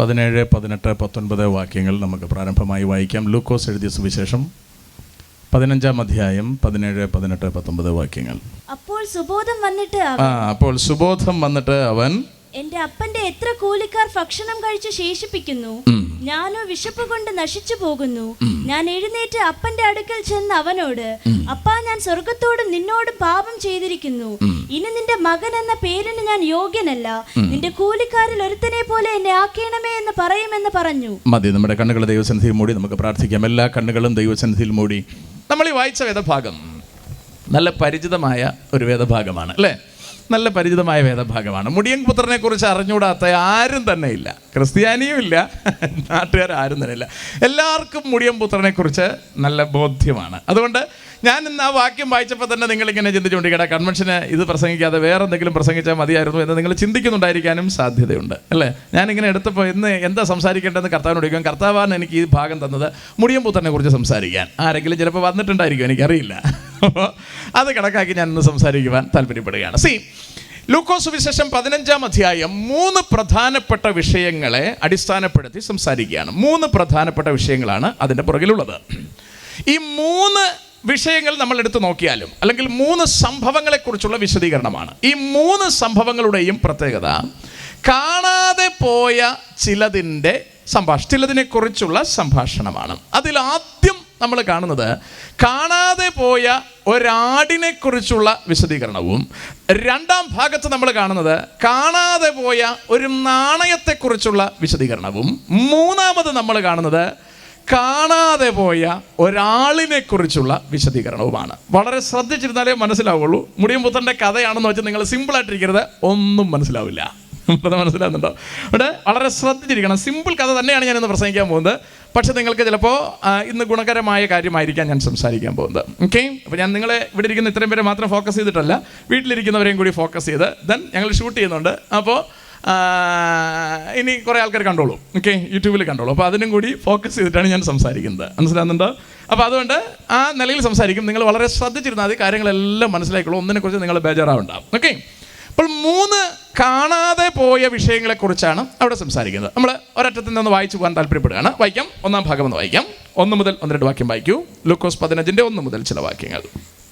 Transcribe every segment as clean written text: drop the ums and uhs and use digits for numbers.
17, 18, 19 വാക്യങ്ങൾ നമുക്ക് പ്രാരംഭമായി വായിക്കാം. ലൂക്കോസ് എഴുതിയ സുവിശേഷം 15-ാം അധ്യായം 17, 18, 19 വാക്യങ്ങൾ. അപ്പോൾ സുബോധം വന്നിട്ട് അവൻ എന്റെ അപ്പന്റെ എത്ര കൂലിക്കാർ ഭക്ഷണം കഴിച്ച് ശേഷിപ്പിക്കുന്നു, ഞാനോ വിശപ്പ് കൊണ്ട് നശിച്ചു പോകുന്നു. ഞാൻ എഴുന്നേറ്റ് അപ്പന്റെ അടുക്കൽ ചെന്ന് അവനോട്, അപ്പാ, ഞാൻ സ്വർഗത്തോടും നിന്നോടും പാപം ചെയ്തിരിക്കുന്നു. ഇനി നിന്റെ മകൻ എന്ന പേരിന് ഞാൻ യോഗ്യനല്ല. നിന്റെ കൂലിക്കാരിൽ ഒരുത്തനെ പോലെ എന്നെ ആക്കണമേ എന്ന് പറയുമെന്ന് പറഞ്ഞു. മതി, നമ്മുടെ കണ്ണുകൾ ദൈവസന്നിധിയിൽ മൂടി നമുക്ക് പ്രാർത്ഥിക്കാം. എല്ലാ കണ്ണുകളും ദൈവസന്നിധിയിൽ മൂടി. നമ്മൾ ഈ വായിച്ച വേദഭാഗം നല്ല പരിചിതമായ ഒരു വേദഭാഗമാണ്, അല്ലേ? നല്ല പരിചിതമായ വേദഭാഗമാണ്. മുടിയൻ പുത്രനെ കുറിച്ച് അറിഞ്ഞുകൂടാത്ത ആരും തന്നെ ഇല്ല, ക്രിസ്ത്യാനിയും ഇല്ല, നാട്ടുകാരും തന്നെ ഇല്ല. എല്ലാവർക്കും മുടിയൻ പുത്രനെ കുറിച്ച് നല്ല ബോധ്യമാണ്. അതുകൊണ്ട് ഞാൻ ഇന്ന് ആ വാക്യം വായിച്ചപ്പോൾ തന്നെ നിങ്ങളിങ്ങനെ ചിന്തിച്ചുകൊണ്ടിരിക്കട്ടെ, കൺവെൻഷന് ഇത് പ്രസംഗിക്കാതെ വേറെ എന്തെങ്കിലും പ്രസംഗിച്ചാൽ മതിയായിരുന്നു എന്ന് നിങ്ങൾ ചിന്തിക്കുന്നുണ്ടായിരിക്കാനും സാധ്യതയുണ്ട്, അല്ലേ? ഞാനിങ്ങനെ എടുത്തപ്പോൾ ഇന്ന് എന്താ സംസാരിക്കേണ്ടതെന്ന് കർത്താവിനോട് ചോദിക്കാം. കർത്താവാണ് എനിക്ക് ഈ ഭാഗം തന്നത് മുടിയൻ പുത്രനെ കുറിച്ച് സംസാരിക്കാൻ. ആരെങ്കിലും ചിലപ്പോൾ വന്നിട്ടുണ്ടായിരിക്കും, എനിക്കറിയില്ല. അത് കണക്കാക്കി ഞാൻ ഇന്ന് സംസാരിക്കുവാൻ താല്പര്യപ്പെടുകയാണ്. ലൂക്കോസ് സുവിശേഷം 15-ാം അധ്യായം 3 പ്രധാനപ്പെട്ട വിഷയങ്ങളെ അടിസ്ഥാനപ്പെടുത്തി സംസാരിക്കുകയാണ്. 3 പ്രധാനപ്പെട്ട വിഷയങ്ങളാണ് അതിൻ്റെ പുറകിലുള്ളത്. ഈ 3 വിഷയങ്ങൾ നമ്മൾ എടുത്തു നോക്കിയാലും, അല്ലെങ്കിൽ 3 സംഭവങ്ങളെക്കുറിച്ചുള്ള വിശദീകരണമാണ്. ഈ 3 സംഭവങ്ങളുടെയും പ്രത്യേകത കാണാതെ പോയ ചിലതിനെക്കുറിച്ചുള്ള സംഭാഷണമാണ്. അതിൽ ആദ്യം നമ്മൾ കാണുന്നത് കാണാതെ പോയ ഒരാടിനെ കുറിച്ചുള്ള വിശദീകരണവും, 2ാം ഭാഗത്ത് നമ്മൾ കാണുന്നത് കാണാതെ പോയ ഒരു നാണയത്തെക്കുറിച്ചുള്ള വിശദീകരണവും, 3ാമത് നമ്മൾ കാണുന്നത് കാണാതെ പോയ ഒരാളിനെ കുറിച്ചുള്ള വിശദീകരണവുമാണ്. വളരെ ശ്രദ്ധിച്ചിരുന്നാലേ മനസ്സിലാവുള്ളൂ. മുടിയൻ പുത്രൻ്റെ കഥയാണെന്ന് വെച്ച് നിങ്ങൾ സിമ്പിളായിട്ടിരിക്കരുത്, ഒന്നും മനസ്സിലാവില്ല. മനസ്സിലാവുന്നുണ്ടോ? ഇവിടെ വളരെ ശ്രദ്ധിച്ചിരിക്കണം. സിമ്പിൾ കഥ തന്നെയാണ് ഞാനിന്ന് പ്രസംഗിക്കാൻ പോകുന്നത്. പക്ഷെ നിങ്ങൾക്ക് ചിലപ്പോൾ ഇന്ന് ഗുണകരമായ കാര്യമായിരിക്കാം ഞാൻ സംസാരിക്കാൻ പോകുന്നത്. ഓക്കെ, അപ്പോൾ ഞാൻ നിങ്ങളെ ഇവിടെ ഇരിക്കുന്ന ഇത്രയും പേരെ മാത്രം ഫോക്കസ് ചെയ്തിട്ടല്ല, വീട്ടിലിരിക്കുന്നവരെയും കൂടി ഫോക്കസ് ചെയ്ത് ഞങ്ങൾ ഷൂട്ട് ചെയ്യുന്നുണ്ട്. അപ്പോൾ ഇനി കുറേ ആൾക്കാർ കണ്ടോളൂ, ഓക്കെ, യൂട്യൂബിൽ കണ്ടോളൂ. അപ്പോൾ അതിനും കൂടി ഫോക്കസ് ചെയ്തിട്ടാണ് ഞാൻ സംസാരിക്കുന്നത്. മനസ്സിലാകുന്നുണ്ടോ? അപ്പോൾ അതുകൊണ്ട് ആ നിലയിൽ സംസാരിക്കും. നിങ്ങൾ വളരെ ശ്രദ്ധിച്ചിരുന്നാൽ മതി, കാര്യങ്ങളെല്ലാം മനസ്സിലാക്കുള്ളൂ. ഒന്നിനെക്കുറിച്ച് നിങ്ങൾ ബേജാറാവുണ്ടാവും. ഓക്കെ, അപ്പോൾ 3 കാണാതെ പോയ വിഷയങ്ങളെക്കുറിച്ചാണ് അവിടെ സംസാരിക്കുന്നത്. നമ്മൾ ഒരറ്റത്തിൽ നിന്ന് വായിച്ചു പോകാൻ താല്പര്യപ്പെടുകയാണ്. വായിക്കാം, 1ാം ഭാഗം ഒന്ന് വായിക്കാം. 1 മുതൽ 1-2 വാക്യം വായിക്കൂ. ലൂക്കോസ് 15-ന്റെ 1 മുതൽ ചില വാക്യങ്ങൾ.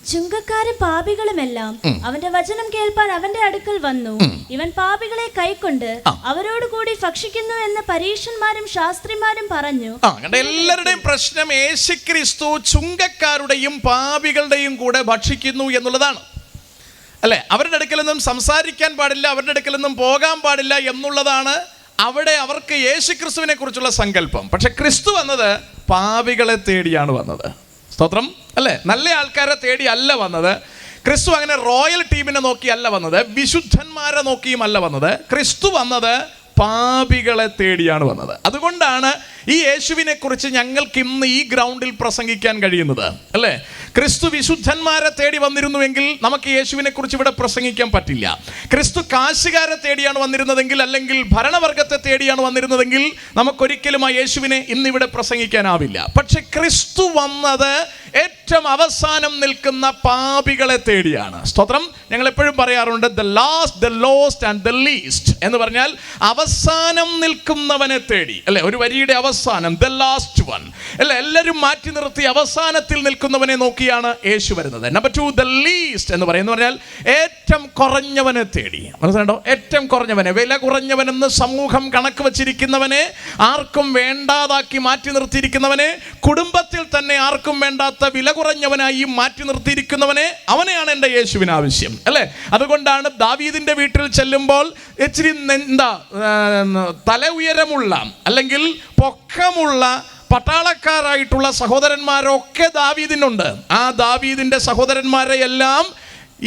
ചുങ്കക്കാരും പാപികളുമെല്ലാം അവന്റെ വചനം കേൾപ്പാൻ അവന്റെ അടുക്കൽ വന്നു. ഇവൻ പാപികളെ കൈക്കൊണ്ട് അവരോട് കൂടി ഭക്ഷിക്കുന്നു എന്ന് പരീശന്മാരും ശാസ്ത്രിമാരും പറഞ്ഞു. എല്ലാവരുടെയും പ്രശ്നം യേശുക്രിസ്തു ചുങ്കക്കാരുടെയും പാപികളുടെയും കൂടെ ഭക്ഷിക്കുന്നു എന്നുള്ളതാണ്, അല്ലേ? അവരുടെ അടുക്കലൊന്നും സംസാരിക്കാൻ പാടില്ല, അവരുടെ അടുക്കലൊന്നും പോകാൻ പാടില്ല എന്നുള്ളതാണ് അവിടെ അവർക്ക് യേശുക്രിസ്തുവിനെ കുറിച്ചുള്ള സങ്കല്പം. പക്ഷെ ക്രിസ്തു വന്നത് പാപികളെ തേടിയാണ് വന്നത്. സ്തോത്രം, അല്ലേ? നല്ല ആൾക്കാരെ തേടി അല്ല വന്നത്. ക്രിസ്തു അങ്ങനെ റോയൽ ടീമിനെ നോക്കിയല്ല വന്നത്, വിശുദ്ധന്മാരെ നോക്കിയും അല്ല വന്നത്. ക്രിസ്തു വന്നത് പാപികളെ തേടിയാണ് വന്നത്. അതുകൊണ്ടാണ് ഈ യേശുവിനെ കുറിച്ച് ഞങ്ങൾക്ക് ഇന്ന് ഈ ഗ്രൗണ്ടിൽ പ്രസംഗിക്കാൻ കഴിയുന്നത്, അല്ലേ? ക്രിസ്തു വിശുദ്ധന്മാരെ തേടി വന്നിരുന്നുവെങ്കിൽ നമുക്ക് യേശുവിനെ കുറിച്ച് ഇവിടെ പ്രസംഗിക്കാൻ പറ്റില്ല. ക്രിസ്തു കാശുകാരെ തേടിയാണ് വന്നിരുന്നതെങ്കിൽ, അല്ലെങ്കിൽ ഭരണവർഗത്തെ തേടിയാണ് വന്നിരുന്നതെങ്കിൽ നമുക്കൊരിക്കലും ആ യേശുവിനെ ഇന്നിവിടെ പ്രസംഗിക്കാനാവില്ല. പക്ഷെ ക്രിസ്തു വന്നത് ഏറ്റവും അവസാനം നിൽക്കുന്ന പാപികളെ തേടിയാണ്. സ്തോത്രം. ഞങ്ങൾ എപ്പോഴും പറയാറുണ്ട്, the last, the lost and the least എന്ന് പറഞ്ഞാൽ അവസാനം നിൽക്കുന്നവനെ തേടി, അല്ലെ? ഒരു വരിയുടെ അവസാനം, ദ ലാസ്റ്റ് വൺ, അല്ലെ? എല്ലാവരും മാറ്റി നിർത്തി അവസാനത്തിൽ നിൽക്കുന്നവനെ നോക്കിയാണ് യേശു വരുന്നത്. നമ്പർ 2, ദ ലീസ്റ്റ് എന്ന് പറഞ്ഞാൽ ഏറ്റവും കുറഞ്ഞവനെ തേടി. മനസ്സിലായോ? ഏറ്റവും കുറഞ്ഞവനെ, വില കുറഞ്ഞവനെന്ന് സമൂഹം കണക്ക് വച്ചിരിക്കുന്നവനെ, ആർക്കും വേണ്ടാതാക്കി മാറ്റി നിർത്തിയിരിക്കുന്നവനെ, കുടുംബത്തിൽ തന്നെ ആർക്കും വേണ്ടാത്ത വില കുറഞ്ഞവനായി മാറ്റി നിർത്തിയിരിക്കുന്നവനെ, അവനെയാണ് എൻ്റെ യേശുവിന് ആവശ്യം, അല്ലേ? അതുകൊണ്ടാണ് ദാവീദിന്റെ വീട്ടിൽ ചെല്ലുമ്പോൾ ഇച്ചിരി തല ഉയരമുള്ള അല്ലെങ്കിൽ പൊക്കമുള്ള പട്ടാളക്കാരായിട്ടുള്ള സഹോദരന്മാരൊക്കെ ദാവീദിനുണ്ട്. ആ ദാവീദിന്റെ സഹോദരന്മാരെ എല്ലാം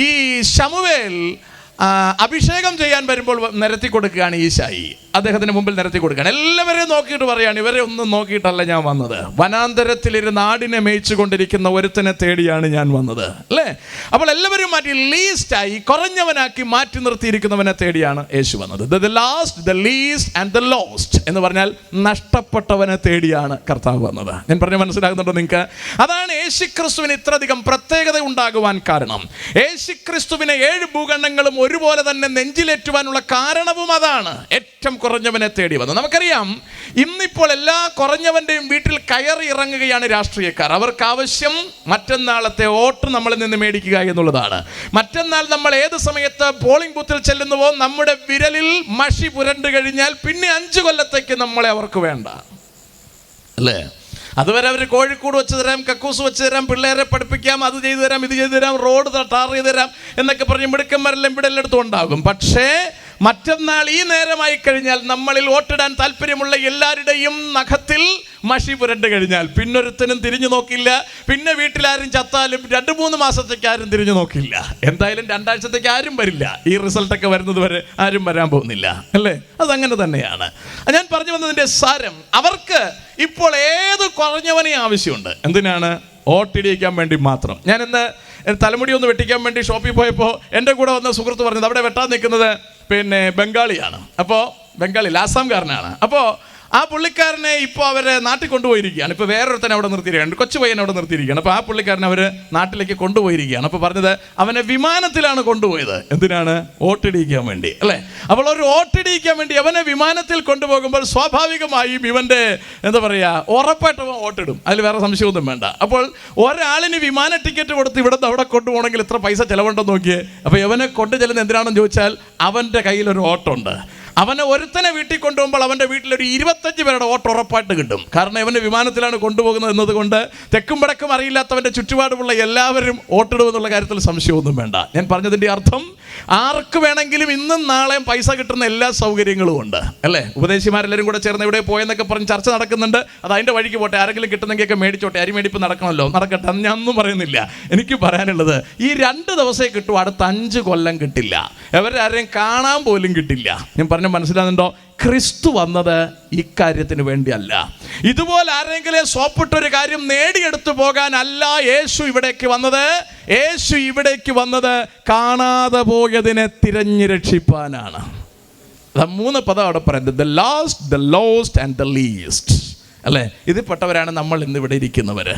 ഈ ശമൂവേൽ അഭിഷേകം ചെയ്യാൻ വരുമ്പോൾ നിരത്തി കൊടുക്കുകയാണ് ഈശായി. അദ്ദേഹത്തിന് മുമ്പിൽ നിരത്തി കൊടുക്കുകയാണ്. എല്ലാവരെയും നോക്കിയിട്ട് പറയാണ്, ഇവരെ ഒന്നും നോക്കിയിട്ടല്ല ഞാൻ വന്നത്, വനാന്തരത്തിലിരുന്ന് ആടിനെ മേയിച്ചു കൊണ്ടിരിക്കുന്ന ഒരുത്തനെ തേടിയാണ് ഞാൻ വന്നത്, അല്ലേ? അപ്പോൾ എല്ലാവരും മാറ്റി ലീസ്റ്റായി, കുറഞ്ഞവനാക്കി മാറ്റി നിർത്തിയിരിക്കുന്നവനെ തേടിയാണ് യേശു വന്നത്. The last, the least and the lost എന്ന് പറഞ്ഞാൽ നഷ്ടപ്പെട്ടവനെ തേടിയാണ് കർത്താവ് വന്നത്. ഞാൻ പറഞ്ഞ മനസ്സിലാകുന്നുണ്ടോ നിങ്ങൾക്ക്? അതാണ് യേശുക്രിസ്തുവിന് ഇത്രയധികം പ്രത്യേകത ഉണ്ടാകുവാൻ കാരണം. യേശുക്രിസ്തുവിനെ 7 ഭൂഖണ്ഡങ്ങളും ഒരുപോലെ തന്നെ നെഞ്ചിലേറ്റുവാനുള്ള കാരണവും അതാണ്. ഏറ്റവും കുറഞ്ഞവനെ തേടി വന്നു. നമുക്കറിയാം, ഇന്നിപ്പോൾ എല്ലാ കുറഞ്ഞവൻ്റെയും വീട്ടിൽ കയറി ഇറങ്ങുകയാണ് രാഷ്ട്രീയക്കാർ. അവർക്ക് ആവശ്യം മറ്റന്നാളത്തെ വോട്ട് നമ്മളിൽ നിന്ന് മേടിക്കുക എന്നുള്ളതാണ്. മറ്റന്നാൾ നമ്മൾ ഏത് സമയത്ത് പോളിംഗ് ബൂത്തിൽ ചെല്ലുന്നുവോ നമ്മുടെ വിരലിൽ മഷി പുരണ്ടു കഴിഞ്ഞാൽ പിന്നെ 5 കൊല്ലത്തേക്ക് നമ്മളെ അവർക്ക് വേണ്ട, അല്ലേ? അതുവരെ അവർ കോഴിക്കോട് വെച്ച് തരാം, കക്കൂസ് വെച്ച് തരാം, പിള്ളേരെ പഠിപ്പിക്കാം, അത് ചെയ്തു തരാം, ഇത് ചെയ്തു തരാം, റോഡ് ടാർ ചെയ്ത് തരാം എന്നൊക്കെ പറഞ്ഞ് മിടുക്കന്മാരെല്ലാം ഇവിടെ എല്ലായിടത്തും ഉണ്ടാകും. പക്ഷേ മറ്റന്നാൾ ഈ നേരമായി കഴിഞ്ഞാൽ നമ്മളിൽ വോട്ടിടാൻ താല്പര്യമുള്ള എല്ലാവരുടെയും നഖത്തിൽ മഷി പുരണ്ടു കഴിഞ്ഞാൽ പിന്നൊരുത്തനും തിരിഞ്ഞു നോക്കില്ല. പിന്നെ വീട്ടിലാരും ചത്താലും 2-3 മാസത്തേക്ക് ആരും തിരിഞ്ഞു നോക്കില്ല. എന്തായാലും 2 ആഴ്ചത്തേക്ക് ആരും വരില്ല. ഈ റിസൾട്ടൊക്കെ വരുന്നത് വരെ ആരും വരാൻ പോകുന്നില്ല, അല്ലേ? അതങ്ങനെ തന്നെയാണ്. ഞാൻ പറഞ്ഞു വന്നതിൻ്റെ സാരം, അവർക്ക് ഇപ്പോൾ ഏത് കുറഞ്ഞവനെ ആവശ്യമുണ്ട്. എന്തിനാണ്? വോട്ടിടിയിക്കാൻ വേണ്ടി മാത്രം. ഞാൻ ഇന്ന് തലമുടി ഒന്ന് വെട്ടിക്കാൻ വേണ്ടി ഷോപ്പിൽ പോയപ്പോൾ എൻ്റെ കൂടെ വന്ന സുഹൃത്ത് പറഞ്ഞത് അവിടെ വെട്ടാൻ നിൽക്കുന്നത് ബംഗാളിയാണ്. അപ്പോൾ ബംഗാളി ആസാംകാരനാണ്. അപ്പോൾ ആ പുള്ളിക്കാരനെ ഇപ്പോൾ അവർ നാട്ടിൽ കൊണ്ടുപോയിരിക്കുകയാണ്. ഇപ്പോൾ വേറൊരുത്തനെ അവിടെ നിർത്തിയിരിക്കുകയാണ്, കൊച്ചു പയ്യനെ അവിടെ നിർത്തിയിരിക്കുകയാണ്. അപ്പോൾ ആ പുള്ളിക്കാരനെ അവർ നാട്ടിലേക്ക് കൊണ്ടുപോയിരിക്കുകയാണ്. അപ്പോൾ പറഞ്ഞത് അവനെ വിമാനത്തിലാണ് കൊണ്ടുപോയത്. എന്തിനാണ്? വോട്ടിടിയിക്കാൻ വേണ്ടി, അല്ലേ? അപ്പോൾ ഒരു വോട്ടിടിയിക്കാൻ വേണ്ടി അവനെ വിമാനത്തിൽ കൊണ്ടുപോകുമ്പോൾ സ്വാഭാവികമായും ഇവൻ്റെ എന്താ പറയുക, ഉറപ്പായിട്ട് അവൻ വോട്ടിടും. അതിൽ വേറെ സംശയമൊന്നും വേണ്ട. അപ്പോൾ ഒരാളിന് വിമാന ടിക്കറ്റ് കൊടുത്ത് ഇവിടുന്ന് അവിടെ കൊണ്ടുപോകണമെങ്കിൽ എത്ര പൈസ ചിലവുണ്ടെന്ന് നോക്കിയേ. അപ്പോൾ ഇവനെ കൊണ്ടു ചെല്ലുന്നത് എന്തിനാണെന്ന് ചോദിച്ചാൽ അവൻ്റെ കയ്യിലൊരു വോട്ടുണ്ട്. അവനെ ഒരുത്തനെ വീട്ടിൽ കൊണ്ടുപോകുമ്പോൾ അവൻ്റെ വീട്ടിലൊരു 25 പേരുടെ വോട്ട് ഉറപ്പായിട്ട് കിട്ടും. കാരണം ഇവൻ്റെ വിമാനത്തിലാണ് കൊണ്ടുപോകുന്നത് എന്നതുകൊണ്ട് തെക്കും വടക്കും അറിയില്ലാത്തവൻ്റെ ചുറ്റുപാടുമുള്ള എല്ലാവരും വോട്ടിടുമെന്നുള്ള കാര്യത്തിൽ സംശയമൊന്നും വേണ്ട. ഞാൻ പറഞ്ഞതിൻ്റെ അർത്ഥം, ആർക്ക് വേണമെങ്കിലും ഇന്നും നാളെയും പൈസ കിട്ടുന്ന എല്ലാ സൗകര്യങ്ങളും ഉണ്ട്, അല്ലേ? ഉപദേശിമാരെല്ലാവരും കൂടെ ചേർന്ന് ഇവിടെ പോയെന്നൊക്കെ പറഞ്ഞ് ചർച്ച നടക്കുന്നുണ്ട്. അത് അതിൻ്റെ വഴിക്ക് പോട്ടെ, ആരെങ്കിലും കിട്ടുന്നെങ്കിലൊക്കെ മേടിച്ചോട്ടെ. അരിമേടിപ്പ് നടക്കണമല്ലോ, നടക്കട്ടെ, അത് ഞാൻ ഒന്നും പറയുന്നില്ല. എനിക്ക് പറയാനുള്ളത്, ഈ 2 ദിവസമേ കിട്ടൂ, അടുത്ത 5 കൊല്ലം കിട്ടില്ല. അവരാരെയും കാണാൻ പോലും കിട്ടില്ല. ഞാൻ പറഞ്ഞ മനസ്സിലാകുന്നുണ്ടോ? ക്രിസ്തു വന്നത് ഇക്കാര്യത്തിന് വേണ്ടിയല്ല. ഇതുപോലെ ആരെങ്കിലും സോപ്പിട്ടൊരു കാര്യം നേടിയെടുത്തു പോകാനല്ല യേശു ഇവിടേക്ക് വന്നത്. യേശു ഇവിടേക്ക് വന്നത് കാണാതെ പോയതിനെ തിരഞ്ഞു രക്ഷിപ്പാനാണ്. 3 പദം അവിടെ പറയുന്നത്, the last, the lost and the least, അല്ലേ? ഇതിൽപ്പെട്ടവരാണ് നമ്മൾ ഇന്നിവിടെ ഇരിക്കുന്നവർ,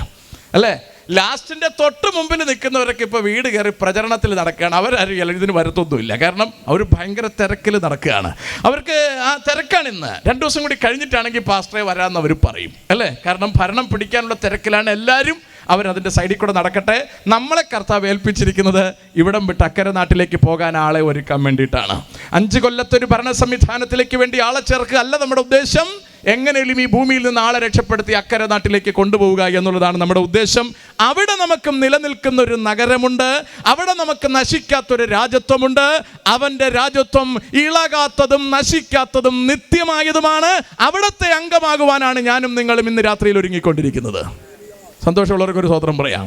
അല്ലേ? ലാസ്റ്റിൻ്റെ തൊട്ട് മുമ്പിൽ നിൽക്കുന്നവരൊക്കെ ഇപ്പോൾ വീട് കയറി പ്രചരണത്തിൽ നടക്കുകയാണ്. അവരാരും ഇതിന് വരുത്തൊന്നുമില്ല. കാരണം അവർ ഭയങ്കര തിരക്കിൽ നടക്കുകയാണ്. അവർക്ക് ആ തിരക്കാണ്. ഇന്ന് 2 ദിവസം കൂടി കഴിഞ്ഞിട്ടാണെങ്കിൽ പാസ്റ്ററെ വരാമെന്ന് അവർ പറയും, അല്ലേ? കാരണം ഭരണം പിടിക്കാനുള്ള തിരക്കിലാണ് എല്ലാവരും. അവരതിൻ്റെ സൈഡിൽ കൂടെ നടക്കട്ടെ. നമ്മളെ കർത്താവ് ഏൽപ്പിച്ചിരിക്കുന്നത് ഇവിടം വിട്ട് അക്കരെ നാട്ടിലേക്ക് പോകാൻ ആളെ ഒരുക്കാൻ വേണ്ടിയിട്ടാണ്. 5 കൊല്ലത്തൊരു ഭരണ സംവിധാനത്തിലേക്ക് വേണ്ടി ആളെ ചേർക്കുക അല്ല നമ്മുടെ ഉദ്ദേശം. എങ്ങനെയും ഈ ഭൂമിയിൽ നിന്ന് ആളെ രക്ഷപ്പെടുത്തി അക്കരെ നാട്ടിലേക്ക് കൊണ്ടുപോവുക എന്നുള്ളതാണ് നമ്മുടെ ഉദ്ദേശം. അവിടെ നമുക്ക് നിലനിൽക്കുന്ന ഒരു നഗരമുണ്ട്, അവിടെ നമുക്ക് നശിക്കാത്തൊരു രാജ്യത്വമുണ്ട്. അവൻ്റെ രാജ്യത്വം ഇളകാത്തതും നശിക്കാത്തതും നിത്യമായതുമാണ്. അവിടുത്തെ അംഗമാകുവാനാണ് ഞാനും നിങ്ങളും ഇന്ന് രാത്രിയിൽ ഒരുങ്ങിക്കൊണ്ടിരിക്കുന്നത്. സന്തോഷമുള്ളവർക്കൊരു സ്വതന്ത്രം പറയാം.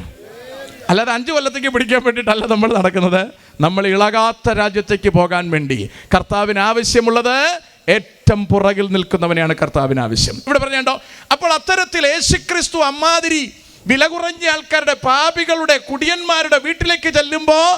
അല്ലാതെ 5 കൊല്ലത്തേക്ക് പിടിക്കാൻ വേണ്ടിയിട്ടല്ല നമ്മൾ നടക്കുന്നത്. നമ്മൾ ഇളകാത്ത രാജ്യത്തേക്ക് പോകാൻ വേണ്ടി കർത്താവിന് ആവശ്യമുള്ളത് ഏറ്റവും പുറകിൽ നിൽക്കുന്നവനെയാണ് കർത്താവിന് ആവശ്യം. ഇവിടെ പറഞ്ഞോ. അപ്പോൾ അത്തരത്തിൽ യേശുക്രിസ്തു അമ്മാതിരി വില കുറഞ്ഞ ആൾക്കാരുടെ, പാപികളുടെ, കുടിയന്മാരുടെ വീട്ടിലേക്ക് ചെല്ലുമ്പോൾ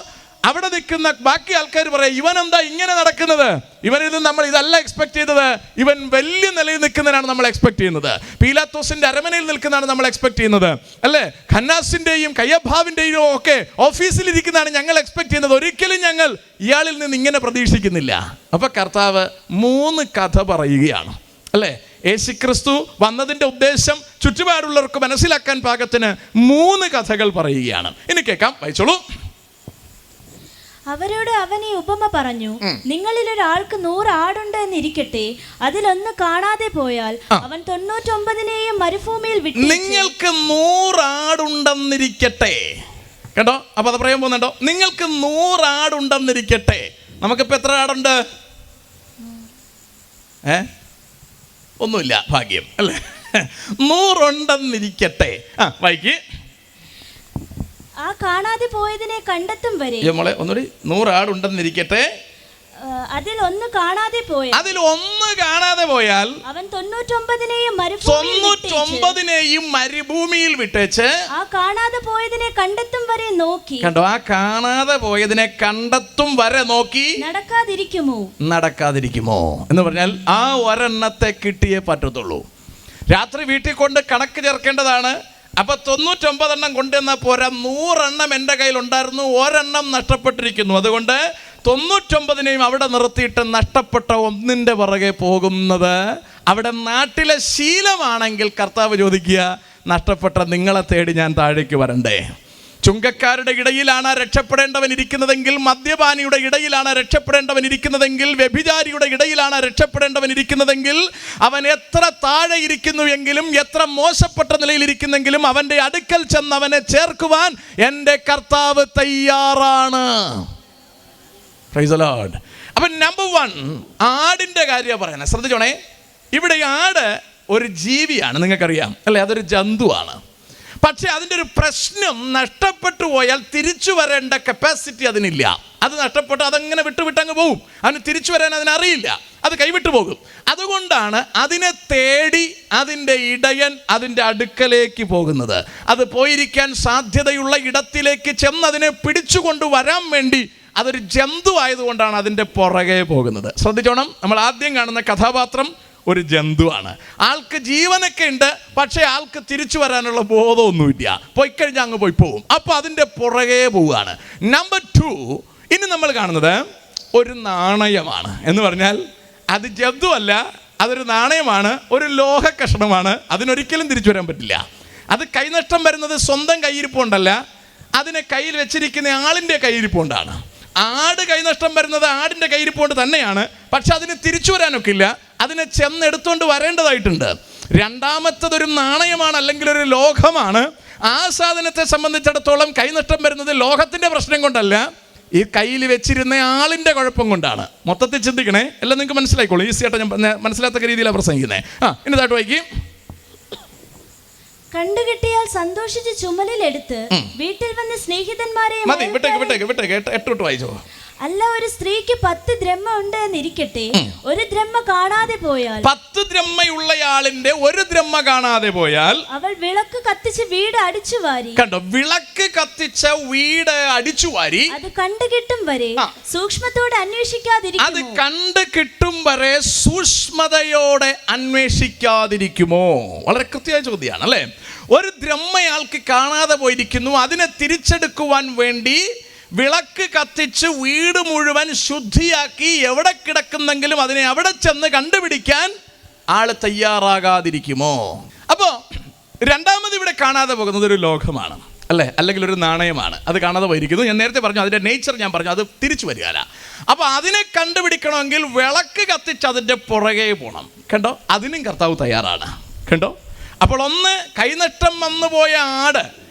അവിടെ നിൽക്കുന്ന ബാക്കി ആൾക്കാർ പറയാം, ഇവൻ എന്താ ഇങ്ങനെ നടക്കുന്നത്? ഇവനിൽ നിന്ന് നമ്മൾ ഇതല്ല എക്സ്പെക്ട് ചെയ്തത്. ഇവൻ വലിയ നിലയിൽ നിൽക്കുന്നതിനാണ് നമ്മൾ എക്സ്പെക്ട് ചെയ്യുന്നത്. പീലാത്തോസിന്റെ അരമനയിൽ നിൽക്കുന്നതാണ് നമ്മൾ എക്സ്പെക്ട് ചെയ്യുന്നത്, അല്ലേ? ഖന്നാസിന്റെയും കയ്യഭാവിന്റെയും ഒക്കെ ഓഫീസിൽ ഇരിക്കുന്നതാണ് ഞങ്ങൾ എക്സ്പെക്ട് ചെയ്യുന്നത്. ഒരിക്കലും ഞങ്ങൾ ഇയാളിൽ നിന്ന് ഇങ്ങനെ പ്രതീക്ഷിക്കുന്നില്ല. അപ്പൊ കർത്താവ് 3 കഥ പറയുകയാണ്, അല്ലേ? യേശുക്രിസ്തു വന്നതിന്റെ ഉദ്ദേശം ചുറ്റുപാടുള്ളവർക്ക് മനസ്സിലാക്കാൻ പാകത്തിന് 3 കഥകൾ പറയുകയാണ്. ഇനി കേൾക്കാം, വായിച്ചോളൂ. അവരോട് അവൻ ഈ ഉപമ പറഞ്ഞു, നിങ്ങളിൽ ഒരാൾക്ക് 100 ആടുണ്ട് എന്നിരിക്കട്ടെ, അതിലൊന്ന് കാണാതെ പോയാൽ അവൻ 99 മരുഭൂമിയിൽ വിട്ടു. നിങ്ങൾക്ക് 100 ആടുണ്ടെന്നിരിക്കട്ടെ, കേട്ടോ? അപ്പൊ അത് പറയാൻ പോകുന്നുണ്ടോ? നിങ്ങൾക്ക് 100 ആടുണ്ടെന്നിരിക്കട്ടെ. നമുക്കിപ്പോ എത്ര ആടുണ്ട്? ഒന്നുമില്ല, ഭാഗ്യം, അല്ലേ? 100 ഉണ്ടെന്നിരിക്കട്ടെ. വായിക്ക്. ആ കാണാതെ പോയതിനെ കണ്ടെത്തും വരെ. മോളെ ഒന്നുകൂടി. 100 ആടുണ്ടെന്നിരിക്കട്ടെ, അതിലൊന്ന് കാണാതെ പോയാൽ അവൻ 99 മരുഭൂമിയിൽ വിട്ടേച്ച് ആ കാണാതെ പോയതിനെ കണ്ടെത്തും വരെ നോക്കി. കണ്ടോ? ആ കാണാതെ പോയതിനെ കണ്ടെത്തും വരെ നോക്കി നടക്കാതിരിക്കുമോ എന്ന് പറഞ്ഞാൽ ആ ഒരെണ്ണത്തെ കിട്ടിയേ പറ്റത്തുള്ളൂ. രാത്രി വീട്ടിൽ കൊണ്ട് കണക്ക് ചേർക്കേണ്ടതാണ്. അപ്പൊ 99 എണ്ണം കൊണ്ടുവന്നാൽ പോരാ, 100 എണ്ണം എൻ്റെ കയ്യിൽ ഉണ്ടായിരുന്നു, ഒരെണ്ണം നഷ്ടപ്പെട്ടിരിക്കുന്നു. അതുകൊണ്ട് 99 അവിടെ നിർത്തിയിട്ട് നഷ്ടപ്പെട്ട ഒന്നിൻ്റെ പുറകെ പോകുന്നത് അവിടെ നാട്ടിലെ ശീലമാണെങ്കിൽ കർത്താവ് ചോദിക്കുക, നഷ്ടപ്പെട്ട നിങ്ങളെ തേടി ഞാൻ താഴേക്ക് വരണ്ടേ? ചുങ്കക്കാരുടെ ഇടയിലാണ് രക്ഷപ്പെടേണ്ടവൻ ഇരിക്കുന്നതെങ്കിൽ, മദ്യപാനിയുടെ ഇടയിലാണ് രക്ഷപ്പെടേണ്ടവൻ ഇരിക്കുന്നതെങ്കിൽ, വ്യഭിചാരിയുടെ ഇടയിലാണ് രക്ഷപ്പെടേണ്ടവൻ ഇരിക്കുന്നതെങ്കിൽ, അവൻ എത്ര താഴെ ഇരിക്കുന്നു എങ്കിലും, എത്ര മോശപ്പെട്ട നിലയിൽ ഇരിക്കുന്നെങ്കിലും അവൻ്റെ അടുക്കൽ ചെന്ന് അവനെ ചേർക്കുവാൻ എൻ്റെ കർത്താവ് തയ്യാറാണ്. Praise the Lord. അപ്പം നമ്പർ 1 ആടിൻ്റെ കാര്യമാണ് പറയുന്നത്. ശ്രദ്ധിച്ചോണേ, ഇവിടെ ആട് ഒരു ജീവിയാണ്, നിങ്ങൾക്കറിയാം അല്ലേ? അതൊരു ജന്തുവാണ്. പക്ഷെ അതിൻ്റെ ഒരു പ്രശ്നം, നഷ്ടപ്പെട്ടു പോയാൽ തിരിച്ചു വരേണ്ട കപ്പാസിറ്റി അതിനില്ല. അത് നഷ്ടപ്പെട്ട് അതങ്ങനെ വിട്ടങ്ങ് പോകും. അതിന് തിരിച്ചു വരാൻ അതിനറിയില്ല, അത് കൈവിട്ടു പോകും. അതുകൊണ്ടാണ് അതിനെ തേടി അതിൻ്റെ ഇടയൻ അതിൻ്റെ അടുക്കലേക്ക് പോകുന്നത്. അത് പോയിരിക്കാൻ സാധ്യതയുള്ള ഇടത്തിലേക്ക് ചെന്ന് അതിനെ പിടിച്ചുകൊണ്ട് വരാൻ വേണ്ടി അതൊരു ജന്തു ആയതുകൊണ്ടാണ് അതിൻ്റെ പുറകെ പോകുന്നത്. ശ്രദ്ധിച്ചോണം, നമ്മൾ ആദ്യം കാണുന്ന കഥാപാത്രം ഒരു ജന്തുവാണ്. ആൾക്ക് ജീവനൊക്കെ ഉണ്ട്, പക്ഷേ ആൾക്ക് തിരിച്ചു വരാനുള്ള ബോധമൊന്നുമില്ല. പോയിക്കഴിഞ്ഞാൽ അങ്ങ് പോവും. അപ്പോൾ അതിൻ്റെ പുറകെ പോവുകയാണ്. നമ്പർ 2 ഇനി നമ്മൾ കാണുന്നത് ഒരു നാണയമാണ്. എന്ന് പറഞ്ഞാൽ അത് ജന്തുവല്ല, അതൊരു നാണയമാണ്, ഒരു ലോഹ കഷണമാണ്. അതിനൊരിക്കലും തിരിച്ചു വരാൻ പറ്റില്ല. അത് കൈനഷ്ടം വരുന്നത് സ്വന്തം കയ്യിരിപ്പുണ്ടല്ല, അതിനെ കയ്യിൽ വെച്ചിരിക്കുന്ന ആളിൻ്റെ കയ്യിരിപ്പുണ്ടാണ്. ആട് കൈനഷ്ടം വരുന്നത് ആടിൻ്റെ കയ്യിരിപ്പുകൊണ്ട് തന്നെയാണ്, പക്ഷെ അതിന് തിരിച്ചു വരാനൊക്കെ ഇല്ല. അതിനെ ചെന്നെടുത്തുകൊണ്ട് വരേണ്ടതായിട്ടുണ്ട്. രണ്ടാമത്തതൊരു നാണയമാണ്, അല്ലെങ്കിൽ ഒരു ലോഹമാണ്. ആ സാധനത്തെ സംബന്ധിച്ചിടത്തോളം കൈനഷ്ടം വരുന്നത് ലോഹത്തിൻ്റെ പ്രശ്നം കൊണ്ടല്ല, ഈ കയ്യിൽ വെച്ചിരുന്ന ആളിൻ്റെ കുഴപ്പം കൊണ്ടാണ്. മൊത്തത്തിൽ ചിന്തിക്കണേ, എല്ലാം നിങ്ങൾക്ക് മനസ്സിലായിക്കോളൂ. ഈസിയായിട്ട് ഞാൻ മനസ്സിലാത്ത രീതിയിലാണ് പ്രസംഗിക്കുന്നത്. ഇന്നതായിട്ട് വായിക്കും. കണ്ടുകിട്ടിയാൽ സന്തോഷിച്ച് ചുമലിലെടുത്ത് വീട്ടിൽ വന്ന് സ്നേഹിതന്മാരെ വായിച്ചോ. അല്ല, ഒരു സ്ത്രീക്ക് 10 ദ്രഹ്മ ഉണ്ട് എന്നിരിക്കട്ടെ, ഒരു ദ്രഹ്മ കാണാതെ പോയാൽ, 10 ദ്രഹ്മയുള്ളയാളിന്റെ ഒരു ദ്രഹ്മ കാണാതെ പോയാൽ, അവൾ വിളക്ക് കത്തിച്ച് വീട് അടിച്ചു വാരി. കണ്ടോ, വിളക്ക് കത്തിച്ച വീട് അടിച്ചു വാരി അത് കണ്ടുകിട്ടും വരെ സൂക്ഷ്മത്തോടെ അന്വേഷിക്കാതിരിക്കുമോ? അത് കണ്ടു കിട്ടും വരെ സൂക്ഷ്മതയോടെ അന്വേഷിക്കാതിരിക്കുമോ? വളരെ കൃത്യമായ ചോദ്യമാണ് അല്ലേ? ഒരു ദ്രഹ്മയാൾക്ക് കാണാതെ പോയിരിക്കുന്നു, അതിനെ തിരിച്ചെടുക്കുവാൻ വേണ്ടി വിളക്ക് കത്തിച്ച് വീട് മുഴുവൻ ശുദ്ധിയാക്കി എവിടെ കിടക്കുന്നെങ്കിലും അതിനെ അവിടെ ചെന്ന് കണ്ടുപിടിക്കാൻ ആള് തയ്യാറാകാതിരിക്കുമോ? അപ്പോൾ രണ്ടാമത് ഇവിടെ കാണാതെ പോകുന്നത് ഒരു ലോഹമാണ് അല്ലേ, അല്ലെങ്കിൽ ഒരു നാണയമാണ്. അത് കാണാതെ പോയിരിക്കുന്നു. ഞാൻ നേരത്തെ പറഞ്ഞു അതിൻ്റെ നേച്ചർ, ഞാൻ പറഞ്ഞു അത് തിരിച്ചു വരികയില്ല. അപ്പോൾ അതിനെ കണ്ടുപിടിക്കണമെങ്കിൽ വിളക്ക് കത്തിച്ച് അതിൻ്റെ പുറകെ പോകണം. കണ്ടോ, അതിനും കർത്താവ് തയ്യാറാണ്. കണ്ടോ, അപ്പോൾ ഒന്ന് കൈനഷ്ടം വന്നുപോയ ആട്,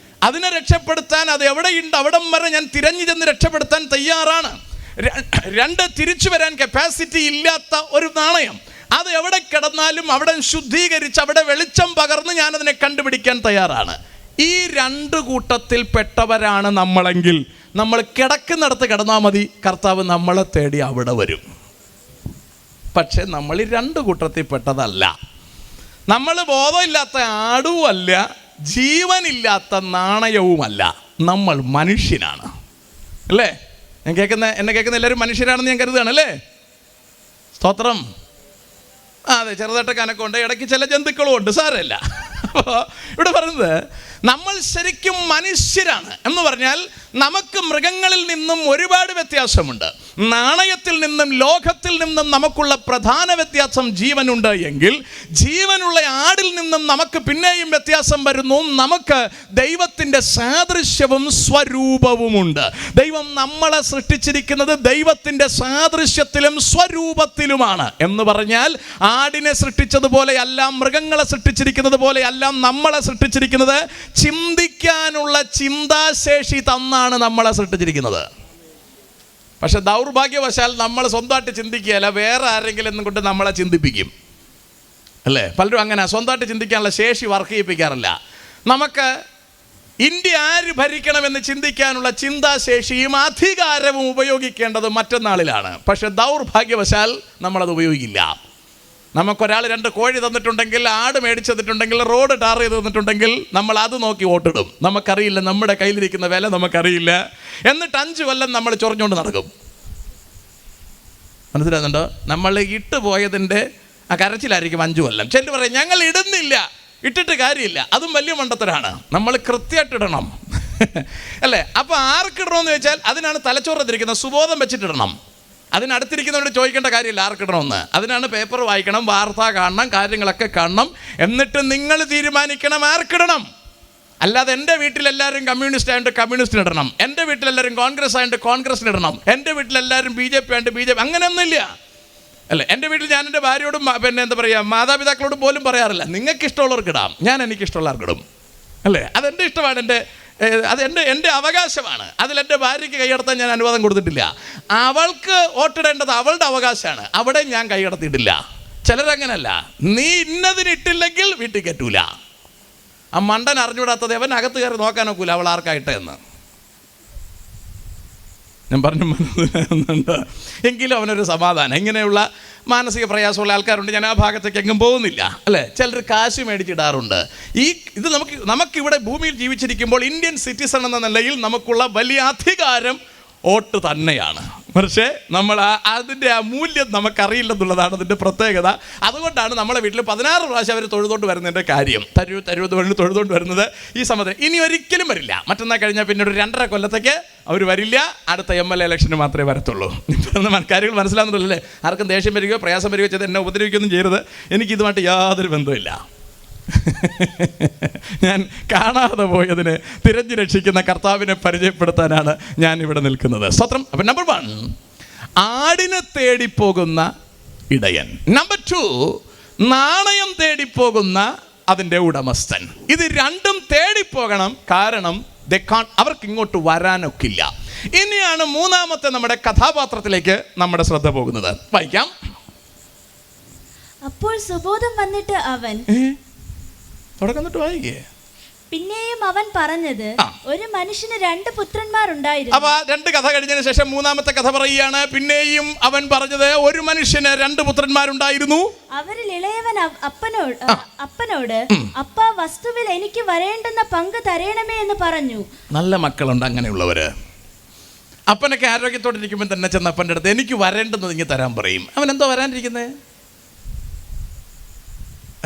അതിനെ രക്ഷപ്പെടുത്താൻ അത് എവിടെയുണ്ട് അവിടം വരെ ഞാൻ തിരഞ്ഞു ചെന്ന് രക്ഷപ്പെടുത്താൻ തയ്യാറാണ്. 2 തിരിച്ചു വരാൻ കപ്പാസിറ്റി ഇല്ലാത്ത ഒരു നാണയം, അത് എവിടെ കിടന്നാലും അവിടെ ശുദ്ധീകരിച്ച് അവിടെ വെളിച്ചം പകർന്ന് ഞാനതിനെ കണ്ടുപിടിക്കാൻ തയ്യാറാണ്. ഈ 2 കൂട്ടത്തിൽ പെട്ടവരാണ് നമ്മളെങ്കിൽ നമ്മൾ കിടക്കുന്നിടത്ത് കിടന്നാൽ മതി, കർത്താവ് നമ്മളെ തേടി അവിടെ വരും. പക്ഷെ നമ്മൾ ഈ 2 കൂട്ടത്തിൽ പെട്ടതല്ല. നമ്മൾ ബോധമില്ലാത്ത ആടുമല്ല, ജീവനില്ലാത്ത നാണയവുമല്ല, നമ്മൾ മനുഷ്യനാണ് അല്ലേ? എന്നെ കേൾക്കുന്ന എല്ലാവരും മനുഷ്യരാണെന്ന് ഞാൻ കരുതുകയാണ് അല്ലേ? സ്തോത്രം. അതെ, ചെറുതായിട്ടൊക്കെ അനക്കമുണ്ട്, ഇടയ്ക്ക് ചില ജന്തുക്കളും ഉണ്ട്, സാരമില്ല. അപ്പോൾ ഇവിടെ പറയുന്നത് നമ്മൾ ശരിക്കും മനുഷ്യരാണ് എന്ന് പറഞ്ഞാൽ നമുക്ക് മൃഗങ്ങളിൽ നിന്നും ഒരുപാട് വ്യത്യാസമുണ്ട്. നാണയത്തിൽ നിന്നും ലോകത്തിൽ നിന്നും നമുക്കുള്ള പ്രധാന വ്യത്യാസം ജീവനുണ്ട് എങ്കിൽ, ജീവനുള്ള ആടിൽ നിന്നും നമുക്ക് പിന്നെയും വ്യത്യാസം വരുന്നു. നമുക്ക് ദൈവത്തിൻ്റെ സാദൃശ്യവും സ്വരൂപവുമുണ്ട്. ദൈവം നമ്മളെ സൃഷ്ടിച്ചിരിക്കുന്നത് ദൈവത്തിൻ്റെ സാദൃശ്യത്തിലും സ്വരൂപത്തിലുമാണ്. എന്ന് പറഞ്ഞാൽ ആടിനെ സൃഷ്ടിച്ചതുപോലെയല്ല, മൃഗങ്ങളെ സൃഷ്ടിച്ചിരിക്കുന്നത് പോലെയല്ല നമ്മളെ സൃഷ്ടിച്ചിരിക്കുന്നത്. ചിന്തിക്കാനുള്ള ചിന്താശേഷി തന്നാണ് നമ്മളെ സൃഷ്ടിച്ചിരിക്കുന്നത്. പക്ഷെ ദൗർഭാഗ്യവശാൽ നമ്മൾ സ്വന്തമായിട്ട് ചിന്തിക്കുകയല്ല, വേറെ ആരെങ്കിലും കൊണ്ട് നമ്മളെ ചിന്തിപ്പിക്കും അല്ലേ? പലരും അങ്ങനെ സ്വന്തമായിട്ട് ചിന്തിക്കാനുള്ള ശേഷി വർക്ക് ചെയ്യിപ്പിക്കാറില്ല. നമുക്ക് ഇന്ത്യ ആര് ഭരിക്കണമെന്ന് ചിന്തിക്കാനുള്ള ചിന്താശേഷിയും അധികാരവും ഉപയോഗിക്കേണ്ടത് മറ്റന്നാളിലാണ്. പക്ഷെ ദൗർഭാഗ്യവശാൽ നമ്മളത് ഉപയോഗിക്കില്ല. നമുക്കൊരാൾ 2 കോഴി തന്നിട്ടുണ്ടെങ്കിൽ, ആട് മേടിച്ചു തന്നിട്ടുണ്ടെങ്കിൽ, റോഡ് ടാർ ചെയ്ത് തന്നിട്ടുണ്ടെങ്കിൽ നമ്മൾ അത് നോക്കി വോട്ടിടും. നമുക്കറിയില്ല, നമ്മുടെ കയ്യിലിരിക്കുന്ന വില നമുക്കറിയില്ല. എന്നിട്ട് 5 കൊല്ലം നമ്മൾ ചൊറിഞ്ഞുകൊണ്ട് നടക്കും. മനസ്സിലാകുന്നുണ്ടോ? നമ്മൾ ഇട്ടുപോയതിൻ്റെ ആ കരച്ചിലായിരിക്കും 5 കൊല്ലം. ചിലർ പറയും ഞങ്ങൾ ഇടുന്നില്ല, ഇട്ടിട്ട് കാര്യമില്ല. അതും വലിയ മണ്ടത്തരാണ്. നമ്മൾ കൃത്യമായിട്ടിടണം. അല്ലേ? അപ്പോൾ ആർക്കിടണമെന്ന് ചോദിച്ചാൽ അതിനാണ് തലച്ചോറ് തിരിക്കുന്നത്. സുബോധം വെച്ചിട്ടിടണം. അതിനടുത്തിരിക്കുന്നവരോട് ചോദിക്കേണ്ട കാര്യമില്ല ആർക്കിടണമെന്ന്. അതിനാണ് പേപ്പർ വായിക്കണം, വാർത്ത കാണണം, കാര്യങ്ങളൊക്കെ കാണണം. എന്നിട്ട് നിങ്ങൾ തീരുമാനിക്കണം ആർക്കിടണം. അല്ലാതെ എൻ്റെ വീട്ടിലെല്ലാവരും കമ്മ്യൂണിസ്റ്റ് ആയതുകൊണ്ട് കമ്മ്യൂണിസ്റ്റിന് ഇടണം, എൻ്റെ വീട്ടിലെല്ലാവരും കോൺഗ്രസ് ആയതുകൊണ്ട് കോൺഗ്രസിന് ഇടണം, എൻ്റെ വീട്ടിലെല്ലാവരും BJP ആയതുകൊണ്ട് BJP, അങ്ങനെയൊന്നുമില്ല. അല്ലേ? എൻ്റെ വീട്ടിൽ ഞാൻ എൻ്റെ ഭാര്യയോടും പിന്നെ എന്താ പറയുക മാതാപിതാക്കളോടും പോലും പറയാറില്ല നിങ്ങൾക്ക് ഇഷ്ടമുള്ളവർക്ക് ഇടാം, ഞാൻ എനിക്ക് ഇഷ്ടമുള്ളവർക്ക് ഇടും. അല്ലേ? അതെൻ്റെ ഇഷ്ടമാണ്, എൻ്റെ അവകാശമാണ്. അതിലെൻ്റെ ഭാര്യയ്ക്ക് കൈയടത്താൻ ഞാൻ അനുവാദം കൊടുത്തിട്ടില്ല. അവൾക്ക് വോട്ടിടേണ്ടത് അവളുടെ അവകാശമാണ്, അവിടെ ഞാൻ കൈയടത്തിയിട്ടില്ല. ചിലരങ്ങനല്ല, നീ ഇന്നതിനിട്ടില്ലെങ്കിൽ വീട്ടിൽ കയറ്റൂല. ആ മണ്ടൻ അറിഞ്ഞുവിടാത്തത് അവൻ അകത്ത് കയറി നോക്കാൻ നോക്കൂല അവൾ ആർക്കായിട്ടെ എന്ന്. ഞാൻ പറഞ്ഞു മനസ്സിലാകുന്നുണ്ട്. എങ്കിലും അവനൊരു സമാധാനം. ഇങ്ങനെയുള്ള മാനസിക പ്രയാസമുള്ള ആൾക്കാരുണ്ട്. ഞാൻ ആ ഭാഗത്തേക്ക് എങ്ങും പോകുന്നില്ല. അല്ലേ? ചിലർ കാശ് മേടിച്ചിടാറുണ്ട്. ഇത് നമുക്കിവിടെ ഭൂമിയിൽ ജീവിച്ചിരിക്കുമ്പോൾ ഇന്ത്യൻ സിറ്റിസൺ എന്ന നിലയിൽ നമുക്കുള്ള വലിയ അധികാരം വോട്ട് തന്നെയാണ്. പക്ഷേ നമ്മൾ അതിൻ്റെ ആ മൂല്യം നമുക്കറിയില്ലെന്നുള്ളതാണ് അതിൻ്റെ പ്രത്യേകത. അതുകൊണ്ടാണ് നമ്മളെ വീട്ടിൽ 16 പ്രാവശ്യം അവർ തൊഴുതോണ്ട് വരുന്നതിൻ്റെ കാര്യം. തൊഴുതോണ്ട് വരുന്നത് ഈ സമയത്ത് ഇനി ഒരിക്കലും വരില്ല. മറ്റന്നാൾ കഴിഞ്ഞാൽ പിന്നെ ഒരു 2.5 കൊല്ലത്തേക്ക് അവർ വരില്ല. അടുത്ത MLA ഇലക്ഷന് മാത്രമേ വരത്തുള്ളൂ. കാര്യങ്ങൾ മനസ്സിലാകുന്നുണ്ടല്ലേ? ആർക്കും ദേഷ്യം വരികയോ പ്രയാസം വരികയോ ചെയ്ത് എന്നെ ഉപദ്രവിക്കുകയൊന്നും ചെയ്യരുത്. എനിക്കിതുമായിട്ട് യാതൊരു ബന്ധമില്ല. ഞാൻ കാണാതെ പോയതിനെ തിരഞ്ഞു രക്ഷിക്കുന്ന കർത്താവിനെ പരിചയപ്പെടുത്താനാണ് ഞാൻ ഇവിടെ നിൽക്കുന്നത്. സ്തോത്രം. അപ്പം നമ്പർ 1 ആടിനെ തേടിപ്പോകുന്ന ഇടയൻ. നമ്പർ 2 നാണയം തേടിപ്പോകുന്ന അതിൻ്റെ ഉടമസ്ഥൻ. ഇത് രണ്ടും തേടിപ്പോകണം. കാരണം അവർക്ക് ഇങ്ങോട്ട് വരാനൊക്കില്ല. ഇനിയാണ് മൂന്നാമത്തെ നമ്മുടെ കഥാപാത്രത്തിലേക്ക് നമ്മുടെ ശ്രദ്ധ പോകുന്നത്. വായിക്കാം. അപ്പോൾ സുബോധം വന്നിട്ട് അവൻ തുടക്കന്നിട്ട് വായിക്കേ. പിന്നെയും അവൻ പറഞ്ഞത്, ഒരു മനുഷ്യന് 2 പുത്രന്മാർ ഉണ്ടായിരുന്നു. അപ്പൊ 2 കഥ കഴിഞ്ഞതിന് ശേഷം മൂന്നാമത്തെ കഥ പറയുകയാണ്. പിന്നെയും അവൻ പറഞ്ഞത്, ഒരു മനുഷ്യന് 2 പുത്രന്മാരുണ്ടായിരുന്നു. അവരിൽ ഇളയവൻ അപ്പനോട് അപ്പാ, വസ്തുവിൽ എനിക്ക് വരേണ്ടുന്ന പങ്ക് തരേണമേ എന്ന് പറഞ്ഞു. നല്ല മക്കളുണ്ട് അങ്ങനെയുള്ളവര്. അപ്പനൊക്കെ ആരോഗ്യത്തോടെ ഇരിക്കുമ്പോൾ തന്നെ ചെന്ന് അപ്പൻ്റെ അടുത്ത് എനിക്ക് വരേണ്ടെന്ന് ഇങ്ങനെ തരാൻ പറയും. അവൻ എന്തോ വരാനിരിക്കുന്നത്?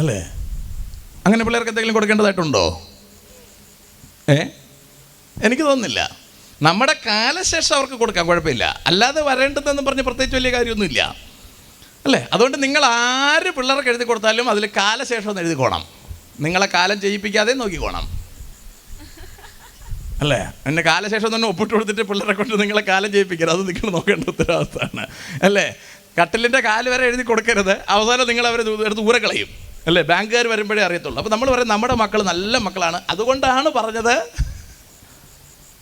അല്ലേ? അങ്ങനെ പിള്ളേർക്ക് എന്തെങ്കിലും കൊടുക്കേണ്ടതായിട്ടുണ്ടോ? എനിക്ക് തോന്നുന്നില്ല. നമ്മുടെ കാലശേഷം അവർക്ക് കൊടുക്കാൻ കുഴപ്പമില്ല. അല്ലാതെ വരേണ്ടതെന്ന് പറഞ്ഞ് പ്രത്യേകിച്ച് വലിയ കാര്യമൊന്നുമില്ല. അല്ലേ? അതുകൊണ്ട് നിങ്ങൾ ആര് പിള്ളേർക്ക് എഴുതി കൊടുത്താലും അതിൽ കാലശേഷം ഒന്ന് എഴുതിക്കോണം. നിങ്ങളെ കാലം ചെയ്യിപ്പിക്കാതെ നോക്കിക്കോണം. അല്ലേ? എന്നെ കാലശേഷം തന്നെ ഒപ്പിട്ട് കൊടുത്തിട്ട് പിള്ളേരെ കൊണ്ട് നിങ്ങളെ കാലം ചെയ്യിപ്പിക്കരുത്. അത് നിങ്ങൾ നോക്കേണ്ട ഉത്തരവാദിത്തമാണ്. അല്ലേ? കട്ടിലിൻ്റെ കാല് വരെ എഴുതി കൊടുക്കരുത്. അവസാനം നിങ്ങൾ അവരെ എടുത്ത് ഊരെ കളയും. അല്ലേ? ബാങ്കുകാർ വരുമ്പോഴേ അറിയത്തുള്ളൂ. അപ്പോൾ നമ്മൾ പറയും നമ്മുടെ മക്കൾ നല്ല മക്കളാണ്, അതുകൊണ്ടാണ് പറഞ്ഞത്.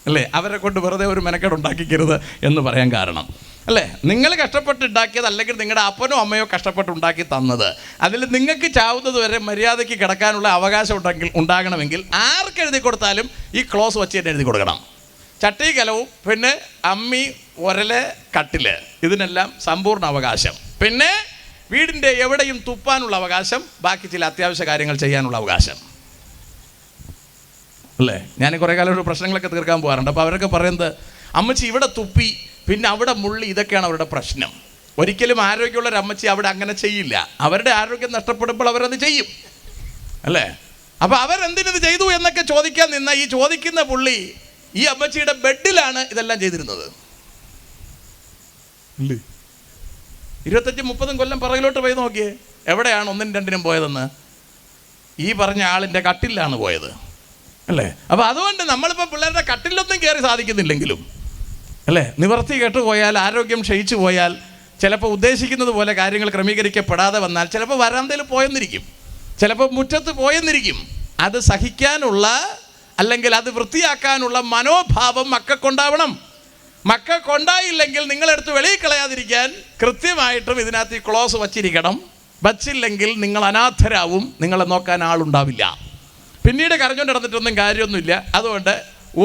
അല്ലേ? അവരെ കൊണ്ട് വെറുതെ ഒരു മെനക്കേട് ഉണ്ടാക്കിക്കരുത് എന്ന് പറയാൻ കാരണം. അല്ലേ? നിങ്ങൾ കഷ്ടപ്പെട്ടുണ്ടാക്കിയത്, അല്ലെങ്കിൽ നിങ്ങളുടെ അപ്പനോ അമ്മയോ കഷ്ടപ്പെട്ടുണ്ടാക്കി തന്നത്, അതിൽ നിങ്ങൾക്ക് ചാവുന്നത് വരെ മര്യാദയ്ക്ക് കിടക്കാനുള്ള അവകാശം ഉണ്ടാകണമെങ്കിൽ ആർക്കെഴുതി കൊടുത്താലും ഈ ക്ലോസ് വച്ച് തന്നെ എഴുതി കൊടുക്കണം. ചട്ടി കലവും പിന്നെ അമ്മി ഉരല് കട്ടില് ഇതിനെല്ലാം സമ്പൂർണ്ണ അവകാശം. പിന്നെ വീടിൻ്റെ എവിടെയും തുപ്പാനുള്ള അവകാശം, ബാക്കി ചില അത്യാവശ്യ കാര്യങ്ങൾ ചെയ്യാനുള്ള അവകാശം. അല്ലേ? ഞാൻ കുറേ കാലം ഒരു പ്രശ്നങ്ങളൊക്കെ തീർക്കാൻ പോകാറുണ്ട്. അപ്പോൾ അവരൊക്കെ പറയുന്നത്, അമ്മച്ചി ഇവിടെ തുപ്പി പിന്നെ അവിടെ മുള്ളി, ഇതൊക്കെയാണ് അവരുടെ പ്രശ്നം. ഒരിക്കലും ആരോഗ്യമുള്ളൊരു അമ്മച്ചി അവിടെ അങ്ങനെ ചെയ്യില്ല. അവരുടെ ആരോഗ്യം നഷ്ടപ്പെടുമ്പോൾ അവരത് ചെയ്യും. അല്ലേ? അപ്പോൾ അവരെന്തിനത് ചെയ്തു എന്നൊക്കെ ചോദിക്കാൻ നിന്ന ഈ ചോദിക്കുന്ന പുള്ളി ഈ അമ്മച്ചിയുടെ ബെഡിലാണ് ഇതെല്ലാം ചെയ്തിരുന്നത്. 25-30 കൊല്ലം പുറകിലോട്ട് പോയി നോക്കിയേ, എവിടെയാണ് 1-നും 2-നും പോയതെന്ന്? ഈ പറഞ്ഞ ആളിൻ്റെ കട്ടിലാണ് പോയത്. അല്ലേ? അപ്പോൾ അതുകൊണ്ട് നമ്മളിപ്പോൾ പിള്ളേരുടെ കട്ടിലൊന്നും കയറി സാധിക്കുന്നില്ലെങ്കിലും, അല്ലേ, നിവർത്തി കേട്ടു പോയാൽ, ആരോഗ്യം ക്ഷയിച്ചു പോയാൽ, ചിലപ്പോൾ ഉദ്ദേശിക്കുന്നത് പോലെ കാര്യങ്ങൾ ക്രമീകരിക്കപ്പെടാതെ വന്നാൽ ചിലപ്പോൾ വരാന്തയിൽ പോയെന്നിരിക്കും, ചിലപ്പോൾ മുറ്റത്ത് പോയെന്നിരിക്കും. അത് സഹിക്കാനുള്ള, അല്ലെങ്കിൽ അത് വൃത്തിയാക്കാനുള്ള മനോഭാവം മക്കൾക്കുണ്ടാവണം. മക്കൾക്കുണ്ടായില്ലെങ്കിൽ നിങ്ങളെടുത്ത് വെളിയിൽ കളയാതിരിക്കാൻ കൃത്യമായിട്ടും ഇതിനകത്ത് ഈ ക്ലോസ് വച്ചിരിക്കണം. വച്ചില്ലെങ്കിൽ നിങ്ങൾ അനാഥരാവും, നിങ്ങളെ നോക്കാൻ ആളുണ്ടാവില്ല. പിന്നീട് കരഞ്ഞുകൊണ്ട് നടന്നിട്ടൊന്നും കാര്യമൊന്നുമില്ല. അതുകൊണ്ട്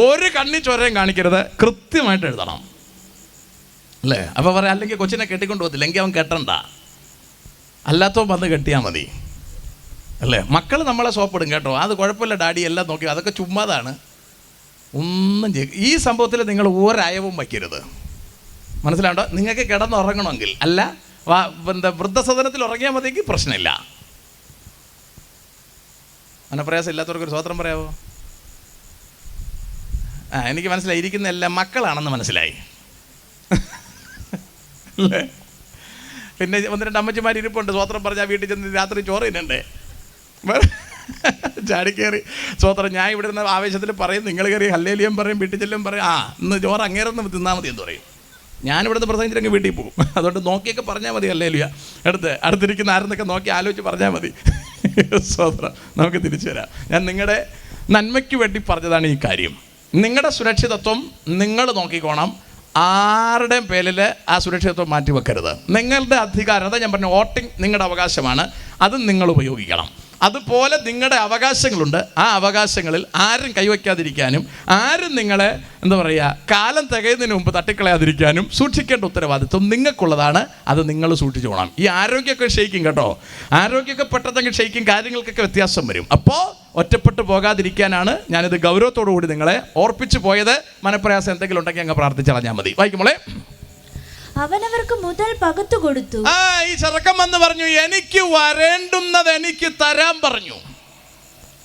ഒരു കണ്ണി ചോരയും കാണിക്കരുത്, കൃത്യമായിട്ട് എഴുതണം. അല്ലേ? അപ്പോൾ പറയാം, അല്ലെങ്കിൽ കൊച്ചിനെ കെട്ടിക്കൊണ്ട് പോകത്തില്ല, എങ്കിൽ അവൻ കെട്ടണ്ട, അല്ലാത്തോ വന്ന് കെട്ടിയാൽ മതി. അല്ലേ? മക്കൾ നമ്മളെ സോപ്പിടും കേട്ടോ, അത് കുഴപ്പമില്ല ഡാഡി, എല്ലാം നോക്കി, അതൊക്കെ ചുമ്മാതാണ്, ഒന്നും ഈ സംഭവത്തിൽ നിങ്ങൾ ഒരയവും വയ്ക്കരുത്. മനസ്സിലാണ്ടോ? നിങ്ങൾക്ക് കിടന്നുറങ്ങണമെങ്കിൽ, അല്ല വൃദ്ധസദനത്തിൽ ഉറങ്ങിയാൽ മതിയെങ്കിൽ പ്രശ്നമില്ല. മനപ്രയാസം ഇല്ലാത്തവർക്കൊരു സ്വതന്ത്രം പറയാമോ? എനിക്ക് മനസ്സിലായി, ഇരിക്കുന്ന എല്ലാം മക്കളാണെന്ന് മനസ്സിലായി അല്ലേ? പിന്നെ 1-2 അമ്മച്ചിമാർ ഇരിപ്പുണ്ട്, സ്വോത്രം പറഞ്ഞാൽ വീട്ടിൽ ചെന്ന് രാത്രി ചോറ് തിന്നണ്ടേ, ചാടിക്കയറി സ്വോത്രം. ഞാൻ ഇവിടെ നിന്ന് ആവേശത്തിൽ പറയും, നിങ്ങൾ കയറി ഹല്ലേലൂയ പറയും, വീട്ടിൽ ചെല്ലും പറയും, ഇന്ന് ചോറ് അങ്ങേറൊന്ന് തിന്നാൽ മതി എന്ന് പറയും. ഞാനിവിടുന്ന് പ്രസംഗിച്ചിട്ടങ്ങ് വീട്ടിൽ പോകും. അതുകൊണ്ട് നോക്കിയൊക്കെ പറഞ്ഞാൽ മതി ഹല്ലേലൂയ. അടുത്തിരിക്കുന്ന ആരെന്നൊക്കെ നോക്കി ആലോചിച്ച് പറഞ്ഞാൽ മതി. സ്വോത്രം. നമുക്ക് തിരിച്ചു വരാം. ഞാൻ നിങ്ങളുടെ നന്മയ്ക്ക് വേണ്ടി പറഞ്ഞതാണ് ഈ കാര്യം. നിങ്ങളുടെ സുരക്ഷിതത്വം നിങ്ങൾ നോക്കിക്കോണം. ആരുടെയും പേരിൽ ആ സുരക്ഷിതത്വം മാറ്റി വെക്കരുത്. നിങ്ങളുടെ അധികാരം, അതാ ഞാൻ പറഞ്ഞു, വോട്ടിംഗ് നിങ്ങളുടെ അവകാശമാണ്, അത് നിങ്ങൾ ഉപയോഗിക്കണം. അതുപോലെ നിങ്ങളുടെ അവകാശങ്ങളുണ്ട്, ആ അവകാശങ്ങളിൽ ആരും കൈവയ്ക്കാതിരിക്കാനും ആരും നിങ്ങളെ എന്താ പറയുക കാലം തികയുന്നതിന് മുമ്പ് തട്ടിക്കളയാതിരിക്കാനും സൂക്ഷിക്കേണ്ട ഉത്തരവാദിത്വം നിങ്ങൾക്കുള്ളതാണ്. അത് നിങ്ങൾ സൂക്ഷിച്ചു പോകണം. ഈ ആരോഗ്യമൊക്കെ ക്ഷയിക്കും കേട്ടോ, ആരോഗ്യമൊക്കെ പെട്ടെന്ന് ക്ഷയിക്കും, കാര്യങ്ങൾക്കൊക്കെ വ്യത്യാസം വരും. അപ്പോൾ ഒറ്റപ്പെട്ടു പോകാതിരിക്കാനാണ് ഞാനിത് ഗൗരവത്തോടു കൂടി നിങ്ങളെ ഓർപ്പിച്ചു പോയത്. മനപ്രയാസം എന്തെങ്കിലും ഉണ്ടെങ്കിൽ അങ്ങ് പ്രാർത്ഥിച്ചാൽ മതി. വായിക്കുമ്പോളേ, അവനവർക്ക് മുതൽ പകുത്തു കൊടുത്തു. ഈ ചെറുക്കൻ വന്ന് പറഞ്ഞു, എനിക്ക് വരേണ്ടുന്നത് എനിക്ക് തരാൻ പറഞ്ഞു.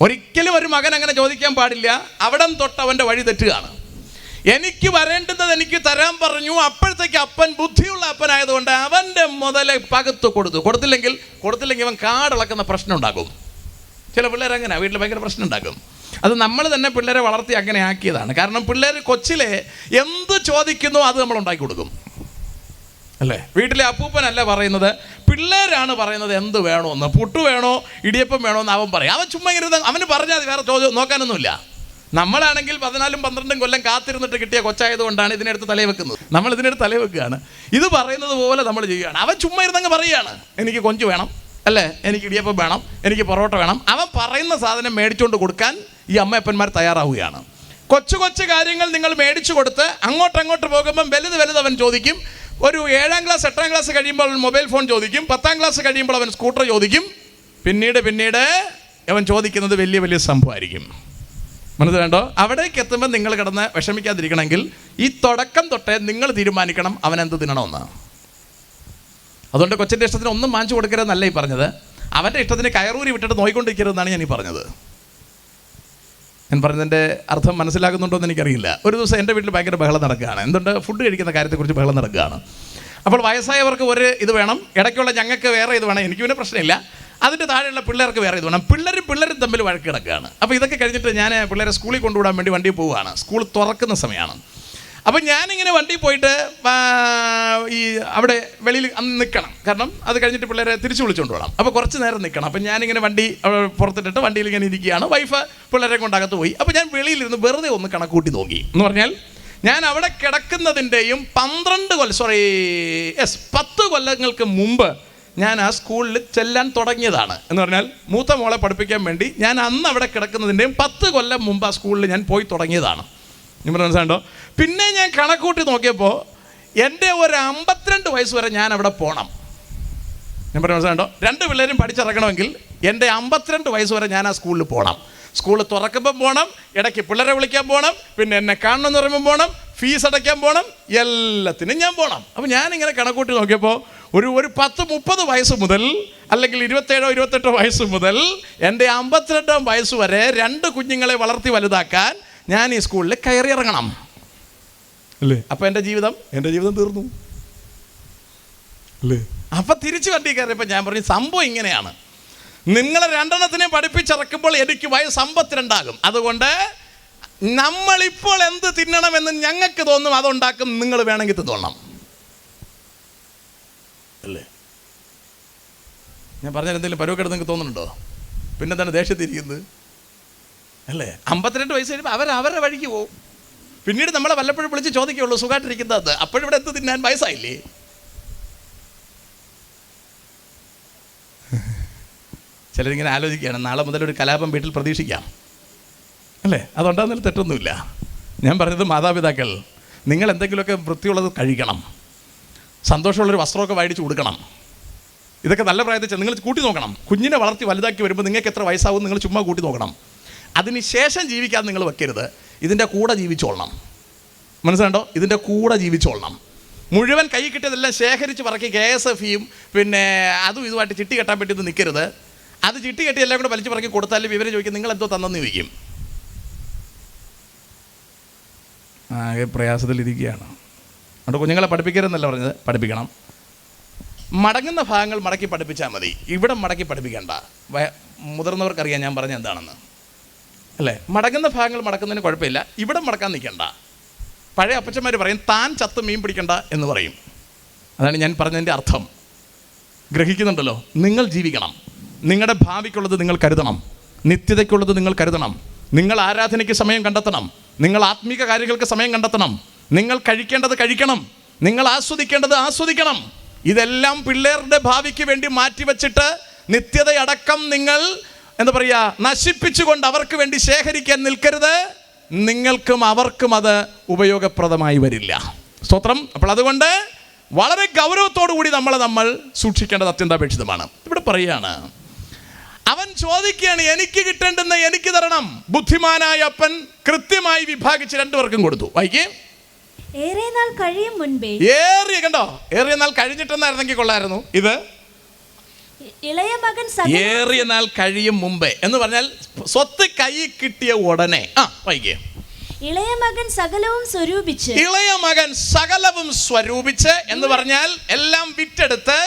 ഒരിക്കലും ഒരു മകൻ അങ്ങനെ ചോദിക്കാൻ പാടില്ല. അവിടം തൊട്ട് അവൻ്റെ വഴി തെറ്റുകയാണ്. എനിക്ക് വരേണ്ടുന്നത് എനിക്ക് തരാൻ പറഞ്ഞു. അപ്പോഴത്തേക്ക് അപ്പൻ ബുദ്ധിയുള്ള അപ്പനായതുകൊണ്ട് അവൻ്റെ മുതൽ പകുത്തു കൊടുത്തില്ലെങ്കിൽ അവൻ കാടിളക്കുന്ന പ്രശ്നം ഉണ്ടാകും. ചില പിള്ളേർ അങ്ങനെ വീട്ടിൽ ഭയങ്കര പ്രശ്നം ഉണ്ടാക്കും. അത് നമ്മൾ തന്നെ പിള്ളേരെ വളർത്തി അങ്ങനെ ആക്കിയതാണ്. കാരണം പിള്ളേർ കൊച്ചിലെ എന്ത് ചോദിക്കുന്നോ അത് നമ്മൾ ഉണ്ടാക്കി കൊടുക്കും അല്ലേ? വീട്ടിലെ അപ്പൂപ്പനല്ല പറയുന്നത്, പിള്ളേരാണ് പറയുന്നത് എന്ത് വേണമെന്ന്. പുട്ട് വേണോ ഇടിയപ്പം വേണോ എന്ന് അവൻ പറയും. അവൻ ചുമ്മാ ഇരുന്ന് അവന് പറഞ്ഞാൽ വേറെ ചോദ്യം നോക്കാനൊന്നുമില്ല. നമ്മളാണെങ്കിൽ 14-12 കൊല്ലം കാത്തിരുന്നിട്ട് കിട്ടിയ കൊച്ചായതുകൊണ്ടാണ് ഇതിനെടുത്ത് തലവെക്കുന്നത്. നമ്മൾ ഇതിനെടുത്ത് തലവെക്കുകയാണ്. ഇത് പറയുന്നത് പോലെ നമ്മൾ ചെയ്യുകയാണ്. അവൻ ചുമ്മാ ഇരുന്നങ്ങ് പറയുകയാണ്, എനിക്ക് കൊഞ്ച് വേണം അല്ലേ, എനിക്ക് ഇടിയപ്പം വേണം, എനിക്ക് പൊറോട്ട വേണം. അവൻ പറയുന്ന സാധനം മേടിച്ചുകൊണ്ട് കൊടുക്കാൻ ഈ അമ്മയപ്പന്മാർ തയ്യാറാവുകയാണ്. കൊച്ചു കാര്യങ്ങൾ നിങ്ങൾ മേടിച്ചു കൊടുത്ത് അങ്ങോട്ട് പോകുമ്പം വലുത് അവൻ ചോദിക്കും. ഒരു 7ാം ക്ലാസ് 8ാം ക്ലാസ് കഴിയുമ്പോൾ അവൻ മൊബൈൽ ഫോൺ ചോദിക്കും. 10ാം ക്ലാസ് കഴിയുമ്പോൾ അവൻ സ്കൂട്ടർ ചോദിക്കും. പിന്നീട് അവൻ ചോദിക്കുന്നത് വലിയ സംഭവമായിരിക്കും. മനസ്സിലാണ്ടോ? അവിടേക്ക് എത്തുമ്പോൾ നിങ്ങൾ കിടന്ന് വിഷമിക്കാതിരിക്കണമെങ്കിൽ ഈ തുടക്കം തൊട്ടേ നിങ്ങൾ തീരുമാനിക്കണം അവൻ എന്ത് തിന്നണമെന്ന്. അതുകൊണ്ട് കൊച്ചിൻ്റെ ഇഷ്ടത്തിന് ഒന്നും വാങ്ങിച്ചു കൊടുക്കരുതെന്നല്ല ഈ പറഞ്ഞത്. അവൻ്റെ ഇഷ്ടത്തിന് കയറൂരി വിട്ടിട്ട് നോയിക്കൊണ്ടിരിക്കരുതെന്നാണ് ഞാൻ ഈ പറഞ്ഞത്. ഞാൻ പറഞ്ഞതിൻ്റെ അർത്ഥം മനസ്സിലാകുന്നുണ്ടോ എന്ന് എനിക്കറിയില്ല. ഒരു ദിവസം എൻ്റെ വീട്ടിൽ ഭയങ്കര ബഹളം നടക്കുകയാണ്. എന്തുകൊണ്ട്? ഫുഡ് കഴിക്കുന്ന കാര്യത്തെക്കുറിച്ച് ബഹളം നടക്കുകയാണ്. അപ്പോൾ വയസ്സായവർക്ക് ഒരു ഇത് വേണം, ഇടയ്ക്കുള്ള ഞങ്ങൾക്ക് വേറെ ഇത് വേണം. എനിക്ക് പിന്നെ പ്രശ്നമില്ല. അതിൻ്റെ താഴെയുള്ള പിള്ളേർക്ക് വേറെ ഇത് വേണം. പിള്ളേരും തമ്മിൽ വഴക്ക് കിടക്കുകയാണ്. അപ്പോൾ ഇതൊക്കെ കഴിഞ്ഞിട്ട് ഞാൻ പിള്ളേരെ സ്കൂളിൽ കൊണ്ടുവിടാൻ വേണ്ടി വണ്ടിയിൽ പോവുകയാണ്. സ്കൂൾ തുറക്കുന്ന സമയമാണ്. അപ്പം ഞാനിങ്ങനെ വണ്ടിയിൽ പോയിട്ട് ഈ അവിടെ വെളിയിൽ അന്ന് നിൽക്കണം. കാരണം അത് കഴിഞ്ഞിട്ട് പിള്ളേരെ തിരിച്ചു വിളിച്ചുകൊണ്ട് പോകണം. അപ്പോൾ കുറച്ച് നേരം നിൽക്കണം. അപ്പം ഞാനിങ്ങനെ വണ്ടി പുറത്തിട്ടിട്ട് വണ്ടിയിൽ ഇങ്ങനെ ഇരിക്കുകയാണ്. വൈഫ് പിള്ളേരെ കൊണ്ടകത്ത് പോയി. അപ്പോൾ ഞാൻ വെളിയിലിരുന്ന് വെറുതെ ഒന്ന് കണക്കൂട്ടി നോക്കി. എന്ന് പറഞ്ഞാൽ ഞാൻ അവിടെ കിടക്കുന്നതിൻ്റെയും 10 കൊല്ലങ്ങൾക്ക് മുമ്പ് ഞാൻ ആ സ്കൂളിൽ ചെല്ലാൻ തുടങ്ങിയതാണ്. എന്ന് പറഞ്ഞാൽ മൂത്ത മോളെ പഠിപ്പിക്കാൻ വേണ്ടി ഞാൻ അന്ന് അവിടെ കിടക്കുന്നതിൻ്റെയും 10 കൊല്ലം മുമ്പ് ആ സ്കൂളിൽ ഞാൻ പോയി തുടങ്ങിയതാണ്. നിങ്ങൾ മനസ്സിലാണ്ടോ? പിന്നെ ഞാൻ കണക്കൂട്ടി നോക്കിയപ്പോൾ എൻ്റെ ഒരു 52 വയസ്സ് വരെ ഞാൻ അവിടെ പോകണം. ഞാൻ പറഞ്ഞ മനസ്സിലാണ്ടോ? 2 പിള്ളേരും പഠിച്ചിറങ്ങണമെങ്കിൽ എൻ്റെ 52 വയസ്സ് വരെ ഞാൻ ആ സ്കൂളിൽ പോകണം. സ്കൂൾ തുറക്കുമ്പം പോകണം, ഇടയ്ക്ക് പിള്ളേരെ വിളിക്കാൻ പോകണം, പിന്നെ എന്നെ കാണണമെന്ന് പറയുമ്പോൾ പോകണം, ഫീസ് അടയ്ക്കാൻ പോകണം, എല്ലാത്തിനും ഞാൻ പോകണം. അപ്പോൾ ഞാനിങ്ങനെ കണക്കൂട്ടി നോക്കിയപ്പോൾ ഒരു 10-30 വയസ്സ് മുതൽ അല്ലെങ്കിൽ 27-28 വയസ്സ് മുതൽ എൻ്റെ 52 വയസ്സ് വരെ 2 കുഞ്ഞുങ്ങളെ വളർത്തി വലുതാക്കാൻ ഞാൻ ഈ സ്കൂളിൽ കയറി ഇറങ്ങണം അല്ലേ? അപ്പം എൻ്റെ ജീവിതം തീർന്നു അല്ലേ? അപ്പം തിരിച്ച് വണ്ടി കയറിയപ്പോൾ ഞാൻ പറഞ്ഞു, സംഭവം ഇങ്ങനെയാണ്. നിങ്ങളെ 2 പഠിപ്പിച്ചിറക്കുമ്പോൾ എനിക്ക് വയസ്സ് 52 അതുകൊണ്ട് നമ്മളിപ്പോൾ എന്ത് തിന്നണമെന്ന് ഞങ്ങൾക്ക് തോന്നും അതുണ്ടാക്കും, നിങ്ങൾ വേണമെങ്കിൽ തിന്നോളണം അല്ലേ? ഞാൻ പറഞ്ഞാൽ എന്തെങ്കിലും പരുവക്കെടുത്ത് നിങ്ങൾക്ക് തോന്നുന്നുണ്ടോ? പിന്നെ എന്താണ് ദേഷ്യത്തിരിക്കുന്നത് അല്ലേ? 52 വയസ്സ് കഴിയുമ്പോൾ അവരുടെ വഴിക്ക് പോകും. പിന്നീട് നമ്മളെ വല്ലപ്പോഴും വിളിച്ച് ചോദിക്കുകയുള്ളൂ സുഖമായിട്ടിരിക്കുന്നത്. അപ്പോഴിവിടെ എന്ത് തിന്നാൻ വയസ്സായില്ലേ? ചിലരിങ്ങനെ ആലോചിക്കുകയാണ്, നാളെ മുതൽ ഒരു കലാപം വീട്ടിൽ പ്രതീക്ഷിക്കാം അല്ലേ? അതുണ്ടാകുന്നതിൽ തെറ്റൊന്നുമില്ല. ഞാൻ പറഞ്ഞത് മാതാപിതാക്കൾ, നിങ്ങൾ എന്തെങ്കിലുമൊക്കെ വൃത്തിയുള്ളത് കഴിക്കണം, സന്തോഷമുള്ളൊരു വസ്ത്രമൊക്കെ മേടിച്ച് കൊടുക്കണം. ഇതൊക്കെ നല്ല പ്രായത്തിൽ നിങ്ങൾ കൂട്ടി നോക്കണം. കുഞ്ഞിനെ വളർത്തി വലുതാക്കി വരുമ്പോൾ നിങ്ങൾക്ക് എത്ര വയസ്സാവും നിങ്ങൾ ചുമ്മാ കൂട്ടി നോക്കണം. അതിന് ശേഷം ജീവിക്കാൻ നിങ്ങൾ വെക്കരുത്. ഇതിൻ്റെ കൂടെ ജീവിച്ചോളണം. മനസ്സിലാണ്ടോ? ഇതിൻ്റെ കൂടെ ജീവിച്ചോളണം. മുഴുവൻ കൈ കിട്ടിയതെല്ലാം ശേഖരിച്ച് പറക്കി KSFയും പിന്നെ അതും ഇതുമായിട്ട് ചിട്ടി കെട്ടാൻ പറ്റിയത് നിൽക്കരുത്. അത് ചിട്ടി കെട്ടി എല്ലാം കൂടെ വലിച്ചു പറക്കി കൊടുത്താലും ഇവരെ ചോദിക്കും നിങ്ങൾ എന്തോ തന്നെന്ന് ചോദിക്കും. ആകെ പ്രയാസത്തിലിരിക്കുകയാണ്. അതുകൊണ്ട് കുഞ്ഞുങ്ങളെ പഠിപ്പിക്കരുതെന്നല്ല പറഞ്ഞത്, പഠിപ്പിക്കണം. മടങ്ങുന്ന ഭാഗങ്ങൾ മടക്കി പഠിപ്പിച്ചാൽ മതി, ഇവിടെ മടക്കി പഠിപ്പിക്കേണ്ട. മുതിർന്നവർക്കറിയാം ഞാൻ പറഞ്ഞ എന്താണെന്ന് അല്ലേ. മടങ്ങുന്ന ഭാഗങ്ങൾ മടക്കുന്നതിന് കുഴപ്പമില്ല, ഇവിടെ മടക്കാൻ നിൽക്കണ്ട. പഴയ അപ്പച്ചന്മാർ പറയും താൻ ചത്ത് മീൻ പിടിക്കണ്ട എന്ന് പറയും. അതാണ് ഞാൻ പറഞ്ഞതിൻ്റെ അർത്ഥം. ഗ്രഹിക്കുന്നുണ്ടല്ലോ? നിങ്ങൾ ജീവിക്കണം, നിങ്ങളുടെ ഭാവിക്കുള്ളത് നിങ്ങൾ കരുതണം, നിത്യതയ്ക്കുള്ളത് നിങ്ങൾ കരുതണം. നിങ്ങൾ ആരാധനയ്ക്ക് സമയം കണ്ടെത്തണം, നിങ്ങൾ ആത്മീക കാര്യങ്ങൾക്ക് സമയം കണ്ടെത്തണം, നിങ്ങൾ കഴിക്കേണ്ടത് കഴിക്കണം, നിങ്ങൾ ആസ്വദിക്കേണ്ടത് ആസ്വദിക്കണം. ഇതെല്ലാം പിള്ളേരുടെ ഭാവിക്ക് വേണ്ടി മാറ്റിവെച്ചിട്ട് നിത്യതയടക്കം നിങ്ങൾ എന്താ പറയുക നശിപ്പിച്ചുകൊണ്ട് അവർക്ക് വേണ്ടി ശേഖരിക്കാൻ നിൽക്കരുത്. നിങ്ങൾക്കും അവർക്കും അത് ഉപയോഗപ്രദമായി വരില്ല. സ്തോത്രം. അപ്പോൾ അതുകൊണ്ട് വളരെ ഗൗരവത്തോടു കൂടി നമ്മൾ സൂക്ഷിക്കേണ്ടത് അത്യന്താപേക്ഷിതമാണ്. ഇവിടെ പറയുകയാണ്, അവൻ ചോദിക്കുകയാണ്, എനിക്ക് കിട്ടേണ്ടെന്ന് എനിക്ക് തരണം. ബുദ്ധിമാനായ അപ്പൻ കൃത്യമായി വിഭാഗിച്ച് രണ്ടുപേർക്കും കൊടുത്തു. വായിക്കേ. ഏറിയ നാൾ കഴിയും മുൻപേ. കണ്ടോ, ഏറിയ നാൾ കഴിഞ്ഞിട്ടെന്നായിരുന്നെങ്കിൽ കൊള്ളായിരുന്നു. ഇത് ഇളയ മകൻ ഏറിയ നാൾ കഴിയും മുമ്പേ എന്ന് പറഞ്ഞാൽ സ്വത്ത് കൈ കിട്ടിയ ഉടനെ. വായിക്കേ. ഇളയ മകൻ സകലവും സ്വരൂപിച്ച്. ഇളയ മകൻ സകലവും സ്വരൂപിച്ച് എന്ന് പറഞ്ഞാൽ എല്ലാം വിറ്റെടുത്ത്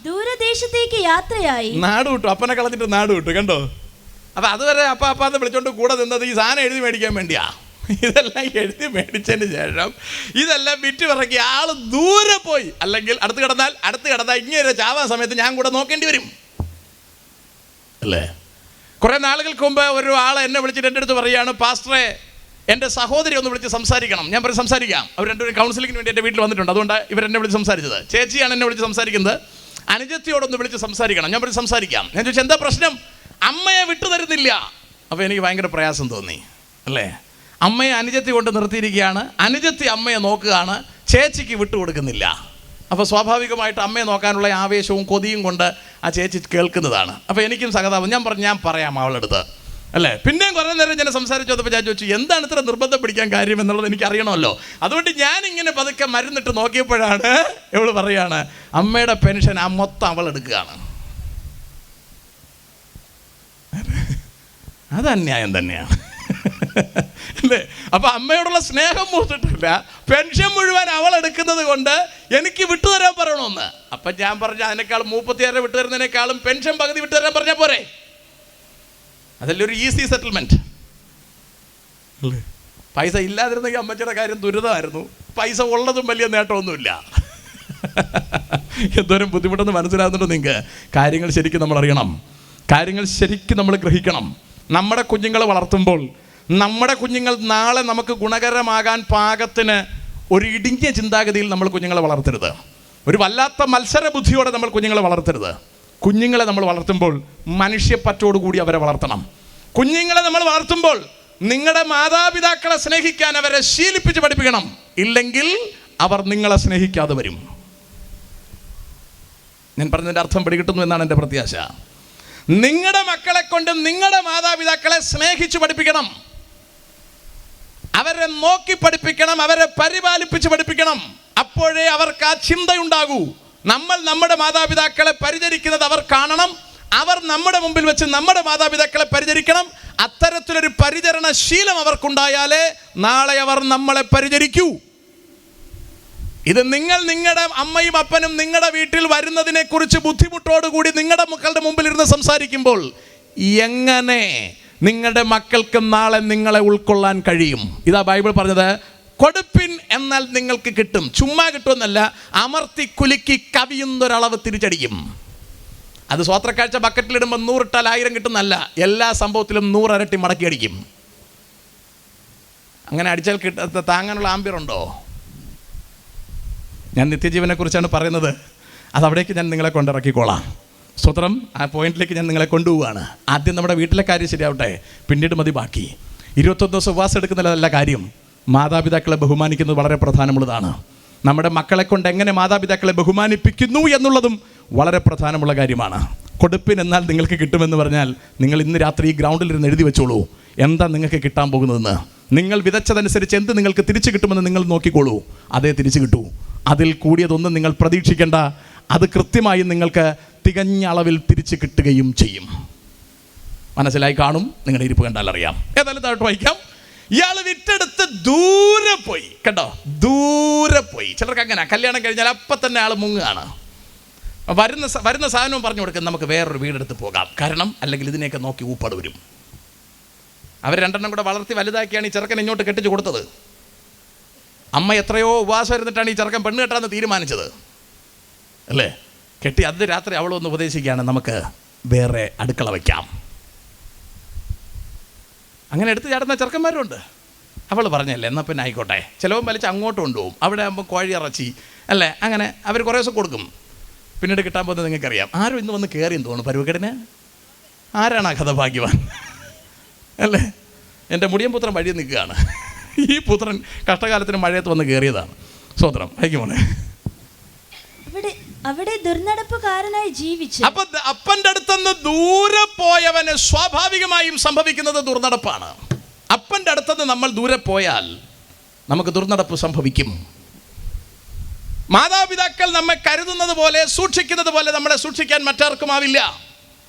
ദൂരദേശത്തേക്ക് യാത്രയായി. നാട് വിട്ടു, അപ്പനെ കളഞ്ഞിട്ട് നാട് വിട്ടു. കണ്ടോ? അപ്പൊ അതുവരെ അപ്പാന്ന് വിളിച്ചോണ്ട് കൂടെ നിന്നത് ഈ സാധനം എഴുതി മേടിക്കാൻ വേണ്ടിയാ. ഇതെല്ലാം എഴുതി മേടിച്ചതിന് ശേഷം ഇതെല്ലാം വിറ്റ് പിറക്കി ആള് ദൂരെ പോയി. അല്ലെങ്കിൽ അടുത്ത് കിടന്നാൽ ഇങ്ങനെ ചാവാൻ സമയത്ത് ഞാൻ കൂടെ നോക്കേണ്ടി വരും അല്ലേ. കുറെ നാളുകൾക്ക് മുമ്പ് ഒരു ആൾ എന്നെ വിളിച്ചിട്ട് എൻ്റെ അടുത്ത് പറയുകയാണ്, പാസ്റ്ററെ എൻ്റെ സഹോദരി ഒന്ന് വിളിച്ച് സംസാരിക്കണം. ഞാൻ പറയും സംസാരിക്കാം. അവർ രണ്ടുപേരും കൗൺസിലിങ്ങിന് വേണ്ടി എൻ്റെ വീട്ടിൽ വന്നിട്ടുണ്ട്, അതുകൊണ്ട് ഇവരെന്നെ വിളിച്ച് സംസാരിച്ചത്. ചേച്ചിയാണ് എന്നെ വിളിച്ച് സംസാരിക്കുന്നത്. അനുജത്തിയോടൊന്ന് വിളിച്ച് സംസാരിക്കണം. ഞാൻ പറയും സംസാരിക്കാം. ഞാൻ ചോദിച്ചു എന്താ പ്രശ്നം? അമ്മയെ വിട്ടു തരുന്നില്ല. അപ്പോൾ എനിക്ക് ഭയങ്കര പ്രയാസം തോന്നി അല്ലേ. അമ്മയെ അനുജത്തി കൊണ്ട് നിർത്തിയിരിക്കുകയാണ്, അനുജത്തി അമ്മയെ നോക്കുകയാണ്, ചേച്ചിക്ക് വിട്ടുകൊടുക്കുന്നില്ല. അപ്പോൾ സ്വാഭാവികമായിട്ട് അമ്മയെ നോക്കാനുള്ള ആവേശവും കൊതിയും കൊണ്ട് ആ ചേച്ചി കേൾക്കുന്നതാണ്. അപ്പോൾ എനിക്കും സഹതാപം. ഞാൻ പറയാം അവളെടുത്ത് അല്ലേ. പിന്നെയും കുറേ നേരം ഞാൻ സംസാരിച്ചു വന്നപ്പോൾ ഞാൻ ചോദിച്ചു എന്താണ് ഇത്ര നിർബന്ധം പിടിക്കാൻ കാര്യം എന്നുള്ളത് എനിക്ക് അറിയണമല്ലോ. അതുകൊണ്ട് ഞാൻ ഇങ്ങനെ പതുക്കെ മരുന്നിട്ട് നോക്കിയപ്പോഴാണ് ഇവള് പറയാണ് അമ്മയുടെ പെൻഷൻ മൊത്തം അവൾ എടുക്കുകയാണ്. അത് അന്യായം തന്നെയാണ് അല്ലേ. അപ്പൊ അമ്മയോടുള്ള സ്നേഹം മൂത്തിട്ടില്ല, പെൻഷൻ മുഴുവൻ അവൾ എടുക്കുന്നത് കൊണ്ട് എനിക്ക് വിട്ടുതരാൻ പറയണമെന്ന്. അപ്പൊ ഞാൻ പറഞ്ഞ അതിനേക്കാൾ 36 വിട്ടുതരുന്നതിനേക്കാളും പെൻഷൻ പകുതി വിട്ടുതരാൻ പറഞ്ഞാൽ പോരെ. അതല്ലേ ഒരു ഈസി സെറ്റിൽമെന്റ് അല്ലേ. പൈസ ഇല്ലാതിരുന്നെങ്കിൽ അമ്മച്ചിയുടെ കാര്യം ദുരിതമായിരുന്നു. പൈസ ഉള്ളതും വലിയ നേട്ടമൊന്നുമില്ല. എന്തോരം ബുദ്ധിമുട്ടെന്ന് മനസ്സിലാകുന്നുണ്ടോ നിങ്ങൾക്ക്? കാര്യങ്ങൾ ശരിക്കും നമ്മൾ അറിയണം, കാര്യങ്ങൾ ശരിക്കും നമ്മൾ ഗ്രഹിക്കണം. നമ്മുടെ കുഞ്ഞുങ്ങളെ വളർത്തുമ്പോൾ നമ്മുടെ കുഞ്ഞുങ്ങൾ നാളെ നമുക്ക് ഗുണകരമാകാൻ പാകത്തിന് ഒരു ഇടുങ്ങിയ ചിന്താഗതിയിൽ നമ്മൾ കുഞ്ഞുങ്ങളെ വളർത്തരുത്. ഒരു വല്ലാത്ത മത്സര ബുദ്ധിയോടെ നമ്മൾ കുഞ്ഞുങ്ങളെ വളർത്തരുത്. കുഞ്ഞുങ്ങളെ നമ്മൾ വളർത്തുമ്പോൾ മനുഷ്യപ്പറ്റോടുകൂടി അവരെ വളർത്തണം. കുഞ്ഞുങ്ങളെ നമ്മൾ വളർത്തുമ്പോൾ നിങ്ങളുടെ മാതാപിതാക്കളെ സ്നേഹിക്കാൻ അവരെ ശീലിപ്പിച്ച് പഠിപ്പിക്കണം. ഇല്ലെങ്കിൽ അവർ നിങ്ങളെ സ്നേഹിക്കാതെ വരും. ഞാൻ പറഞ്ഞതിൻ്റെ അർത്ഥം പിടികിട്ടുന്നു എന്നാണ് എൻ്റെ പ്രത്യാശ. നിങ്ങളുടെ മക്കളെ കൊണ്ട് നിങ്ങളുടെ മാതാപിതാക്കളെ സ്നേഹിച്ച് പഠിപ്പിക്കണം, അവരെ നോക്കി പഠിപ്പിക്കണം, അവരെ പരിപാലിപ്പിച്ച് പഠിപ്പിക്കണം. അപ്പോഴേ അവർക്ക് ആ ചിന്തയുണ്ടാകൂ. നമ്മൾ നമ്മുടെ മാതാപിതാക്കളെ പരിചരിക്കുന്നത് അവർ കാണണം, അവർ നമ്മുടെ മുമ്പിൽ വെച്ച് നമ്മുടെ മാതാപിതാക്കളെ പരിചരിക്കണം. അത്തരത്തിലൊരു പരിചരണ ശീലം അവർക്കുണ്ടായാലേ നാളെ അവർ നമ്മളെ പരിചരിക്കൂ. ഇത് നിങ്ങളുടെ അമ്മയും അപ്പനും നിങ്ങളുടെ വീട്ടിൽ വരുന്നതിനെ കുറിച്ച് ബുദ്ധിമുട്ടോടുകൂടി നിങ്ങളുടെ മക്കളുടെ മുമ്പിൽ ഇരുന്ന് സംസാരിക്കുമ്പോൾ എങ്ങനെ നിങ്ങളുടെ മക്കൾക്ക് നാളെ നിങ്ങളെ ഉൾക്കൊള്ളാൻ കഴിയും? ഇതാ ബൈബിൾ പറഞ്ഞത്, കൊടുപ്പിൻ എന്നാൽ നിങ്ങൾക്ക് കിട്ടും. ചുമ്മാ കിട്ടുമെന്നല്ല, അമർത്തി കുലുക്കി കവിയുന്നൊരളവ് തിരിച്ചടിക്കും. അത് സ്വത്രക്കാഴ്ച ബക്കറ്റിലിടുമ്പോൾ 100 ഇട്ടാൽ 1000 കിട്ടുന്നല്ല, എല്ലാ സംഭവത്തിലും 100 ഇരട്ടി മടക്കി അടിക്കും. അങ്ങനെ അടിച്ചാൽ താങ്ങാനുള്ള ആംബിയറുണ്ടോ? ഞാൻ നിത്യജീവനെ കുറിച്ചാണ് പറയുന്നത്. അതവിടേക്ക് ഞാൻ നിങ്ങളെ കൊണ്ടിറക്കിക്കോളാം. സ്വത്രം ആ പോയിന്റിലേക്ക് ഞാൻ നിങ്ങളെ കൊണ്ടുപോവുകയാണ്. ആദ്യം നമ്മുടെ വീട്ടിലെ കാര്യം ശരിയാവട്ടെ, പിന്നീട് മതി ബാക്കി. 21 ദിവസം ഉപവാസം എടുക്കുന്നതല്ല കാര്യം. മാതാപിതാക്കളെ ബഹുമാനിക്കുന്നത് വളരെ പ്രധാനമുള്ളതാണ്. നമ്മുടെ മക്കളെ കൊണ്ട് എങ്ങനെ മാതാപിതാക്കളെ ബഹുമാനിപ്പിക്കുന്നു എന്നുള്ളതും വളരെ പ്രധാനമുള്ള കാര്യമാണ്. കൊടുപ്പിൻ എന്നാൽ നിങ്ങൾക്ക് കിട്ടുമെന്ന് പറഞ്ഞാൽ നിങ്ങൾ ഇന്ന് രാത്രി ഈ ഗ്രൗണ്ടിലിരുന്ന് എഴുതി വെച്ചോളൂ എന്താ നിങ്ങൾക്ക് കിട്ടാൻ പോകുന്നതെന്ന്. നിങ്ങൾ വിതച്ചതനുസരിച്ച് എന്ത് നിങ്ങൾക്ക് തിരിച്ചു കിട്ടുമെന്ന് നിങ്ങൾ നോക്കിക്കോളൂ. അതേ തിരിച്ചു കിട്ടൂ. അതിൽ കൂടിയതൊന്നും നിങ്ങൾ പ്രതീക്ഷിക്കേണ്ട. അത് കൃത്യമായി നിങ്ങൾക്ക് തികഞ്ഞ അളവിൽ തിരിച്ചു കിട്ടുകയും ചെയ്യും. മനസ്സിലായി കാണും. നിങ്ങളുടെ ഇരിപ്പ് കണ്ടാൽ അറിയാം. ഏതായാലും താഴോട്ട് വായിക്കാം. ഇയാൾ വിറ്റെടുത്ത് ദൂരെ പോയി. കേട്ടോ, ദൂരെ പോയി. ചിലർക്ക് അങ്ങനെ കല്യാണം കഴിഞ്ഞാൽ അപ്പം തന്നെ ആൾ മുങ്ങുകയാണ്. വരുന്ന സാധനവും പറഞ്ഞു കൊടുക്കും, നമുക്ക് വേറൊരു വീടെടുത്ത് പോകാം, കാരണം അല്ലെങ്കിൽ ഇതിനെയൊക്കെ നോക്കി ഊപ്പാട് വരും. അവർ രണ്ടെണ്ണം കൂടെ വളർത്തി വലുതാക്കിയാണ് ഈ ചെറുക്കൻ ഇങ്ങോട്ട് കെട്ടിച്ചു കൊടുത്തത്. അമ്മ എത്രയോ ഉപവാസം ഇരുന്നിട്ടാണ് ഈ ചെറുക്കൻ പെണ്ണ് കെട്ടാന്ന് തീരുമാനിച്ചത്, അല്ലേ? കെട്ടി അത് രാത്രി അവളൊന്ന് ഉപദേശിക്കുകയാണ്, നമുക്ക് വേറെ അടുക്കള വയ്ക്കാം. അങ്ങനെ എടുത്ത് ചാടുന്ന ചെറുക്കന്മാരുണ്ട്. അവൾ പറഞ്ഞല്ലേ, എന്നാൽ പിന്നെ ആയിക്കോട്ടെ. ചിലവും വലിച്ച് അങ്ങോട്ട് കൊണ്ടുപോകും. അവിടെ ആകുമ്പോൾ കോഴി ഇറച്ചി അല്ലേ, അങ്ങനെ അവർ കുറേ ദിവസം കൊടുക്കും. പിന്നീട് കിട്ടാൻ പോകുന്നത് നിങ്ങൾക്കറിയാം. ആരും ഇന്ന് വന്ന് കയറിയെന്ന് തോന്നുന്നു പരുവക്കെടിന്. ആരാണ് ആ കഥ ഭാഗ്യവാൻ, അല്ലേ? എൻ്റെ മുടിയൻ വഴി നിൽക്കുകയാണ്. ഈ പുത്രൻ കഷ്ടകാലത്തിന് മഴയത്ത് വന്ന് കയറിയതാണ്. സ്വതന്ത്രം അയക്കുമോനെ. അവിടെ ദുർനടപ്പുകാരനായി ജീവിച്ചു. അപ്പൊ അപ്പന്റെ അടുത്തുനിന്ന് ദൂരെ പോയവന് സ്വാഭാവികമായും സംഭവിക്കുന്നത് ദുർനടപ്പാണ്. അപ്പന്റെ അടുത്തുനിന്ന് നമ്മൾ ദൂരെ പോയാൽ നമുക്ക് ദുർനടപ്പ് സംഭവിക്കും. മാതാപിതാക്കൾ നമ്മെ കരുതുന്നത് പോലെ സൂക്ഷിക്കുന്നത് പോലെ നമ്മളെ സൂക്ഷിക്കാൻ മറ്റാർക്കും ആവില്ല.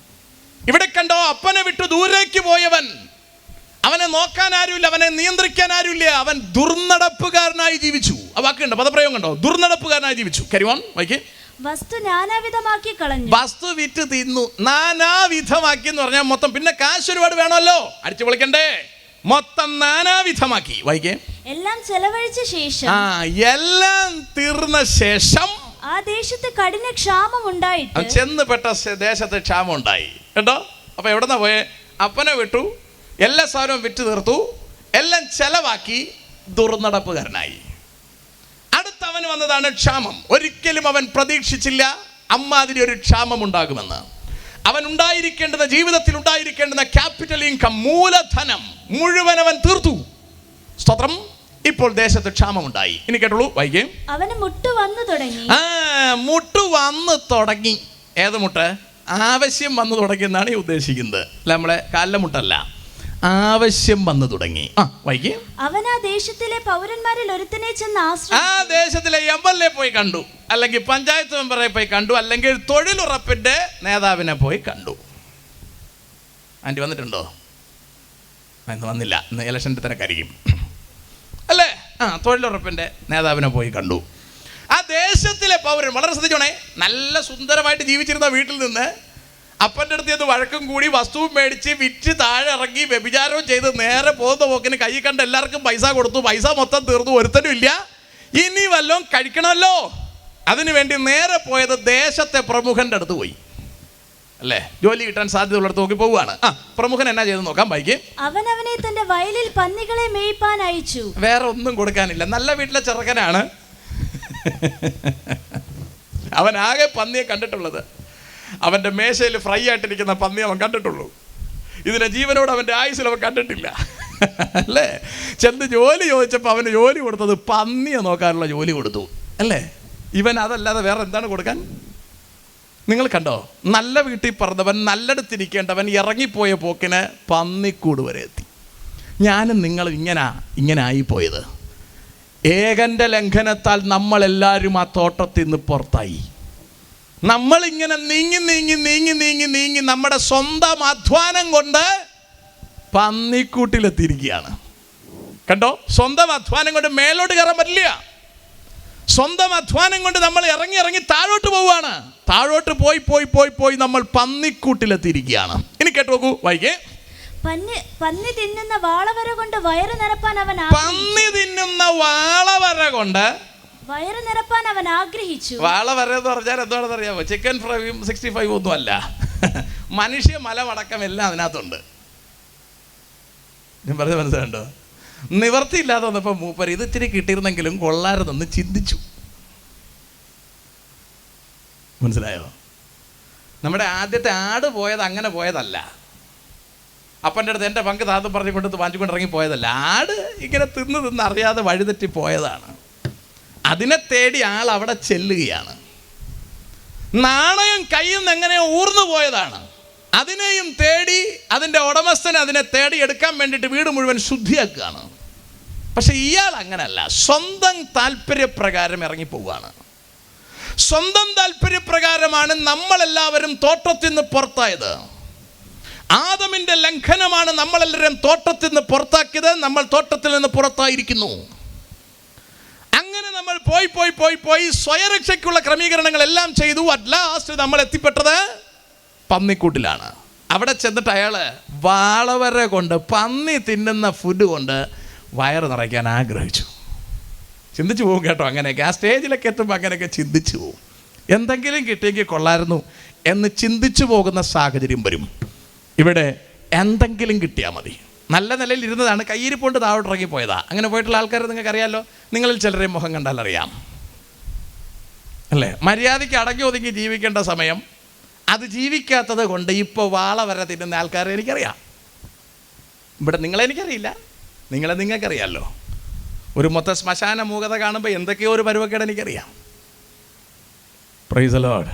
ഇവിടെ കണ്ടോ, അപ്പനെ വിട്ട് ദൂരേക്ക് പോയവൻ, അവനെ നോക്കാൻ ആരുമില്ല, അവനെ നിയന്ത്രിക്കാൻ ആരുമില്ല. അവൻ ദുർനടപ്പുകാരനായി ജീവിച്ചു. ആ വാക്കുണ്ട്, പദപ്രയോഗം കണ്ടോ, ദുർനടപ്പുകാരനായി ജീവിച്ചു. കരിവാൻ വായിക്കേ. വസ്തു നാനാവിധമാക്കി കളഞ്ഞു. വസ്തു വിറ്റ് തിന്നു. നാനാവിധമാക്കി എന്ന് പറഞ്ഞാൽ മൊത്തം. പിന്നെ കാശ് ഒരുപാട് വേണമല്ലോ, അടിച്ചു പൊളിക്കണ്ടേ. മൊത്തം നാനാവിധമാക്കി. വായിക്കേ. എല്ലാം ചെലവഴിച്ച ശേഷം, എല്ലാം തീർന്ന ശേഷം ആ ദേശത്ത് കഠിന ക്ഷാമം ഉണ്ടായിട്ട്, ചെന്നുപെട്ട ദേശത്ത് ക്ഷാമം ഉണ്ടായി. കേട്ടോ, അപ്പൊ എവിടെന്നാ പോയെ? അപ്പനെ വിട്ടു, എല്ലാ സാധനവും വിറ്റ് തീർത്തു, എല്ലാം ചെലവാക്കി, ദുർനടപ്പുകാരനായി. അടുത്തവന് വന്നതാണ് ക്ഷാമം. ഒരിക്കലും അവൻ പ്രതീക്ഷിച്ചില്ല അമ്മാതിരി ഒരു ക്ഷാമം ഉണ്ടാകുമെന്ന്. അവൻ ഉണ്ടായിരിക്കേണ്ടുന്ന, ജീവിതത്തിൽ ഉണ്ടായിരിക്കേണ്ടുന്ന ക്യാപിറ്റൽ ഇൻകം, മൂലധനം മുഴുവൻ അവൻ തീർത്തു. സ്തോത്രം. ഇപ്പോൾ ദേശത്ത് ക്ഷാമമുണ്ടായി. ഇനി കേട്ടോളൂ, വായിക്കേ. അവന് മുട്ട് വന്നു തുടങ്ങി. മുട്ട് വന്നു തുടങ്ങി. ഏത് മുട്ട്? ആവശ്യം വന്നു തുടങ്ങി എന്നാണ് ഈ ഉദ്ദേശിക്കുന്നത്. അല്ല, നമ്മളെ കാലിലെ മുട്ടല്ല, ആവശ്യം വന്നു തുടങ്ങി. വായിക്കേ. അവൻ ആ ദേശത്തിലെ പൗരന്മാരിൽ ഒരുത്തനെ ചെന്ന് ആശ്രയിച്ചു. ആ ദേശത്തിലെ എംഎൽഎ പോയി കണ്ടു, അല്ലെങ്കിൽ പഞ്ചായത്ത് മെമ്പറെ പോയി കണ്ടു, അല്ലെങ്കിൽ തൊഴിലുറപ്പിന്റെ നേതാവിനെ പോയി കണ്ടു. ആൻറ്റി വന്നിട്ടുണ്ടോ? ഇന്ന് വന്നില്ല, ഇന്ന് ഇലക്ഷൻ്റെ തിരക്കായിരിക്കും, അല്ലേ? തൊഴിലുറപ്പിന്റെ നേതാവിനെ പോയി കണ്ടു. ആ ദേശത്തിലെ പൗരൻ, വളരെ ശ്രദ്ധിച്ചോണേ, നല്ല സുന്ദരമായിട്ട് ജീവിച്ചിരുന്ന വീട്ടിൽ നിന്ന് അപ്പൻ്റെ അടുത്ത് ചെന്ന് വഴക്കും കൂടി വസ്തുവും മേടിച്ച് വിറ്റ് താഴെ ഇറങ്ങി വ്യഭിചാരവും ചെയ്ത് നേരെ പോകുന്ന പോക്കിന് കൈ കണ്ട് എല്ലാവർക്കും പൈസ കൊടുത്തു. പൈസ മൊത്തം തീർന്നു, ഒരുത്തനും ഇല്ല. ഇനി വല്ലതും കഴിക്കണമല്ലോ, അതിനുവേണ്ടി നേരെ പോയത് ദേശത്തെ പ്രമുഖന്റെ അടുത്ത് പോയി. അല്ലേ, ജോലി കിട്ടാൻ സാധ്യത ഉള്ളിടത്ത് നോക്കി പോവുകയാണ്. പ്രമുഖൻ എന്നാ ചെയ്ത് നോക്കാം, വായിക്കേ. അവൻ അവനെ തന്റെ വയലിൽ പന്നികളെ മേയ്പ്പാൻ അയച്ചു. വേറെ ഒന്നും കൊടുക്കാനില്ല, നല്ല വീട്ടിലെ ചെറുക്കനാണ്. അവൻ ആകെ പന്നിയെ കണ്ടിട്ടുള്ളത്, അവൻ്റെ മേശയിൽ ഫ്രൈ ആയിട്ടിരിക്കുന്ന പന്നി അവൻ കണ്ടിട്ടുള്ളൂ. ഇതിനെ ജീവനോട് അവൻ്റെ ആയുസ്സിൽ അവൻ കണ്ടിട്ടില്ല, അല്ലേ? ചെന്ന് ജോലി ചോദിച്ചപ്പോൾ അവന് ജോലി കൊടുത്തത് പന്നിയെ നോക്കാനുള്ള ജോലി കൊടുത്തു, അല്ലേ? ഇവൻ അതല്ലാതെ വേറെ എന്താണ് കൊടുക്കാൻ? നിങ്ങൾ കണ്ടോ, നല്ല വീട്ടിൽ പറഞ്ഞവൻ, നല്ലടത്തിരിക്കേണ്ടവൻ ഇറങ്ങിപ്പോയ പോക്കിന് പന്നിക്കൂട് വരെ എത്തി. ഞാനും നിങ്ങൾ ഇങ്ങനെ ആയിപ്പോയത്. ഏകൻ്റെ ലംഘനത്താൽ നമ്മളെല്ലാവരും ആ തോട്ടത്തിൽ നിന്ന് പുറത്തായി. നമ്മളിങ്ങനെ നീങ്ങി നീങ്ങി നീങ്ങി നീങ്ങി നീങ്ങി നമ്മുടെ സ്വന്തം അധ്വാനം കൊണ്ട് പന്നിക്കൂട്ടിലെത്തിയിരിക്കുകയാണ്. കണ്ടോ, സ്വന്തം അധ്വാനം കൊണ്ട് മേലോട്ട് കയറാൻ പറ്റില്ല. സ്വന്തം അധ്വാനം കൊണ്ട് നമ്മൾ ഇറങ്ങി ഇറങ്ങി താഴോട്ട് പോവുകയാണ്. താഴോട്ട് പോയി പോയി പോയി പോയി നമ്മൾ പന്നിക്കൂട്ടിലെത്തിയിരിക്കുകയാണ്. ഇനി കേട്ടു നോക്കൂ, വായിക്കേ. പന്നി തിന്നുന്ന വാളവര കൊണ്ട് വയറ് നിറപ്പാൻ അവൻ പന്നി തിന്നുന്ന വാളവര കൊണ്ട് വയറ് നിറപ്പാൻ അവൻ ആഗ്രഹിച്ചു. വാളവര എന്ന് പറഞ്ഞാൽ എന്താണെന്ന് അറിയാമോ? ചിക്കൻ ഫ്രൈയും 65 ഒന്നും അല്ല, മനുഷ്യ മലമടക്കം എല്ലാം അതിനകത്തുണ്ട്. ഞാൻ പറഞ്ഞത് മനസ്സിലുണ്ടോ? നിവർത്തിയില്ലാതെ വന്നപ്പോൾ മൂപ്പർ ഇത് ഇത്തിരി കിട്ടിയിരുന്നെങ്കിലും കൊള്ളാരെന്നൊന്ന് ചിന്തിച്ചു. മനസ്സിലായോ? നമ്മുടെ ആദ്യത്തെ ആട് പോയത് അങ്ങനെ പോയതല്ല. അപ്പൻ്റെ അടുത്ത് എൻ്റെ പങ്ക് താത്തും പറഞ്ഞുകൊണ്ട് വാങ്ങിക്കൊണ്ട് ഇറങ്ങി പോയതല്ല. ആട് ഇങ്ങനെ തിന്ന് അറിയാതെ വഴിതെറ്റി പോയതാണ്. അതിനെ തേടി ആൾ അവിടെ ചെല്ലുകയാണ്. നാണയം കയ്യിൽ നിന്ന് എങ്ങനെയോ ഊർന്നു പോയതാണ്. അതിനെയും തേടി അതിൻ്റെ ഉടമസ്ഥനെ അതിനെ തേടി എടുക്കാൻ വേണ്ടിയിട്ട് വീട് മുഴുവൻ ശുദ്ധിയാക്കുകയാണ്. പക്ഷെ ഇയാൾ അങ്ങനല്ല, സ്വന്തം താല്പര്യപ്രകാരം ഇറങ്ങിപ്പോവുകയാണ്. സ്വന്തം താല്പര്യപ്രകാരമാണ് നമ്മളെല്ലാവരും തോട്ടത്തിൽ നിന്ന് പുറത്തായത്. ആദമിൻ്റെ ലംഘനമാണ് നമ്മളെല്ലാവരും തോട്ടത്തിൽ നിന്ന് പുറത്താക്കിയത്. നമ്മൾ തോട്ടത്തിൽ നിന്ന് പുറത്തായിരിക്കുന്നു. അങ്ങനെ നമ്മൾ പോയി സ്വയരക്ഷയ്ക്കുള്ള ക്രമീകരണങ്ങളെല്ലാം ചെയ്തു. അറ്റ് ലാസ്റ്റ് നമ്മൾ എത്തിപ്പെട്ടത് പന്നിക്കൂട്ടിലാണ്. അവിടെ ചെന്നിട്ട് അയാൾ വാളവര കൊണ്ട്, പന്നി തിന്നുന്ന ഫുഡ് കൊണ്ട് വയറ് നിറയ്ക്കാൻ ആഗ്രഹിച്ചു. ചിന്തിച്ചു പോകും കേട്ടോ. അങ്ങനെയൊക്കെ ആ സ്റ്റേജിലൊക്കെ എത്തുമ്പോൾ അങ്ങനെയൊക്കെ ചിന്തിച്ചു പോകും. എന്തെങ്കിലും കിട്ടിയെങ്കിൽ കൊള്ളായിരുന്നു എന്ന് ചിന്തിച്ചു പോകുന്ന സാഹചര്യം വരും. ഇവിടെ എന്തെങ്കിലും കിട്ടിയാൽ മതി. നല്ല നിലയിൽ ഇരുന്നതാണ്, കയ്യിരിപ്പോണ്ട് താഴോട്ടിറങ്ങി പോയതാ. അങ്ങനെ പോയിട്ടുള്ള ആൾക്കാർ നിങ്ങൾക്കറിയാമല്ലോ. നിങ്ങളിൽ ചിലരെ മുഖം കണ്ടാൽ അറിയാം അല്ലേ? മര്യാദയ്ക്ക് അടങ്ങി ഒതുങ്ങി ജീവിക്കേണ്ട സമയം അത് ജീവിക്കാത്തത് കൊണ്ട് ഇപ്പോൾ വാള വരെ തിന്നുന്ന ആൾക്കാരെ എനിക്കറിയാം. ഇവിടെ നിങ്ങളെനിക്കറിയില്ല, നിങ്ങൾക്കറിയാമല്ലോ. ഒരു മൊത്തം ശ്മശാന മൂകത കാണുമ്പോൾ എന്തൊക്കെയോ ഒരു പരുവക്കേട് എനിക്കറിയാം. Praise the Lord.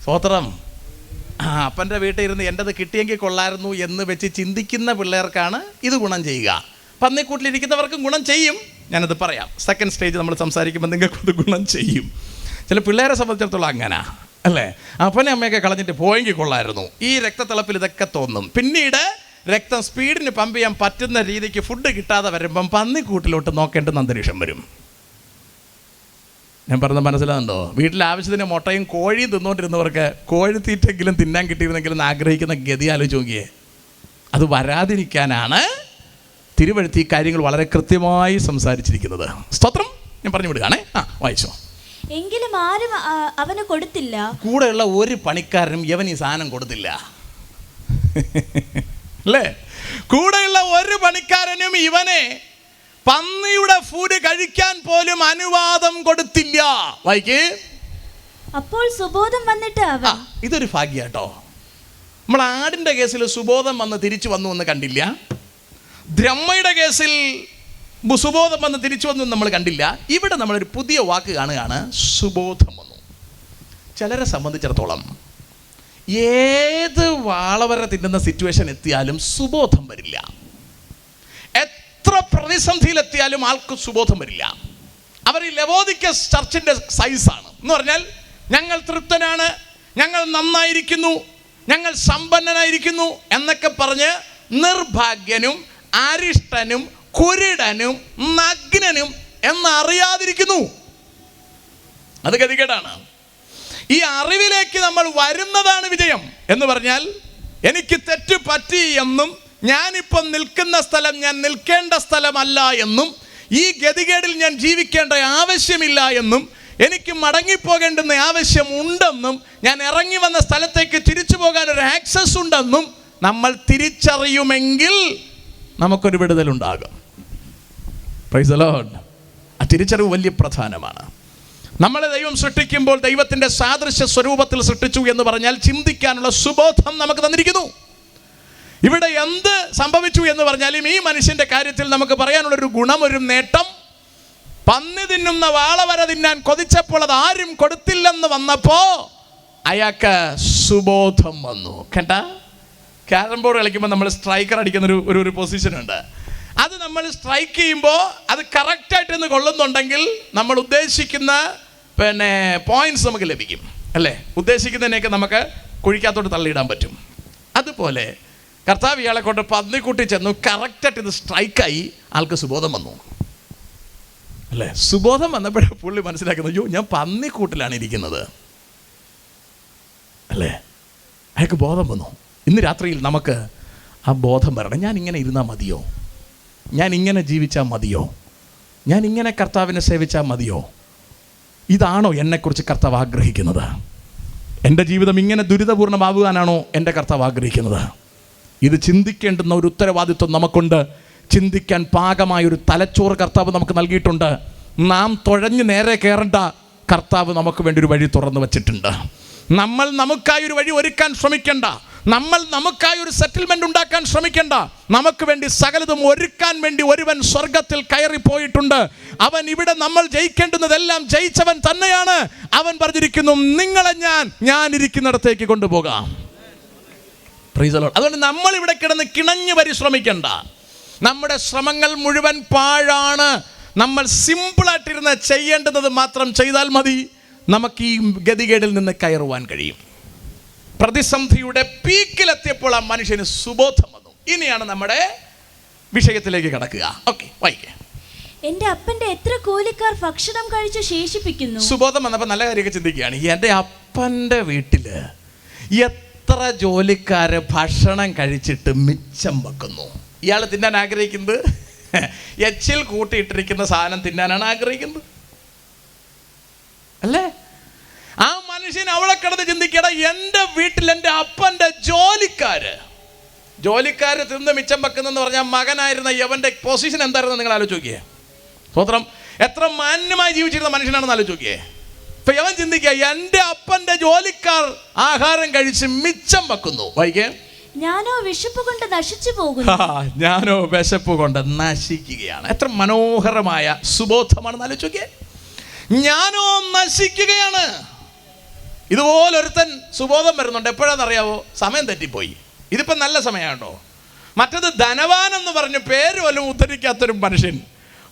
സ്തോത്രം. അപ്പൻ്റെ വീട്ടിൽ ഇരുന്ന് എൻ്റെത് കിട്ടിയെങ്കിൽ കൊള്ളായിരുന്നു എന്ന് വെച്ച് ചിന്തിക്കുന്ന പിള്ളേർക്കാണ് ഇത് ഗുണം ചെയ്യുക. പന്നിക്കൂട്ടിലിരിക്കുന്നവർക്കും ഗുണം ചെയ്യും. ഞാനത് പറയാം. സെക്കൻഡ് സ്റ്റേജ് നമ്മൾ സംസാരിക്കുമ്പോൾ നിങ്ങൾക്കത് ഗുണം ചെയ്യും. ചില പിള്ളേരെ സംബന്ധിച്ചിടത്തോളം അങ്ങനെ അല്ലേ? അപ്പനെ അമ്മയൊക്കെ കളഞ്ഞിട്ട് പോയെങ്കിൽ കൊള്ളായിരുന്നു. ഈ രക്തത്തിളപ്പിൽ ഇതൊക്കെ തോന്നും. പിന്നീട് രക്തം സ്പീഡിന് പമ്പ് ചെയ്യാൻ പറ്റുന്ന രീതിക്ക് ഫുഡ് കിട്ടാതെ വരുമ്പം പന്നിക്കൂട്ടിലോട്ട് നോക്കേണ്ടുന്ന അന്തരീക്ഷം വരും. ഞാൻ പറഞ്ഞത് മനസ്സിലാകുന്നുണ്ടോ? വീട്ടിൽ ആവശ്യത്തിന് മുട്ടയും കോഴിയും തിന്നുകൊണ്ടിരുന്നവർക്ക് കോഴിത്തീറ്റെങ്കിലും തിന്നാൻ കിട്ടിയിരുന്നെങ്കിലും ആഗ്രഹിക്കുന്ന ഗതി ആലോചിച്ച് നോക്കിയേ. അത് വരാതിരിക്കാനാണ് തിരുവഴുത്ത് ഈ കാര്യങ്ങൾ വളരെ കൃത്യമായി സംസാരിച്ചിരിക്കുന്നത്. സ്തോത്രം. ഞാൻ പറഞ്ഞു വിടുകയാണേ. വായിച്ചോ. എങ്കിലും ആരും അവന് കൊടുത്തില്ല. കൂടെയുള്ള ഒരു പണിക്കാരനും യവൻ ഈ സാധനം കൊടുത്തില്ല അല്ലേ? കൂടെയുള്ള ഒരു പണിക്കാരനും ഇവനെ പന്നിയുടെ ഫുഡ് കഴിക്കാൻ പോലും അനുവാദം കൊടുത്തില്ല. വായിക്ക്. അപ്പോൾ സുബോധം വന്നിട്ട് അവൻ. ഇതൊരു ഭാഗ്യാട്ടോ. നമ്മൾ ആടിൻ്റെ കേസിൽ സുബോധം വന്ന് തിരിച്ചു വന്നു എന്ന് കണ്ടില്ല. ദ്രമ്മയുടെ കേസിൽ സുബോധം വന്ന് തിരിച്ചു വന്നു നമ്മൾ കണ്ടില്ല. ഇവിടെ നമ്മളൊരു പുതിയ വാക്ക് കാണുകയാണ്, സുബോധം വന്നു. ചിലരെ സംബന്ധിച്ചിടത്തോളം ഏത് വാളവര തിന്നുന്ന സിറ്റുവേഷൻ എത്തിയാലും സുബോധം വരില്ല. എത്ര പ്രതിസന്ധിയിലെത്തിയാലും ആൾക്ക് സുബോധം വരില്ല. അവർ ഈ ലവോദിക്ക ചർച്ചിൻ്റെ സൈസാണ് എന്ന് പറഞ്ഞാൽ, ഞങ്ങൾ തൃപ്തനാണ്, ഞങ്ങൾ നന്നായിരിക്കുന്നു, ഞങ്ങൾ സമ്പന്നനായിരിക്കുന്നു എന്നൊക്കെ പറഞ്ഞ് നിർഭാഗ്യനും അരിഷ്ടനും കുരുടനും നഗ്നനും എന്നറിയാതിരിക്കുന്നു. അത് ഗതികേടാണ്. ഈ അറിവിലേക്ക് നമ്മൾ വരുന്നതാണ് വിജയം. എന്ന് പറഞ്ഞാൽ എനിക്ക് തെറ്റ് പറ്റി എന്നും ഞാനിപ്പം നിൽക്കുന്ന സ്ഥലം ഞാൻ നിൽക്കേണ്ട സ്ഥലമല്ല എന്നും ഈ ഗതികേടിൽ ഞാൻ ജീവിക്കേണ്ട ആവശ്യമില്ല എന്നും എനിക്ക് മടങ്ങിപ്പോകേണ്ടുന്ന ആവശ്യം ഉണ്ടെന്നും ഞാൻ ഇറങ്ങി വന്ന സ്ഥലത്തേക്ക് തിരിച്ചു പോകാൻ ഒരു ആക്സസ് ഉണ്ടെന്നും നമ്മൾ തിരിച്ചറിയുമെങ്കിൽ നമുക്കൊരു വിടുതലുണ്ടാകും. Praise the Lord. ആ തിരിച്ചറിവ് വലിയ പ്രധാനമാണ്. നമ്മളെ ദൈവം സൃഷ്ടിക്കുമ്പോൾ ദൈവത്തിൻ്റെ സാദൃശ്യ സ്വരൂപത്തിൽ സൃഷ്ടിച്ചു എന്ന് പറഞ്ഞാൽ ചിന്തിക്കാനുള്ള സുബോധം നമുക്ക് തന്നിരിക്കുന്നു. ഇവിടെ എന്ത് സംഭവിച്ചു എന്ന് പറഞ്ഞാലും ഈ മനുഷ്യൻ്റെ കാര്യത്തിൽ നമുക്ക് പറയാനുള്ളൊരു ഗുണം, ഒരു നേട്ടം, പന്നി തിന്നുന്ന വാളവര തിന്നാൻ കൊതിച്ചപ്പോൾ അത് ആരും കൊടുത്തില്ലെന്ന് വന്നപ്പോൾ അയാൾക്ക് സുബോധം വന്നു. കേട്ടാ, ക്യാരം ബോർഡ് കളിക്കുമ്പോൾ നമ്മൾ സ്ട്രൈക്കർ അടിക്കുന്ന ഒരു പൊസിഷനുണ്ട്. അത് നമ്മൾ സ്ട്രൈക്ക് ചെയ്യുമ്പോൾ അത് കറക്റ്റായിട്ടൊന്ന് കൊള്ളുന്നുണ്ടെങ്കിൽ നമ്മൾ ഉദ്ദേശിക്കുന്ന പോയിന്റ്സ് നമുക്ക് ലഭിക്കും അല്ലേ? ഉദ്ദേശിക്കുന്നതിനെയൊക്കെ നമുക്ക് കുഴിക്കകത്തോട്ട് തള്ളിയിടാൻ പറ്റും. അതുപോലെ കർത്താവ് ഇയാളെ കൊണ്ട് പന്നിക്കൂട്ടി ചെന്നു, കറക്റ്റായിട്ട് ഇത് സ്ട്രൈക്കായി, ആൾക്ക് സുബോധം വന്നു അല്ലേ? സുബോധം വന്നപ്പോഴേ പുള്ളി മനസ്സിലാക്കുന്നത്, അയ്യോ ഞാൻ പന്നിക്കൂട്ടിലാണ് ഇരിക്കുന്നത് അല്ലേ? അയാൾക്ക് ബോധം വന്നു. ഇന്ന് രാത്രിയിൽ നമുക്ക് ആ ബോധം വരണം. ഞാൻ ഇങ്ങനെ ഇരുന്നാൽ മതിയോ? ഞാൻ ഇങ്ങനെ ജീവിച്ചാൽ മതിയോ? ഞാൻ ഇങ്ങനെ കർത്താവിനെ സേവിച്ചാൽ മതിയോ? ഇതാണോ എന്നെക്കുറിച്ച് കർത്താവ് ആഗ്രഹിക്കുന്നത്? എൻ്റെ ജീവിതം ഇങ്ങനെ ദുരിതപൂർണ്ണമാവുവാനാണോ എൻ്റെ കർത്താവ് ആഗ്രഹിക്കുന്നത്? ഇത് ചിന്തിക്കേണ്ടുന്ന ഒരു ഉത്തരവാദിത്വം നമുക്കുണ്ട്. ചിന്തിക്കാൻ പാകമായൊരു തലച്ചോറ് കർത്താവ് നമുക്ക് നൽകിയിട്ടുണ്ട്. നാം തുഴഞ്ഞ് നേരെ കയറേണ്ട, കർത്താവ് നമുക്ക് വേണ്ടി ഒരു വഴി തുറന്നു വച്ചിട്ടുണ്ട്. നമ്മൾ നമുക്കായി ഒരു വഴി ഒരുക്കാൻ ശ്രമിക്കേണ്ട, നമ്മൾ നമുക്കായി ഒരു സെറ്റിൽമെന്റ് ഉണ്ടാക്കാൻ ശ്രമിക്കേണ്ട. നമുക്ക് വേണ്ടി സകലതും ഒരുക്കാൻ വേണ്ടി ഒരുവൻ സ്വർഗത്തിൽ കയറിപ്പോയിട്ടുണ്ട്. അവൻ ഇവിടെ നമ്മൾ ജയിക്കേണ്ടുന്നതെല്ലാം ജയിച്ചവൻ തന്നെയാണ്. അവൻ പറഞ്ഞിരിക്കുന്നു, നിങ്ങളെ ഞാൻ ഇരിക്കുന്നിടത്തേക്ക് കൊണ്ടുപോകാം. Praise the Lord. അതുകൊണ്ട് നമ്മൾ ഇവിടെ കിടന്ന് കിണഞ്ഞു പരിശ്രമിക്കേണ്ട. നമ്മുടെ ശ്രമങ്ങൾ മുഴുവൻ പാഴാണ്. നമ്മൾ സിമ്പിളായിട്ടിരുന്ന് ചെയ്യേണ്ടുന്നത് മാത്രം ചെയ്താൽ മതി. നമുക്ക് ഈ ഗതികേടിൽ നിന്ന് കയറുവാൻ കഴിയും. പ്രതിസന്ധിയുടെ പീക്കിലെത്തിയപ്പോൾ ആ മനുഷ്യന് സുബോധം വന്നു. ഇനിയാണ് നമ്മുടെ വിഷയത്തിലേക്ക് കടക്കുക. ഓക്കെ, വായിക്കാം. എന്റെ അപ്പന്റെ എത്ര കൂലിക്കാർ ഭക്ഷണം കഴിച്ച് ശേഷിപ്പിക്കുന്നു. സുബോധം വന്നപ്പോൾ നല്ല കാര്യമൊക്കെ ചിന്തിക്കുകയാണ്. എൻ്റെ അപ്പൻ്റെ വീട്ടില് എത്ര ജോലിക്കാര് ഭക്ഷണം കഴിച്ചിട്ട് മിച്ചം വെക്കുന്നു. ഇയാൾ തിന്നാൻ ആഗ്രഹിക്കുന്നത് എച്ചിൽ കൂട്ടിയിട്ടിരിക്കുന്ന സാധനം തിന്നാനാണ് ആഗ്രഹിക്കുന്നത്, അല്ലേ? ആ മനുഷ്യൻ അവിടെ കിടന്ന് ചിന്തിക്കട, എൻ്റെ വീട്ടിൽ എൻ്റെ അപ്പൻ്റെ ജോലിക്കാര് തിന്ന് മിച്ചം വെക്കുന്നെന്ന് പറഞ്ഞാൽ മകനായിരുന്ന യവൻ്റെ പൊസിഷൻ എന്തായിരുന്നു നിങ്ങൾ ആലോചിക്കുക. സ്വത്രം എത്ര മാന്യമായി ജീവിച്ചിരുന്ന മനുഷ്യനാണെന്ന് ആലോചിക്കുക. ഇപ്പൊ യവൻ ചിന്തിക്കുക, എൻ്റെ അപ്പൻ്റെ ജോലിക്കാർ ആഹാരം കഴിച്ച് മിച്ചം വെക്കുന്നു. വായിക്കേ. ഞാനോ വിശപ്പ് കൊണ്ട് നശിച്ചു പോകുന്നു. ഞാനോ വിശപ്പ് കൊണ്ട് നശിക്കുകയാണ്. എത്ര മനോഹരമായ സുബോധമാണെന്ന് ആലോചിക്കുക. ഞാനോ നശിക്കുകയാണ്. ഇതുപോലൊരുത്തൻ സുബോധം വരുന്നുണ്ട്. എപ്പോഴാണെന്നറിയാവോ? സമയം തെറ്റിപ്പോയി. ഇതിപ്പം നല്ല സമയമാണോ? മറ്റത് ധനവാൻ എന്ന് പറഞ്ഞ് പേര് വല്ലതും ഉദ്ധരിക്കാത്തൊരു മനുഷ്യൻ,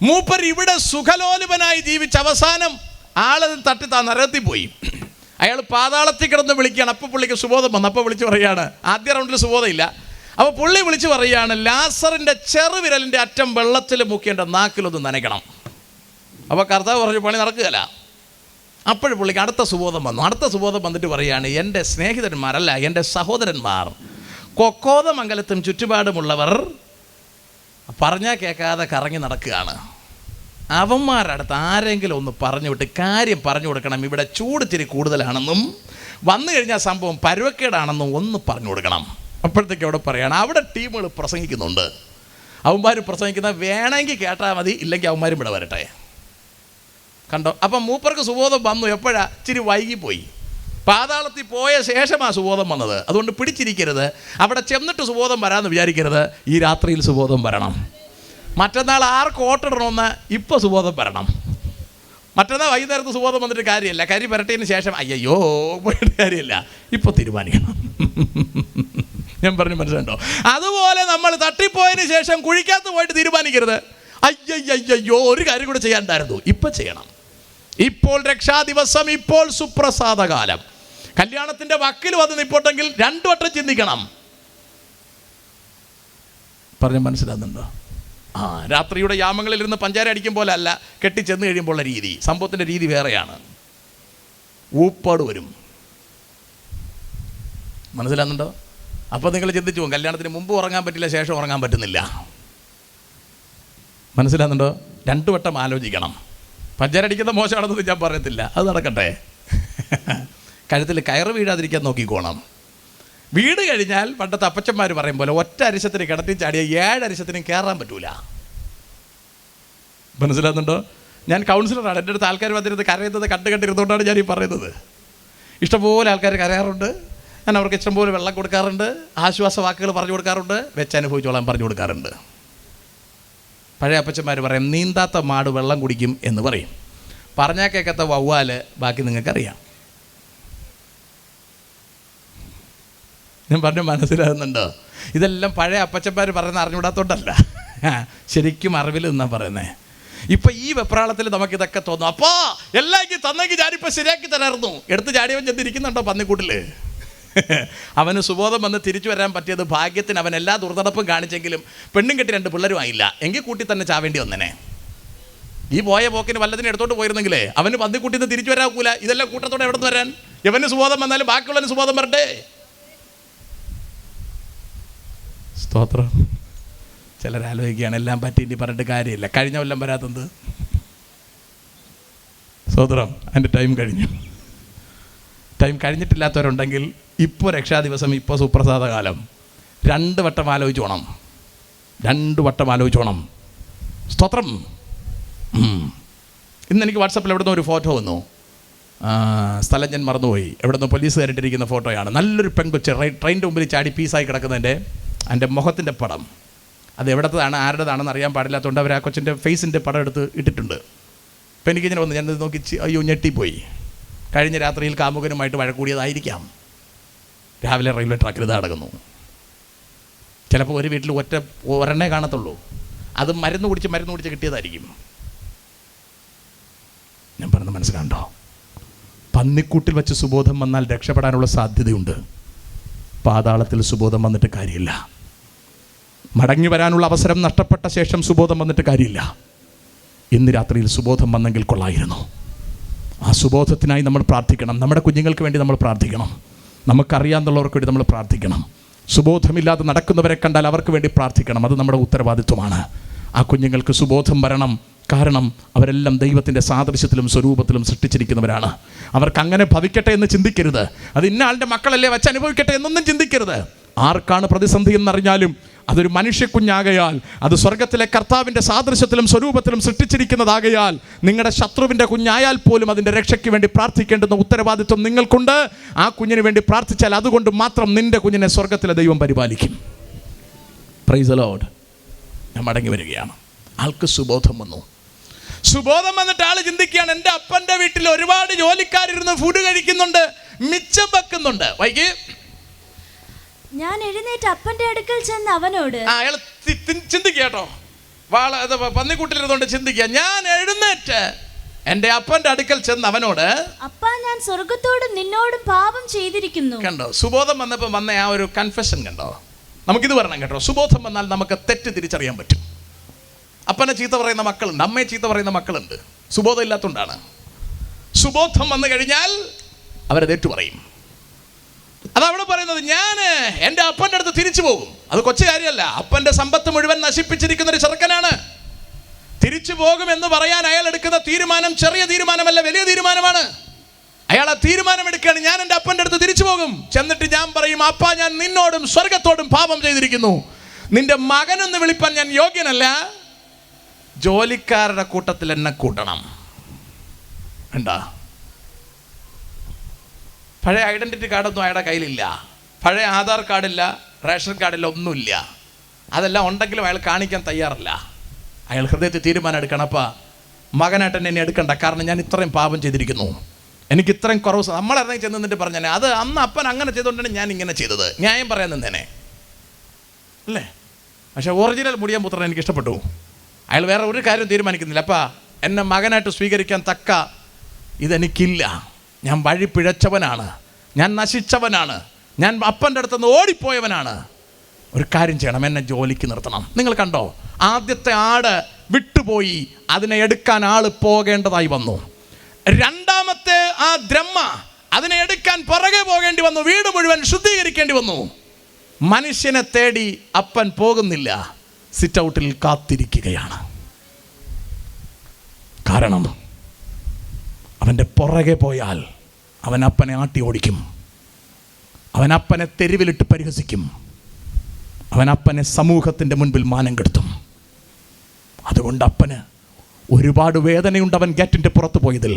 മൂപ്പർ ഇവിടെ സുഖലോലുപനായി ജീവിച്ച് അവസാനം ആളത് തട്ടി നരകത്തിൽ പോയി. അയാൾ പാതാളത്തിൽ കിടന്ന് വിളിക്കുകയാണ്. അപ്പോൾ പുള്ളിക്ക് സുബോധം വന്നു. അപ്പോൾ വിളിച്ച് പറയുകയാണ്, ആദ്യ റൗണ്ടിൽ സുബോധമില്ല. അപ്പോൾ പുള്ളി വിളിച്ച് പറയുകയാണ്, ലാസറിൻ്റെ ചെറുവിരലിൻ്റെ അറ്റം വെള്ളത്തിൽ മുക്കിയ നാക്കിലൊന്ന് നനയ്ക്കണം. അപ്പോൾ കർത്താവ് പറഞ്ഞു, പണി നടക്കുകയല്ല. അപ്പോഴും പുള്ളിക്ക് അടുത്ത സുബോധം വന്നു. അടുത്ത സുബോധം വന്നിട്ട് പറയുകയാണ്, എൻ്റെ സ്നേഹിതന്മാരല്ല, എൻ്റെ സഹോദരന്മാർ കൊക്കോതമംഗലത്തും ചുറ്റുപാടുമുള്ളവർ പറഞ്ഞാൽ കേൾക്കാതെ കറങ്ങി നടക്കുകയാണ്. അവന്മാരുടെ അടുത്ത് ആരെങ്കിലും ഒന്ന് പറഞ്ഞു വിട്ട് കാര്യം പറഞ്ഞു കൊടുക്കണം. ഇവിടെ ചൂട് ഇച്ചിരി കൂടുതലാണെന്നും വന്നു കഴിഞ്ഞാൽ സംഭവം പരുവക്കേടാണെന്നും ഒന്ന് പറഞ്ഞു കൊടുക്കണം. അപ്പോഴത്തേക്ക് അവിടെ പറയുകയാണ്, അവിടെ ടീമുകൾ പ്രസംഗിക്കുന്നുണ്ട്. അവന്മാർ പ്രസംഗിക്കുന്ന വേണമെങ്കിൽ കേട്ടാൽ മതി, ഇല്ലെങ്കിൽ അവന്മാരും ഇവിടെ വരട്ടെ. കണ്ടോ? അപ്പം മൂപ്പർക്ക് സുബോധം വന്നു. എപ്പോഴാ? ഇച്ചിരി വൈകിപ്പോയി. പാതാളത്തിൽ പോയ ശേഷമാണ് സുബോധം വന്നത്. അതുകൊണ്ട് പിടിച്ചിരിക്കരുത്. അവിടെ ചെന്നിട്ട് സുബോധം വരാമെന്ന് വിചാരിക്കരുത്. ഈ രാത്രിയിൽ സുബോധം വരണം. മറ്റന്നാൾ ആർക്ക് ഓട്ടിടണമെന്ന് ഇപ്പോൾ സുബോധം വരണം. മറ്റന്നാൾ വൈകുന്നേരത്ത് സുബോധം വന്നിട്ട് കാര്യമില്ല. കരി പുരട്ടിയതിന് ശേഷം അയ്യോ പോയിട്ട് കാര്യമില്ല, ഇപ്പോൾ തീരുമാനിക്കണം. ഞാൻ പറഞ്ഞു മനസ്സിലുണ്ടോ? അതുപോലെ നമ്മൾ തട്ടിപ്പോയതിന് ശേഷം കുഴിക്കകത്ത് പോയിട്ട് തീരുമാനിക്കരുത്, അയ്യോ ഒരു കാര്യം കൂടെ ചെയ്യാനുണ്ടായിരുന്നു, ഇപ്പം ചെയ്യണം. ഇപ്പോൾ രക്ഷാദിവസം, ഇപ്പോൾ സുപ്രസാദകാലം. കല്യാണത്തിൻ്റെ വക്കിൽ വന്ന് നിൽപ്പോട്ടെങ്കിൽ 2 വട്ടം ചിന്തിക്കണം. പറഞ്ഞ് മനസ്സിലാകുന്നുണ്ടോ? രാത്രിയുടെ യാമങ്ങളിൽ ഇരുന്ന് പഞ്ചാര അടിക്കും പോലെ അല്ല കെട്ടിച്ചെന്ന് കഴിയുമ്പോഴുള്ള രീതി. സംഭവത്തിൻ്റെ രീതി വേറെയാണ്. ഊപ്പാട് വരും. മനസ്സിലാകുന്നുണ്ടോ? അപ്പോൾ നിങ്ങൾ ചിന്തിച്ചു പോകും, കല്യാണത്തിന് മുമ്പ് ഉറങ്ങാൻ പറ്റില്ല, ശേഷം ഉറങ്ങാൻ പറ്റുന്നില്ല. മനസ്സിലാകുന്നുണ്ടോ? 2 വട്ടം ആലോചിക്കണം. പഞ്ചാരടിക്കുന്ന മോശമാണെന്ന് ഞാൻ പറയത്തില്ല, അത് നടക്കട്ടെ. കഴുത്തിൽ കയറ് വീഴാതിരിക്കാൻ നോക്കിക്കോണം. വീട് കഴിഞ്ഞാൽ പണ്ടത്തെ അപ്പച്ചന്മാർ പറയും പോലെ ഒറ്റ അരിശത്തിന് കിടത്തി ചാടിയ 7 അരിശത്തിനും കയറാൻ പറ്റൂല. മനസ്സിലാകുന്നുണ്ടോ? ഞാൻ കൗൺസിലറാണ്. എൻ്റെ അടുത്ത് ആൾക്കാർ വന്നിരുന്നത് കരയുന്നത് കണ്ടിരുന്നുകൊണ്ടാണ് ഞാൻ ഈ പറയുന്നത്. ഇഷ്ടംപോലെ ആൾക്കാർ കരയാറുണ്ട്. ഞാൻ അവർക്ക് ഇഷ്ടംപോലെ വെള്ളം കൊടുക്കാറുണ്ട്, ആശ്വാസ വാക്കുകൾ പറഞ്ഞു കൊടുക്കാറുണ്ട്, വെച്ചനുഭവിച്ചോളാൻ പറഞ്ഞു കൊടുക്കാറുണ്ട്. പഴയ അപ്പച്ചന്മാർ പറയും, നീന്താത്ത മാട് വെള്ളം കുടിക്കും എന്ന് പറയും. പറഞ്ഞാൽ കേൾക്കാത്ത വവ്വാല് ബാക്കി നിങ്ങൾക്കറിയാം. ഞാൻ പറഞ്ഞു മനസ്സിലാകുന്നുണ്ടോ? ഇതെല്ലാം പഴയ അപ്പച്ചന്മാർ പറയുന്ന അറിഞ്ഞുകൂടാത്തോണ്ടല്ല, ശരിക്കും അറിവിൽ നിന്നാ പറയുന്നത്. ഇപ്പം ഈ വെപ്രാളത്തിൽ നമുക്കിതൊക്കെ തോന്നും. അപ്പോൾ എല്ലാം തന്നെങ്കിൽ ഞാനിപ്പോൾ ശരിയാക്കി തരായിരുന്നു. എടുത്ത് ചാടിയവൻ ചെന്നിരിക്കുന്നുണ്ടോ പന്നിക്കൂട്ടിൽ? അവന് സുബോധം വന്ന് തിരിച്ചു വരാൻ പറ്റിയത് ഭാഗ്യത്തിന്. അവൻ എല്ലാ ദുർനടപ്പും കാണിച്ചെങ്കിലും പെണ്ണും കെട്ടി 2 പിള്ളേരും ആയില്ല. എങ്കിൽ കൂട്ടി തന്നെ ചാവേണ്ടി വന്നനെ. ഈ പോയ പോക്കിന് വല്ലതിനെ എടുത്തോട്ട് പോയിരുന്നെങ്കിലേ അവന് പന്നിക്കൂട്ടിൽ നിന്ന് തിരിച്ചു വരാക്കൂല. ഇതെല്ലാം കൂട്ടത്തോടെ എവിടെ നിന്ന് വരാൻ? ഇവന് സുബോധം വന്നാലും ബാക്കിയുള്ളവന് സുബോധം വരട്ടെ. സ്തോത്രം. ചിലരാലോചിക്കുകയാണ് എല്ലാം പറ്റി ഇനി പറഞ്ഞിട്ട് കാര്യമില്ല, കഴിഞ്ഞ കൊല്ലം വരാത്തത്. സ്തോത്രം. അതിൻ്റെ ടൈം കഴിഞ്ഞു. ടൈം കഴിഞ്ഞിട്ടില്ലാത്തവരുണ്ടെങ്കിൽ ഇപ്പോൾ രക്ഷാദിവസം, ഇപ്പോൾ സുപ്രസാദകാലം. 2 വട്ടം ആലോചിച്ചോണം. 2 വട്ടം ആലോചിച്ചോണം. സ്തോത്രം. ഇന്ന് എനിക്ക് വാട്സപ്പിൽ എവിടെ നിന്ന് ഒരു ഫോട്ടോ വന്നു. സ്ഥലം ഞാൻ മറന്നുപോയി. എവിടെ നിന്ന് പോലീസുകാരിട്ടിരിക്കുന്ന ഫോട്ടോയാണ്. നല്ലൊരു പെൺകൊച്ച് ട്രെയിനിൻ്റെ മുമ്പിൽ ചാടി പീസായി കിടക്കുന്നതിൻ്റെ എൻ്റെ മുഖത്തിൻ്റെ പടം. അത് എവിടത്തതാണ് ആരുടേതാണെന്ന് അറിയാൻ പാടില്ലാത്തതുകൊണ്ട് അവർ ആ കൊച്ചിൻ്റെ ഫേസിൻ്റെ പടം എടുത്ത് ഇട്ടിട്ടുണ്ട്. അപ്പോൾ എനിക്കിങ്ങനെ വന്നു, ഞാനത് നോക്കി അയ്യോ ഞെട്ടിപ്പോയി. കഴിഞ്ഞ രാത്രിയിൽ കാമുകനുമായിട്ട് വഴക്കൂടിയതായിരിക്കാം. രാവിലെ റെയിൽവേ ട്രാക്കിൽ ഇത് നടക്കുന്നു. ചിലപ്പോൾ ഒരു വീട്ടിൽ ഒരെണ്ണേ കാണത്തുള്ളൂ. അത് മരുന്ന് കുടിച്ച് കിട്ടിയതായിരിക്കും. ഞാൻ പറഞ്ഞത് മനസ്സിലാണ്ടോ? പന്നിക്കൂട്ടിൽ വെച്ച് സുബോധം വന്നാൽ രക്ഷപ്പെടാനുള്ള സാധ്യതയുണ്ട്. പാതാളത്തിൽ സുബോധം വന്നിട്ട് കാര്യമില്ല. മടങ്ങി വരാനുള്ള അവസരം നഷ്ടപ്പെട്ട ശേഷം സുബോധം വന്നിട്ട് കാര്യമില്ല. ഇന്ന് രാത്രിയിൽ സുബോധം വന്നെങ്കിൽ കൊള്ളായിരുന്നു. ആ സുബോധത്തിനായി നമ്മൾ പ്രാർത്ഥിക്കണം. നമ്മുടെ കുഞ്ഞുങ്ങൾക്ക് വേണ്ടി നമ്മൾ പ്രാർത്ഥിക്കണം. നമുക്കറിയാമെന്നുള്ളവർക്ക് വേണ്ടി നമ്മൾ പ്രാർത്ഥിക്കണം. സുബോധമില്ലാതെ നടക്കുന്നവരെ കണ്ടാൽ അവർക്ക് വേണ്ടി പ്രാർത്ഥിക്കണം. അത് നമ്മുടെ ഉത്തരവാദിത്വമാണ്. ആ കുഞ്ഞുങ്ങൾക്ക് സുബോധം വരണം. കാരണം അവരെല്ലാം ദൈവത്തിൻ്റെ സാദൃശ്യത്തിലും സ്വരൂപത്തിലും സൃഷ്ടിച്ചിരിക്കുന്നവരാണ്. അവർക്ക് അങ്ങനെ ഭവിക്കട്ടെ എന്ന് ചിന്തിക്കരുത്. അത് ഇന്ന ആളുടെ മക്കളല്ലേ വെച്ച് അനുഭവിക്കട്ടെ എന്നൊന്നും ചിന്തിക്കരുത്. ആർക്കാണ് പ്രതിസന്ധി എന്നറിഞ്ഞാലും അതൊരു മനുഷ്യക്കുഞ്ഞാകയാൽ, അത് സ്വർഗത്തിലെ കർത്താവിൻ്റെ സാദൃശ്യത്തിലും സ്വരൂപത്തിലും സൃഷ്ടിച്ചിരിക്കുന്നതാകയാൽ, നിങ്ങളുടെ ശത്രുവിൻ്റെ കുഞ്ഞായാൽ പോലും അതിൻ്റെ രക്ഷയ്ക്ക് വേണ്ടി പ്രാർത്ഥിക്കേണ്ടുന്ന ഉത്തരവാദിത്വം നിങ്ങൾക്കുണ്ട്. ആ കുഞ്ഞിന് വേണ്ടി പ്രാർത്ഥിച്ചാൽ അതുകൊണ്ട് മാത്രം നിൻ്റെ കുഞ്ഞിനെ സ്വർഗത്തിലെ ദൈവം പരിപാലിക്കും. Praise the Lord. ഞാൻ മടങ്ങി വരികയാണ്. ആൾക്ക് സുബോധം വന്നു. സുബോധം വന്നിട്ട് ആൾ ചിന്തിക്കുകയാണ്, എൻ്റെ അപ്പൻ്റെ വീട്ടിൽ ഒരുപാട് ജോലിക്കാരിരുന്ന് ഫുഡ് കഴിക്കുന്നുണ്ട്, മിച്ചം വെക്കുന്നുണ്ട്. വൈകി ഞാൻ എഴുന്നേറ്റ് അപ്പന്റെ അടുക്കൽ ചെന്ന് അവനോട്, അയാൾ ചിന്തിക്കുക കേട്ടോ, പന്നിക്കൂട്ടിലിരുന്നുകൊണ്ട് ചിന്തിക്കുക. ഞാൻ എഴുന്നേറ്റ് എൻ്റെ അപ്പൻ്റെ അടുക്കൽ ചെന്ന് അവനോട്, അപ്പാ ഞാൻ സ്വർഗത്തോടും നിന്നോടും പാപം ചെയ്തിരിക്കുന്നു. കണ്ടോ, സുബോധം വന്നപ്പോൾ വന്ന ആ ഒരു കൺഫെഷൻ കണ്ടോ. നമുക്കിത് പറയണം കേട്ടോ, സുബോധം വന്നാൽ നമുക്ക് തെറ്റ് തിരിച്ചറിയാൻ പറ്റും. അപ്പനെ ചീത്ത പറയുന്ന മക്കളുണ്ട്, അമ്മയെ ചീത്ത പറയുന്ന മക്കളുണ്ട്. സുബോധം ഇല്ലാത്തതുകൊണ്ടാണ്. സുബോധം വന്നു കഴിഞ്ഞാൽ അവരത് ഏറ്റു പറയും. അതവിടെ പറയുന്നത്, ഞാൻ എൻ്റെ അപ്പൻ്റെ അടുത്ത് തിരിച്ചു പോകും. അത് കൊച്ചു കാര്യമല്ല. അപ്പൻ്റെ സമ്പത്ത് മുഴുവൻ നശിപ്പിച്ചിരിക്കുന്ന ഒരു ചെറുക്കനാണ്. തിരിച്ചു പോകുമെന്ന് പറയാൻ അയാൾ എടുക്കുന്ന തീരുമാനം ചെറിയ തീരുമാനമല്ല, വലിയ തീരുമാനമാണ്. അയാൾ ആ തീരുമാനം എടുക്കുകയാണ്. ഞാൻ എൻ്റെ അപ്പൻ്റെ അടുത്ത് തിരിച്ചു പോകും. ചെന്നിട്ട് ഞാൻ പറയും, അപ്പ ഞാൻ നിന്നോടും സ്വർഗത്തോടും പാപം ചെയ്തിരിക്കുന്നു. നിന്റെ മകനെന്ന് വിളിപ്പാൻ ഞാൻ യോഗ്യനല്ല. ജോലിക്കാരുടെ കൂട്ടത്തിൽ എന്നെ കൂട്ടണം. എന്താ, പഴയ ഐഡൻറ്റിറ്റി കാർഡൊന്നും അയാളുടെ കയ്യിലില്ല. പഴയ ആധാർ കാർഡില്ല, റേഷൻ കാർഡില്ല, ഒന്നുമില്ല. അതെല്ലാം ഉണ്ടെങ്കിലും അയാൾ കാണിക്കാൻ തയ്യാറല്ല. അയാൾ ഹൃദയത്തിൽ തീരുമാനം എടുക്കണം, അപ്പാ മകനായിട്ട് എന്നെ എടുക്കണ്ട, കാരണം ഞാൻ ഇത്രയും പാപം ചെയ്തിരിക്കുന്നു, എനിക്ക് ഇത്രയും കുറവ്. നമ്മളിറങ്ങി ചെന്ന് നിന്നിട്ട് പറഞ്ഞേ, അത് അന്ന് അപ്പൻ അങ്ങനെ ചെയ്തുകൊണ്ടാണ് ഞാൻ ഇങ്ങനെ ചെയ്തത്, ന്യായം പറയാൻ നിന്നേനെ അല്ലേ. പക്ഷേ ഒറിജിനൽ മുടിയാൻ പുത്രൻ എനിക്ക് ഇഷ്ടപ്പെട്ടു. അയാൾ വേറെ ഒരു കാര്യം തീരുമാനിക്കുന്നില്ല. അപ്പാ എന്നെ മകനായിട്ട് സ്വീകരിക്കാൻ തക്ക ഇതെനിക്കില്ല, ഞാൻ വഴി പിഴച്ചവനാണ്, ഞാൻ നശിച്ചവനാണ്, ഞാൻ അപ്പൻ്റെ അടുത്തുനിന്ന് ഓടിപ്പോയവനാണ്. ഒരു കാര്യം ചെയ്യണം, എന്നെ ജോലിക്ക് നിർത്തണം. നിങ്ങൾ കണ്ടോ, ആദ്യത്തെ ആട് വിട്ടുപോയി, അതിനെ എടുക്കാൻ ആൾ പോകേണ്ടതായി വന്നു. രണ്ടാമത്തെ ആ ദ്രഹ്മ അതിനെ എടുക്കാൻ പുറകെ പോകേണ്ടി വന്നു. വീട് മുഴുവൻ ശുദ്ധീകരിക്കേണ്ടി വന്നു. മനുഷ്യനെ തേടി അപ്പൻ പോകുന്നില്ല, സിറ്റ് ഔട്ടിൽ കാത്തിരിക്കുകയാണ്. കാരണം അവൻ്റെ പുറകെ പോയാൽ അവൻ അപ്പനെ ആട്ടി ഓടിക്കും, അവൻ അപ്പനെ തെരുവിലിട്ട് പരിഹസിക്കും, അവൻ അപ്പനെ സമൂഹത്തിൻ്റെ മുൻപിൽ മാനം കെടുത്തും. അതുകൊണ്ട് അപ്പന് ഒരുപാട് വേദനയുണ്ട്. അവൻ ഗേറ്റിൻ്റെ പുറത്ത് പോയതിൽ,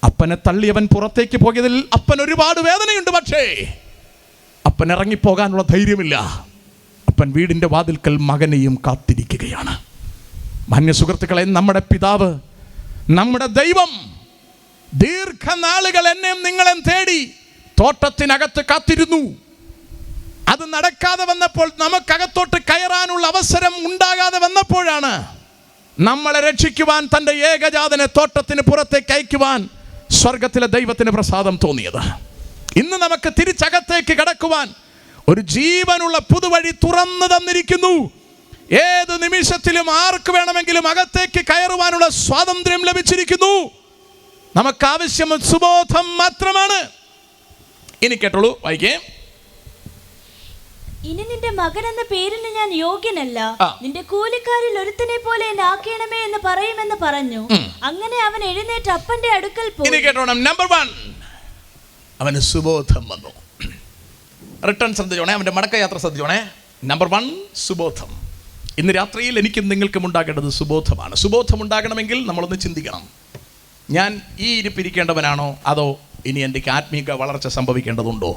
അപ്പനെ തള്ളിയവൻ പുറത്തേക്ക് പോയതിൽ അപ്പൻ ഒരുപാട് വേദനയുണ്ട്. പക്ഷേ അപ്പൻ ഇറങ്ങിപ്പോകാനുള്ള ധൈര്യമില്ല. അപ്പൻ വീടിൻ്റെ വാതിൽക്കൽ മകനെയും കാത്തിരിക്കുകയാണ്. മാന്യ സുഹൃത്തുക്കളെ, നമ്മുടെ പിതാവ്, നമ്മുടെ ദൈവം ദീർഘനാളുകൾ എന്നെയും നിങ്ങളെയും തേടി തോട്ടത്തിനകത്ത് കാത്തിരുന്നു. അത് നടക്കാതെ വന്നപ്പോൾ, നമുക്കകത്തോട്ട് കയറാനുള്ള അവസരം ഉണ്ടാകാതെ വന്നപ്പോഴാണ് നമ്മളെ രക്ഷിക്കുവാൻ തൻ്റെ ഏകജാതനെ തോട്ടത്തിന് പുറത്തേക്ക് അയക്കുവാൻ സ്വർഗത്തിലെ ദൈവത്തിന് പ്രസാദം തോന്നിയത്. ഇന്ന് നമുക്ക് തിരിച്ചകത്തേക്ക് കടക്കുവാൻ ഒരു ജീവനുള്ള പുതുവഴി തുറന്നു തന്നിരിക്കുന്നു. ഏത് നിമിഷത്തിലും ആർക്ക് വേണമെങ്കിലും അകത്തേക്ക് കയറുവാനുള്ള സ്വാതന്ത്ര്യം ലഭിച്ചിരിക്കുന്നു. നമുക്ക് ആവശ്യം സുബോധം മാത്രമാണ്. ഇനി കേട്ടോളൂ, വായിക്കേ. ഇനി നിന്റെ മകൻ എന്ന പേരിന് ഞാൻ യോഗ്യനല്ല, നിന്റെ കൂലിക്കാരിൽ ഒരുത്തനെ പോലെ എന്നെ ആക്കണമേ എന്ന് പറയുമെന്ന് പറഞ്ഞു. അങ്ങനെ അവൻ എഴുന്നേറ്റ് അപ്പന്റെ അടുക്കൽ പോയി. ഇനി കേട്ടോണം. നമ്പർ 1, അവന് സുബോധം വന്നു. റിട്ടേൺ ശ്രദ്ധിച്ചോണേ, അവൻ്റെ മടക്കയാത്ര ശ്രദ്ധിച്ചോണേ. നമ്പർ 1, സുബോധം. ഇന്ന് രാത്രിയിൽ എനിക്കും നിങ്ങൾക്കും ഉണ്ടാകേണ്ടത് സുബോധമാണ്. സുബോധം ഉണ്ടാകണമെങ്കിൽ നമ്മളൊന്ന് ചിന്തിക്കണം. ഞാൻ ഈ ഇരിപ്പിരിക്കേണ്ടവനാണോ, അതോ ഇനി എൻ്റെ ആത്മീക വളർച്ച സംഭവിക്കേണ്ടതുണ്ടോ?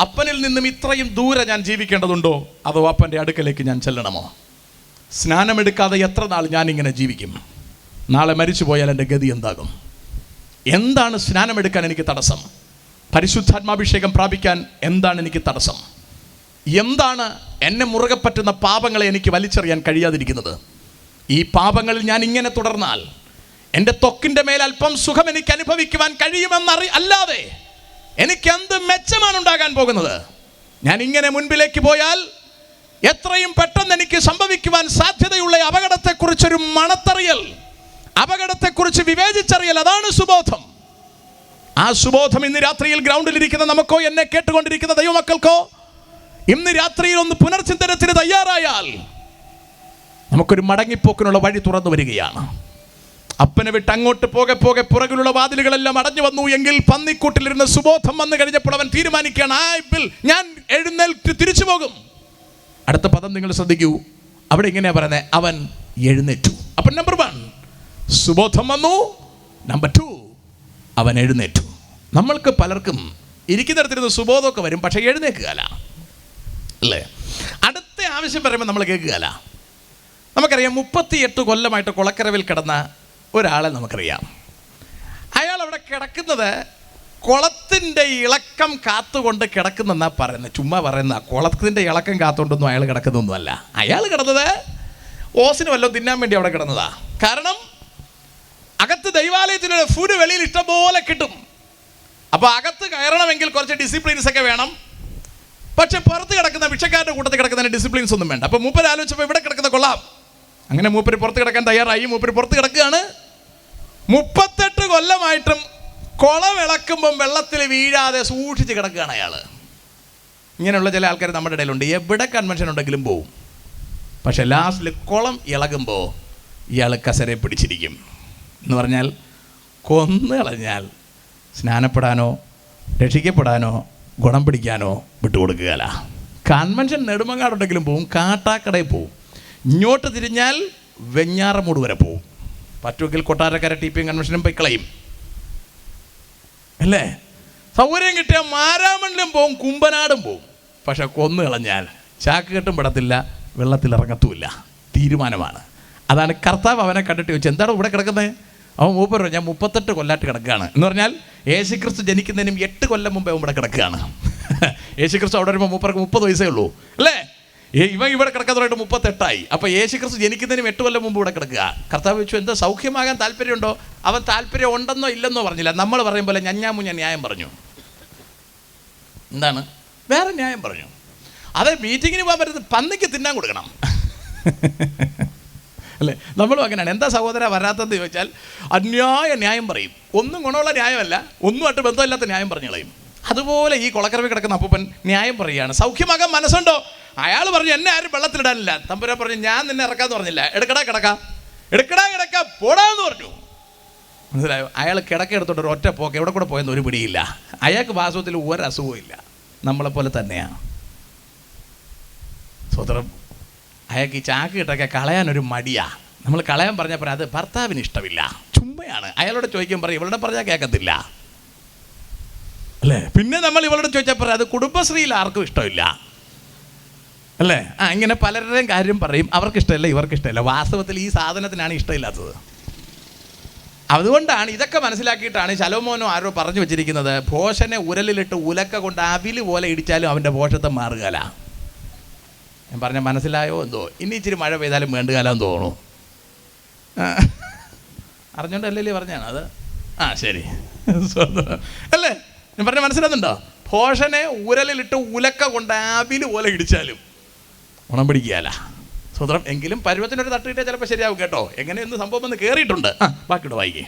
അപ്പനിൽ നിന്നും ഇത്രയും ദൂരെ ഞാൻ ജീവിക്കേണ്ടതുണ്ടോ, അതോ അപ്പൻ്റെ അടുക്കലേക്ക് ഞാൻ ചെല്ലണമോ? സ്നാനമെടുക്കാതെ എത്ര നാൾ ഞാനിങ്ങനെ ജീവിക്കും? നാളെ മരിച്ചു പോയാൽ എൻ്റെ ഗതി എന്താകും? എന്താണ് സ്നാനമെടുക്കാൻ എനിക്ക് തടസ്സം? പരിശുദ്ധാത്മാഭിഷേകം പ്രാപിക്കാൻ എന്താണ് എനിക്ക് തടസ്സം? എന്താണ് എന്നെ മുറുകെ പറ്റുന്ന പാപങ്ങളെ എനിക്ക് വലിച്ചെറിയാൻ കഴിയാതിരിക്കുന്നത്? ഈ പാപങ്ങളിൽ ഞാൻ ഇങ്ങനെ തുടർന്നാൽ എൻ്റെ ത്വക്കിൻ്റെ മേൽ അല്പം സുഖം എനിക്ക് അനുഭവിക്കുവാൻ കഴിയുമെന്നറി അല്ലാതെ എനിക്ക് എന്ത് മെച്ചമാണ് ഉണ്ടാകാൻ പോകുന്നത്? ഞാൻ ഇങ്ങനെ മുൻപിലേക്ക് പോയാൽ എത്രയും പെട്ടെന്ന് എനിക്ക് സംഭവിക്കുവാൻ സാധ്യതയുള്ള അപകടത്തെക്കുറിച്ചൊരു മണത്തറിയൽ, അപകടത്തെക്കുറിച്ച് വിവേചിച്ചറിയൽ, അതാണ് സുബോധം. ആ സുബോധം ഇന്ന് രാത്രിയിൽ ഗ്രൗണ്ടിലിരിക്കുന്ന നമുക്കോ എന്നെ കേട്ടുകൊണ്ടിരിക്കുന്ന ദൈവമക്കൾക്കോ ഇന്ന് രാത്രിയിൽ ഒന്ന് പുനർചിന്തനത്തിന് തയ്യാറായാൽ നമുക്കൊരു മടങ്ങിപ്പോക്കിനുള്ള വഴി തുറന്നു വരികയാണ്. അപ്പനെ വിട്ട് അങ്ങോട്ട് പോകെ പോകെ പുറകിലുള്ള വാതിലുകളെല്ലാം അടഞ്ഞു വന്നു എങ്കിൽ പന്നിക്കൂട്ടിലിരുന്ന സുബോധം വന്നു കഴിഞ്ഞപ്പോൾ അവൻ തീരുമാനിക്കുകയാണ്, ഞാൻ എഴുന്നേറ്റ് തിരിച്ചു പോകും. അടുത്ത പദം നിങ്ങൾ ശ്രദ്ധിക്കൂ. അവിടെ ഇങ്ങനെയാ പറയുന്നത്, അവൻ എഴുന്നേറ്റു. അപ്പം നമ്പർ 1 സുബോധം വന്നു, നമ്പർ 2 അവൻ എഴുന്നേറ്റു. നമ്മൾക്ക് പലർക്കും ഇരിക്കുന്നിടത്തിരുന്ന് സുബോധമൊക്കെ വരും, പക്ഷേ എഴുന്നേക്കുകയല്ല, അല്ലേ? അടുത്ത ആവശ്യം പറയുമ്പോൾ നമ്മൾ കേൾക്കുകയല്ല. നമുക്കറിയാം 38 കൊല്ലമായിട്ട് കുളക്കരവിൽ കിടന്ന ഒരാളെ നമുക്കറിയാം. അയാൾ അവിടെ കിടക്കുന്നത് കുളത്തിൻ്റെ ഇളക്കം കാത്തുകൊണ്ട് കിടക്കുന്നെന്നാണ് പറയുന്നത്. ചുമ്മാ പറയുന്ന കുളത്തിൻ്റെ ഇളക്കം കാത്തുകൊണ്ടൊന്നും അയാൾ കിടക്കുന്നൊന്നുമല്ല. അയാൾ കിടന്നത് ഓസിന് വല്ലതും തിന്നാൻ വേണ്ടി അവിടെ കിടന്നതാ. കാരണം അകത്ത് ദൈവാലയത്തിലുള്ള ഫുഡ് വെളിയിൽ ഇഷ്ടംപോലെ കിട്ടും. അപ്പോൾ അകത്ത് കയറണമെങ്കിൽ കുറച്ച് ഡിസിപ്ലിൻസ് ഒക്കെ വേണം. പക്ഷെ പുറത്ത് കിടക്കുന്ന ഭിക്ഷക്കാരുടെ കൂട്ടത്തിൽ കിടക്കുന്നതിന് ഡിസിപ്ലിൻസ് ഒന്നും വേണ്ട. അപ്പോൾ മൂപ്പര് ആലോചിച്ചപ്പോൾ ഇവിടെ കിടക്കുന്ന കൊള്ളാം. അങ്ങനെ മൂപ്പര് പുറത്ത് കിടക്കാൻ തയ്യാറായി. മൂപ്പര് പുറത്ത് കിടക്കുകയാണ്. 38 കൊല്ലമായിട്ടും കുളമിളക്കുമ്പം വെള്ളത്തിൽ വീഴാതെ സൂക്ഷിച്ച് കിടക്കുകയാണ് അയാൾ. ഇങ്ങനെയുള്ള ചില ആൾക്കാർ നമ്മുടെ ഇടയിലുണ്ട്. എവിടെ കൺവെൻഷൻ ഉണ്ടെങ്കിലും പോവും, പക്ഷെ ലാസ്റ്റിൽ കുളം ഇളകുമ്പോൾ ഇയാൾ കസരെ പിടിച്ചിരിക്കും. എന്ന് പറഞ്ഞാൽ കൊന്നു കളഞ്ഞാൽ സ്നാനപ്പെടാനോ രക്ഷിക്കപ്പെടാനോ ഗുണം പിടിക്കാനോ വിട്ടുകൊടുക്കുകയല്ല. കൺവെൻഷൻ നെടുമങ്ങാടുണ്ടെങ്കിലും പോവും, കാട്ടാക്കടയിൽ പോവും, ഇങ്ങോട്ട് തിരിഞ്ഞാൽ വെഞ്ഞാറമൂട് വരെ പോവും, പറ്റുമെങ്കിൽ കൊട്ടാരക്കര TPM കൺവെൻഷനും പോയി കളയും, അല്ലേ? സൗകര്യം കിട്ടിയാൽ മാരാമണ്ണിലും പോവും, കുമ്പനാടും പോവും. പക്ഷെ കൊന്നു കളഞ്ഞാൽ ചാക്ക് കെട്ടും പെടത്തില്ല, വെള്ളത്തിലിറങ്ങത്തുമില്ല. തീരുമാനമാണ്. അതാണ് കർത്താവ് അവനെ കണ്ടിട്ട് ചോദിച്ചു, എന്താണ് ഇവിടെ കിടക്കുന്നത്? അവൻ മൂപ്പർ ഞാൻ 38 കൊല്ലമായിട്ട് കിടക്കുകയാണ്. എന്ന് പറഞ്ഞാൽ യേശുക്രിസ്തു ജനിക്കുന്നതിനും 8 കൊല്ലം മുമ്പേ ഇവിടെ കിടക്കുകയാണ്. യേശുക്രിസ്തു അവിടെ വരുമ്പോൾ മൂപ്പർക്ക് 30 വയസ്സേ ഉള്ളൂ, അല്ലേ? ഇവൻ ഇവിടെ കിടക്കാത്തതായിട്ട് 38ആയി. അപ്പോൾ യേശുക്രിസ്തു ജനിക്കുന്നതിനും 8 കൊല്ലം മുമ്പ് ഇവിടെ കിടക്കുക. കർത്താവ് വെച്ചു, എന്താ സൗഖ്യമാകാൻ താല്പര്യമുണ്ടോ? അവൻ താല്പര്യം ഉണ്ടെന്നോ ഇല്ലെന്നോ പറഞ്ഞില്ല. നമ്മൾ പറയും പോലെ ഞഞ്ഞാമുഞ്ഞ ന്യായം പറഞ്ഞു. എന്താണ്? വേറെ ന്യായം പറഞ്ഞു. അത് മീറ്റിങ്ങിന് പോകാൻ പറ്റുന്നത് പന്നിക്ക് തിന്നാൻ കൊടുക്കണം, അല്ലേ? നമ്മളും അങ്ങനെയാണ്. എന്താ സഹോദര വരാത്തതെന്ന് ചോദിച്ചാൽ അന്യായ ന്യായം പറയും. ഒന്നും ഗുണമുള്ള ന്യായമല്ല, ഒന്നുമായിട്ട് ബന്ധമില്ലാത്ത ന്യായം പറഞ്ഞു കളയും. അതുപോലെ ഈ കുളക്കരവിൽ കിടക്കുന്ന അപ്പൂപ്പൻ ന്യായം പറയുകയാണ്. സൗഖ്യമാകാൻ മനസ്സുണ്ടോ? അയാൾ പറഞ്ഞു, എന്നെ ആരും വെള്ളത്തിലിടാനില്ല. തമ്പുരാൻ പറഞ്ഞു, ഞാൻ നിന്നെ ഇറക്കാന്ന് പറഞ്ഞില്ല, എടുക്കടാ കിടക്ക പോടാന്ന് പറഞ്ഞു. മനസ്സിലായോ? അയാൾ കിടക്ക എടുത്തോണ്ട് ഒരു ഒറ്റ പോക്ക് എവിടെ കൂടെ പോയെന്ന് ഒരു പിടിയില്ല. അയാൾക്ക് വാസ്തവത്തിൽ ഒരു അസുഖവും ഇല്ല, നമ്മളെപ്പോലെ തന്നെയാണ്. സ്വതന്ത്രം അയാൾക്ക് ഈ ചാക്ക് കിട്ടൊക്കെ കളയാനൊരു മടിയാ. നമ്മൾ കളയാൻ പറഞ്ഞപ്പോൾ അത് ഭർത്താവിന് ഇഷ്ടമില്ല, ചുമ്മയാണ്. അയാളോട് ചോദിക്കാൻ പറയും, ഇവളുടെ പറഞ്ഞാൽ കേൾക്കത്തില്ല, അല്ലേ? പിന്നെ നമ്മൾ ഇവളോട് ചോദിച്ചപ്പോൾ അത് കുടുംബശ്രീയിൽ ആർക്കും ഇഷ്ടമില്ല, അല്ലേ? ഇങ്ങനെ പലരുടെയും കാര്യം പറയും, അവർക്കിഷ്ടമില്ല ഇവർക്കിഷ്ടമില്ല. വാസ്തവത്തിൽ ഈ സാധനത്തിനാണ് ഇഷ്ടമില്ലാത്തത്. അതുകൊണ്ടാണ് ഇതൊക്കെ മനസ്സിലാക്കിയിട്ടാണ് ശലോമോനോ ആരോ പറഞ്ഞു വെച്ചിരിക്കുന്നത്, ഭോഷനെ ഉരലിലിട്ട് ഉലക്ക കൊണ്ട് അവില് പോലെ ഇടിച്ചാലും അവൻ്റെ ഭോഷത്വം മാറുകയില്ല. ഞാൻ പറഞ്ഞ മനസ്സിലായോ എന്തോ? ഇനി ഇച്ചിരി മഴ പെയ്താലും വേണ്ടുകാലം തോന്നുന്നു. അറിഞ്ഞോണ്ടല്ലേ പറഞ്ഞാണ് അത്? ശരി അല്ലേ? ഞാൻ പറഞ്ഞ മനസ്സിലാകുന്നുണ്ടോ? ഭോഷനെ ഉരലിലിട്ട് ഉലക്ക കൊണ്ട് അവില് പോലെ ഇടിച്ചാലും ഗുണം പിടിക്കുകയല്ല. സ്വതന്ത്രം എങ്കിലും പരുവത്തിനൊരു തട്ട് കിട്ടിയാൽ ചിലപ്പോൾ ശരിയാവും കേട്ടോ. എങ്ങനെയൊന്ന് സംഭവം ഒന്ന് കയറിയിട്ടുണ്ട്. ബാക്കിയോട് വായിക്കേ.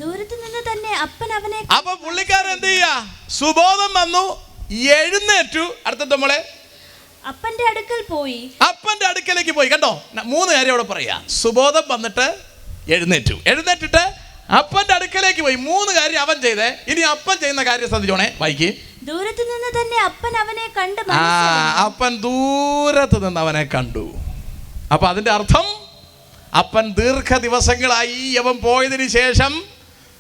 ദൂരത്ത് നിന്ന് തന്നെ അപ്പൻ അവനെ. അപ്പൊ പുള്ളിക്കാരൻ എന്ത് ചെയ്യാ? സുബോധം വന്നു, എഴുന്നേറ്റു. അടുത്ത നമ്മളെ അപ്പന്റെ അടുക്കൽ പോയി. അപ്പന്റെ അടുക്കലേക്ക് പോയി. കണ്ടോ, 3 കാര്യം അവിടെ പറയാ. സുബോധം വന്നിട്ട് എഴുന്നേറ്റിട്ട് അപ്പന്റെ അടുക്കലേക്ക് പോയി. 3 കാര്യം അവൻ ചെയ്തേ. ഇനി അപ്പൻ ചെയ്യുന്ന കാര്യം ശ്രദ്ധിച്ചോണേ, വായിക്കേ. ദൂരത്ത് നിന്ന് തന്നെ അപ്പൻ അവനെ കണ്ടു. അപ്പൻ ദൂരത്ത് നിന്ന് അവനെ കണ്ടു. അപ്പൊ അതിന്റെ അർത്ഥം അപ്പൻ ദീർഘ ദിവസങ്ങളായി അവൻ പോയതിനു ശേഷം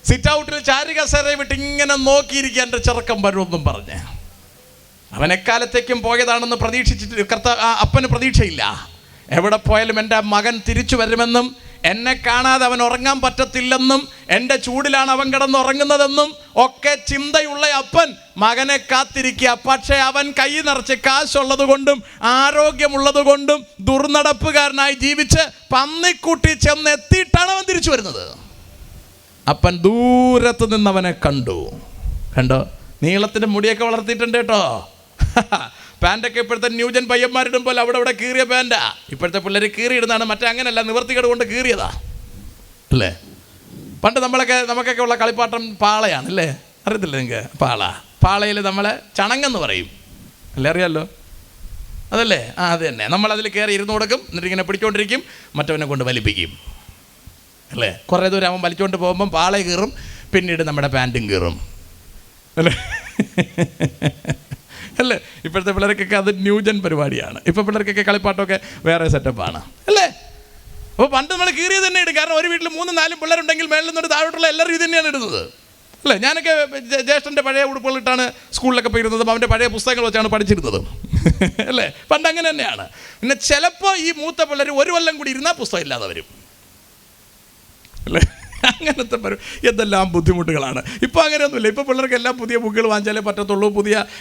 സിറ്റ് ഔട്ടിൽ ചാരുകസേര വിട്ട് ഇങ്ങനെ നോക്കിയിരിക്കാൻ എൻ്റെ ചെറുക്കം വരുമെന്നും പറഞ്ഞ് അവൻ എക്കാലത്തേക്കും പോയതാണെന്ന് പ്രതീക്ഷിച്ചിട്ട് അപ്പന് പ്രതീക്ഷയില്ല. എവിടെ പോയാലും എൻ്റെ മകൻ തിരിച്ചു വരുമെന്നും എന്നെ കാണാതെ അവൻ ഉറങ്ങാൻ പറ്റത്തില്ലെന്നും എൻ്റെ ചൂടിലാണ് അവൻ കിടന്നുറങ്ങുന്നതെന്നും ഒക്കെ ചിന്തയുള്ള അപ്പൻ മകനെ കാത്തിരിക്കുക. പക്ഷേ അവൻ കൈ നിറച്ച് കാശുള്ളത് കൊണ്ടും ആരോഗ്യമുള്ളത് കൊണ്ടും ദുർനടപ്പുകാരനായി ജീവിച്ച് പന്നിക്കുട്ടി ചെന്നെത്തിയിട്ടാണ് അവൻ തിരിച്ചു വരുന്നത്. അപ്പൻ ദൂരത്ത് നിന്നവനെ കണ്ടോ? നീളത്തിൻ്റെ മുടിയൊക്കെ വളർത്തിയിട്ടുണ്ട് കേട്ടോ. പാൻറ്റൊക്കെ ഇപ്പോഴത്തെ ന്യൂജൻ പയ്യന്മാരിടും പോലെ അവിടെ ഇവിടെ കീറിയ പാൻറ്റാ. ഇപ്പോഴത്തെ പിള്ളേർ കീറിയിടുന്നതാണ്, മറ്റേ അങ്ങനെയല്ല, നിവർത്തികേട് കൊണ്ട് കീറിയതാ അല്ലേ. പണ്ട് നമുക്കൊക്കെ ഉള്ള കളിപ്പാട്ടം പാളയാണ് അല്ലേ, അറിയത്തില്ല നിങ്ങൾക്ക്? പാളയിൽ നമ്മളെ ചണങ്ങെന്ന് പറയും അല്ലേ, അറിയാമല്ലോ അതല്ലേ? അത് തന്നെ. നമ്മളതിൽ കയറി ഇരുന്ന് കൊടുക്കും, എന്നിട്ട് ഇങ്ങനെ പിടിച്ചുകൊണ്ടിരിക്കും, മറ്റവനെ കൊണ്ട് വലിപ്പിക്കും അല്ലേ. കുറേ ദൂരം അവൻ വലിച്ചുകൊണ്ട് പോകുമ്പം പാള കീറും, പിന്നീട് നമ്മുടെ പാൻറ്റും കീറും അല്ലേ അല്ലേ. ഇപ്പോഴത്തെ പിള്ളേർക്കൊക്കെ അത് ന്യൂജൻ പരിപാടിയാണ്. ഇപ്പോൾ പിള്ളേർക്കൊക്കെ കളിപ്പാട്ടമൊക്കെ വേറെ സെറ്റപ്പാണ് അല്ലേ. അപ്പോൾ പണ്ട് നമ്മൾ കീറിയത് തന്നെ ഇടും. കാരണം ഒരു വീട്ടിൽ 3-4 പിള്ളേരുണ്ടെങ്കിൽ മേളിൽ നിന്നൊരു താഴോട്ടുള്ള എല്ലാവരും ഇത് തന്നെയാണ് ഇടുന്നത് അല്ലേ. ഞാനൊക്കെ ജ്യേഷ്ഠൻ്റെ പഴയ ഉടുപ്പുകളിട്ടാണ് സ്കൂളിലൊക്കെ പോയിരുന്നതും അവൻ്റെ പഴയ പുസ്തകങ്ങൾ വെച്ചാണ് പഠിച്ചിരുന്നതും അല്ലേ. പണ്ട് അങ്ങനെ തന്നെയാണ്. പിന്നെ ചിലപ്പോൾ ഈ മൂത്ത പിള്ളേർ ഒരു കൊല്ലം കൂടി ഇരുന്നാൽ പുസ്തകം ഇല്ലാതെ വരും അല്ലേ. അങ്ങനത്തെ എന്തെല്ലാം ബുദ്ധിമുട്ടുകളാണ്. ഇപ്പോൾ അങ്ങനെയൊന്നുമില്ല. ഇപ്പോൾ പിള്ളേർക്ക് എല്ലാം പുതിയ ബുക്കുകൾ വാങ്ങിച്ചാലേ പറ്റത്തുള്ളൂ.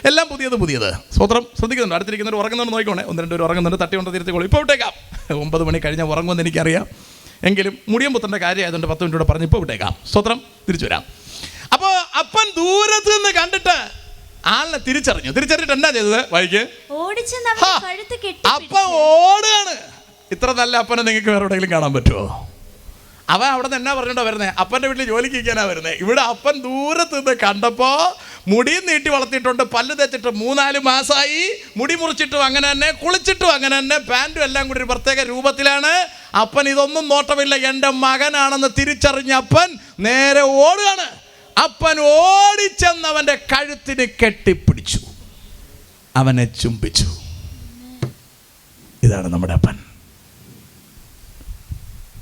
എല്ലാം പുതിയത്. സ്വത്രം ശ്രദ്ധിക്കുന്നുണ്ട്. അടുത്തിരിക്കുന്നവർ ഉറങ്ങുന്നുണ്ട് നോക്കിക്കോണേ. 1-2 പേര് ഉറങ്ങുന്നുണ്ട്, തട്ടി കൊണ്ട് തിരുത്തിക്കോളൂ. ഇപ്പോൾ വിട്ടേക്കാം. 9 മണി കഴിഞ്ഞാൽ ഉറങ്ങുമെന്ന് എനിക്കറിയാം. എങ്കിലും മുടിയം പുത്തൻ്റെ കാര്യമായതുകൊണ്ട് 10 മിനിറ്റ് കൂടെ പറഞ്ഞ് ഇപ്പോൾ വിട്ടേക്കാം. സ്വത്രം തിരിച്ചു വരാം. അപ്പോൾ അപ്പൻ ദൂരത്ത് നിന്ന് കണ്ടിട്ട് ആളിനെ തിരിച്ചറിഞ്ഞിട്ട് എന്നാ ചെയ്തത്? വൈകി അപ്പൻ ഓടുകയാണ്. ഇത്ര നല്ല അപ്പനെ നിങ്ങൾക്ക് വേറെ എവിടെയെങ്കിലും കാണാൻ പറ്റുമോ? അവൻ അവിടെ നിന്ന് എന്നാ പറഞ്ഞിട്ടോ വരുന്നത്? അപ്പൻ്റെ വീട്ടിൽ ജോലിക്ക് ഇരിക്കാനാ വരുന്നത്. ഇവിടെ അപ്പൻ ദൂരത്ത് നിന്ന് കണ്ടപ്പോൾ മുടിയും നീട്ടി വളർത്തിയിട്ടുണ്ട്, പല്ല് തേച്ചിട്ട് 3-4 മാസമായി, മുടി മുറിച്ചിട്ടും അങ്ങനെ തന്നെ, കുളിച്ചിട്ടും അങ്ങനെ തന്നെ, പാൻറ്റും എല്ലാം കൂടി ഒരു പ്രത്യേക രൂപത്തിലാണ്. അപ്പൻ ഇതൊന്നും നോട്ടമില്ല, എൻ്റെ മകനാണെന്ന് തിരിച്ചറിഞ്ഞ അപ്പൻ നേരെ ഓടുകയാണ്. അപ്പൻ ഓടിച്ചെന്നവൻ്റെ കഴുത്തിന് കെട്ടിപ്പിടിച്ചു, അവനെ ചുംബിച്ചു. ഇതാണ് നമ്മുടെ അപ്പൻ.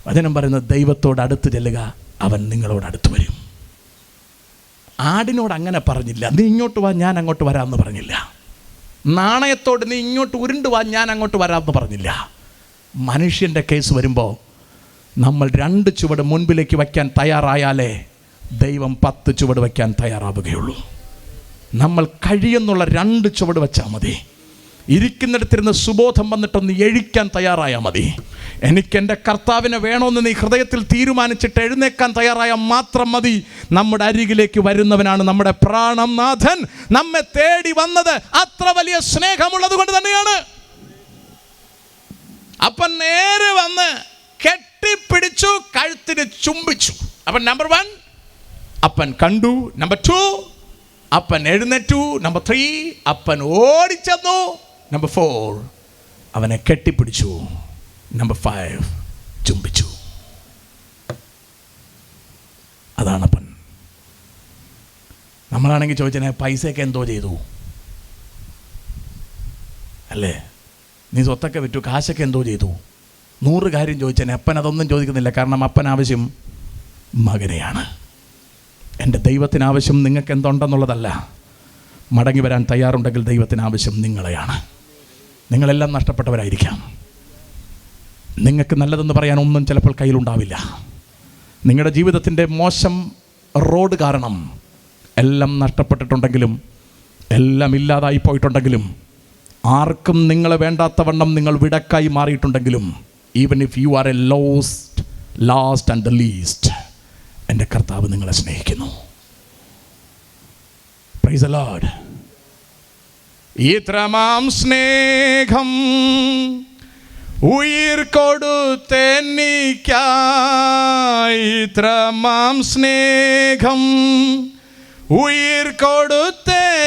വചനം പറയുന്നത് ദൈവത്തോട് അടുത്ത് ചെല്ലുക, അവൻ നിങ്ങളോട് അടുത്ത് വരും. ആടിനോട് അങ്ങനെ പറഞ്ഞില്ല, നീ ഇങ്ങോട്ട് വാ ഞാൻ അങ്ങോട്ട് വരാമെന്ന് പറഞ്ഞില്ല. നാണയത്തോട് നീ ഇങ്ങോട്ട് ഉരുണ്ട് വാ ഞാൻ അങ്ങോട്ട് വരാമെന്ന് പറഞ്ഞില്ല. മനുഷ്യൻ്റെ കേസ് വരുമ്പോൾ നമ്മൾ 2 ചുവട് മുൻപിലേക്ക് വയ്ക്കാൻ തയ്യാറായാലേ ദൈവം 10 ചുവട് വയ്ക്കാൻ തയ്യാറാവുകയുള്ളൂ. നമ്മൾ കഴിയുന്നുള്ള 2 ചുവട് വെച്ചാൽ മതി. ഇരിക്കുന്നിടത്തിരുന്ന് സുബോധം വന്നിട്ടൊന്ന് എഴിക്കാൻ തയ്യാറായാൽ മതി. എനിക്കെൻ്റെ കർത്താവിനെ വേണമെന്ന് നീ ഹൃദയത്തിൽ തീരുമാനിച്ചിട്ട് എഴുന്നേക്കാൻ തയ്യാറായാൽ മാത്രം മതി. നമ്മുടെ അരികിലേക്ക് വരുന്നവനാണ് നമ്മുടെ പ്രാണനാഥൻ. നമ്മെ തേടി വന്നത് അത്ര വലിയ സ്നേഹമുള്ളത് കൊണ്ട് തന്നെയാണ്. അപ്പൻ നേരെ വന്ന് കെട്ടിപ്പിടിച്ചു, കഴുത്തിന് ചുംബിച്ചു. അപ്പൻ നമ്പർ 1 അപ്പൻ കണ്ടു. നമ്പർ 2 അപ്പൻ എഴുന്നേറ്റു. നമ്പർ 3 അപ്പൻ ഓടിച്ചെന്നു. നമ്പർ 4 അവനെ കെട്ടിപ്പിടിച്ചു. നമ്പർ 5 ചുംബിച്ചു. അതാണപ്പൻ. നമ്മളാണെങ്കിൽ ചോദിച്ചേ പൈസയൊക്കെ എന്തോ ചെയ്തു അല്ലേ, നീ സ്വത്തൊക്കെ വിറ്റു, കാശൊക്കെ എന്തോ ചെയ്തു, 100 കാര്യം ചോദിച്ചേനെ. അപ്പൻ അതൊന്നും ചോദിക്കുന്നില്ല. കാരണം അപ്പൻ ആവശ്യം മകനെയാണ്. എൻ്റെ ദൈവത്തിന് ആവശ്യം നിങ്ങൾക്ക് എന്തുണ്ടെന്നുള്ളതല്ല. മടങ്ങി വരാൻ തയ്യാറുണ്ടെങ്കിൽ ദൈവത്തിന് ആവശ്യം നിങ്ങളെയാണ്. നിങ്ങളെല്ലാം നഷ്ടപ്പെട്ടവരായിരിക്കാം. നിങ്ങൾക്ക് നല്ലതെന്ന് പറയാൻ ഒന്നും ചിലപ്പോൾ കയ്യിലുണ്ടാവില്ല. നിങ്ങളുടെ ജീവിതത്തിൻ്റെ മോശം റോഡ് കാരണം എല്ലാം നഷ്ടപ്പെട്ടിട്ടുണ്ടെങ്കിലും, എല്ലാം ഇല്ലാതായി പോയിട്ടുണ്ടെങ്കിലും, ആർക്കും നിങ്ങളെ വേണ്ടാത്തവണ്ണം നിങ്ങൾ വിടക്കായി മാറിയിട്ടുണ്ടെങ്കിലും, even if you are a last and the least, എൻ്റെ കർത്താവ് നിങ്ങളെ സ്നേഹിക്കുന്നു. Praise the Lord. ഇത്രമാം സ്നേഹം ഉയിർ കൊടുത്തെനിക്കായി, ഇത്രമാം സ്നേഹം ഉയിർ കൊടുത്തെനിക്കായി,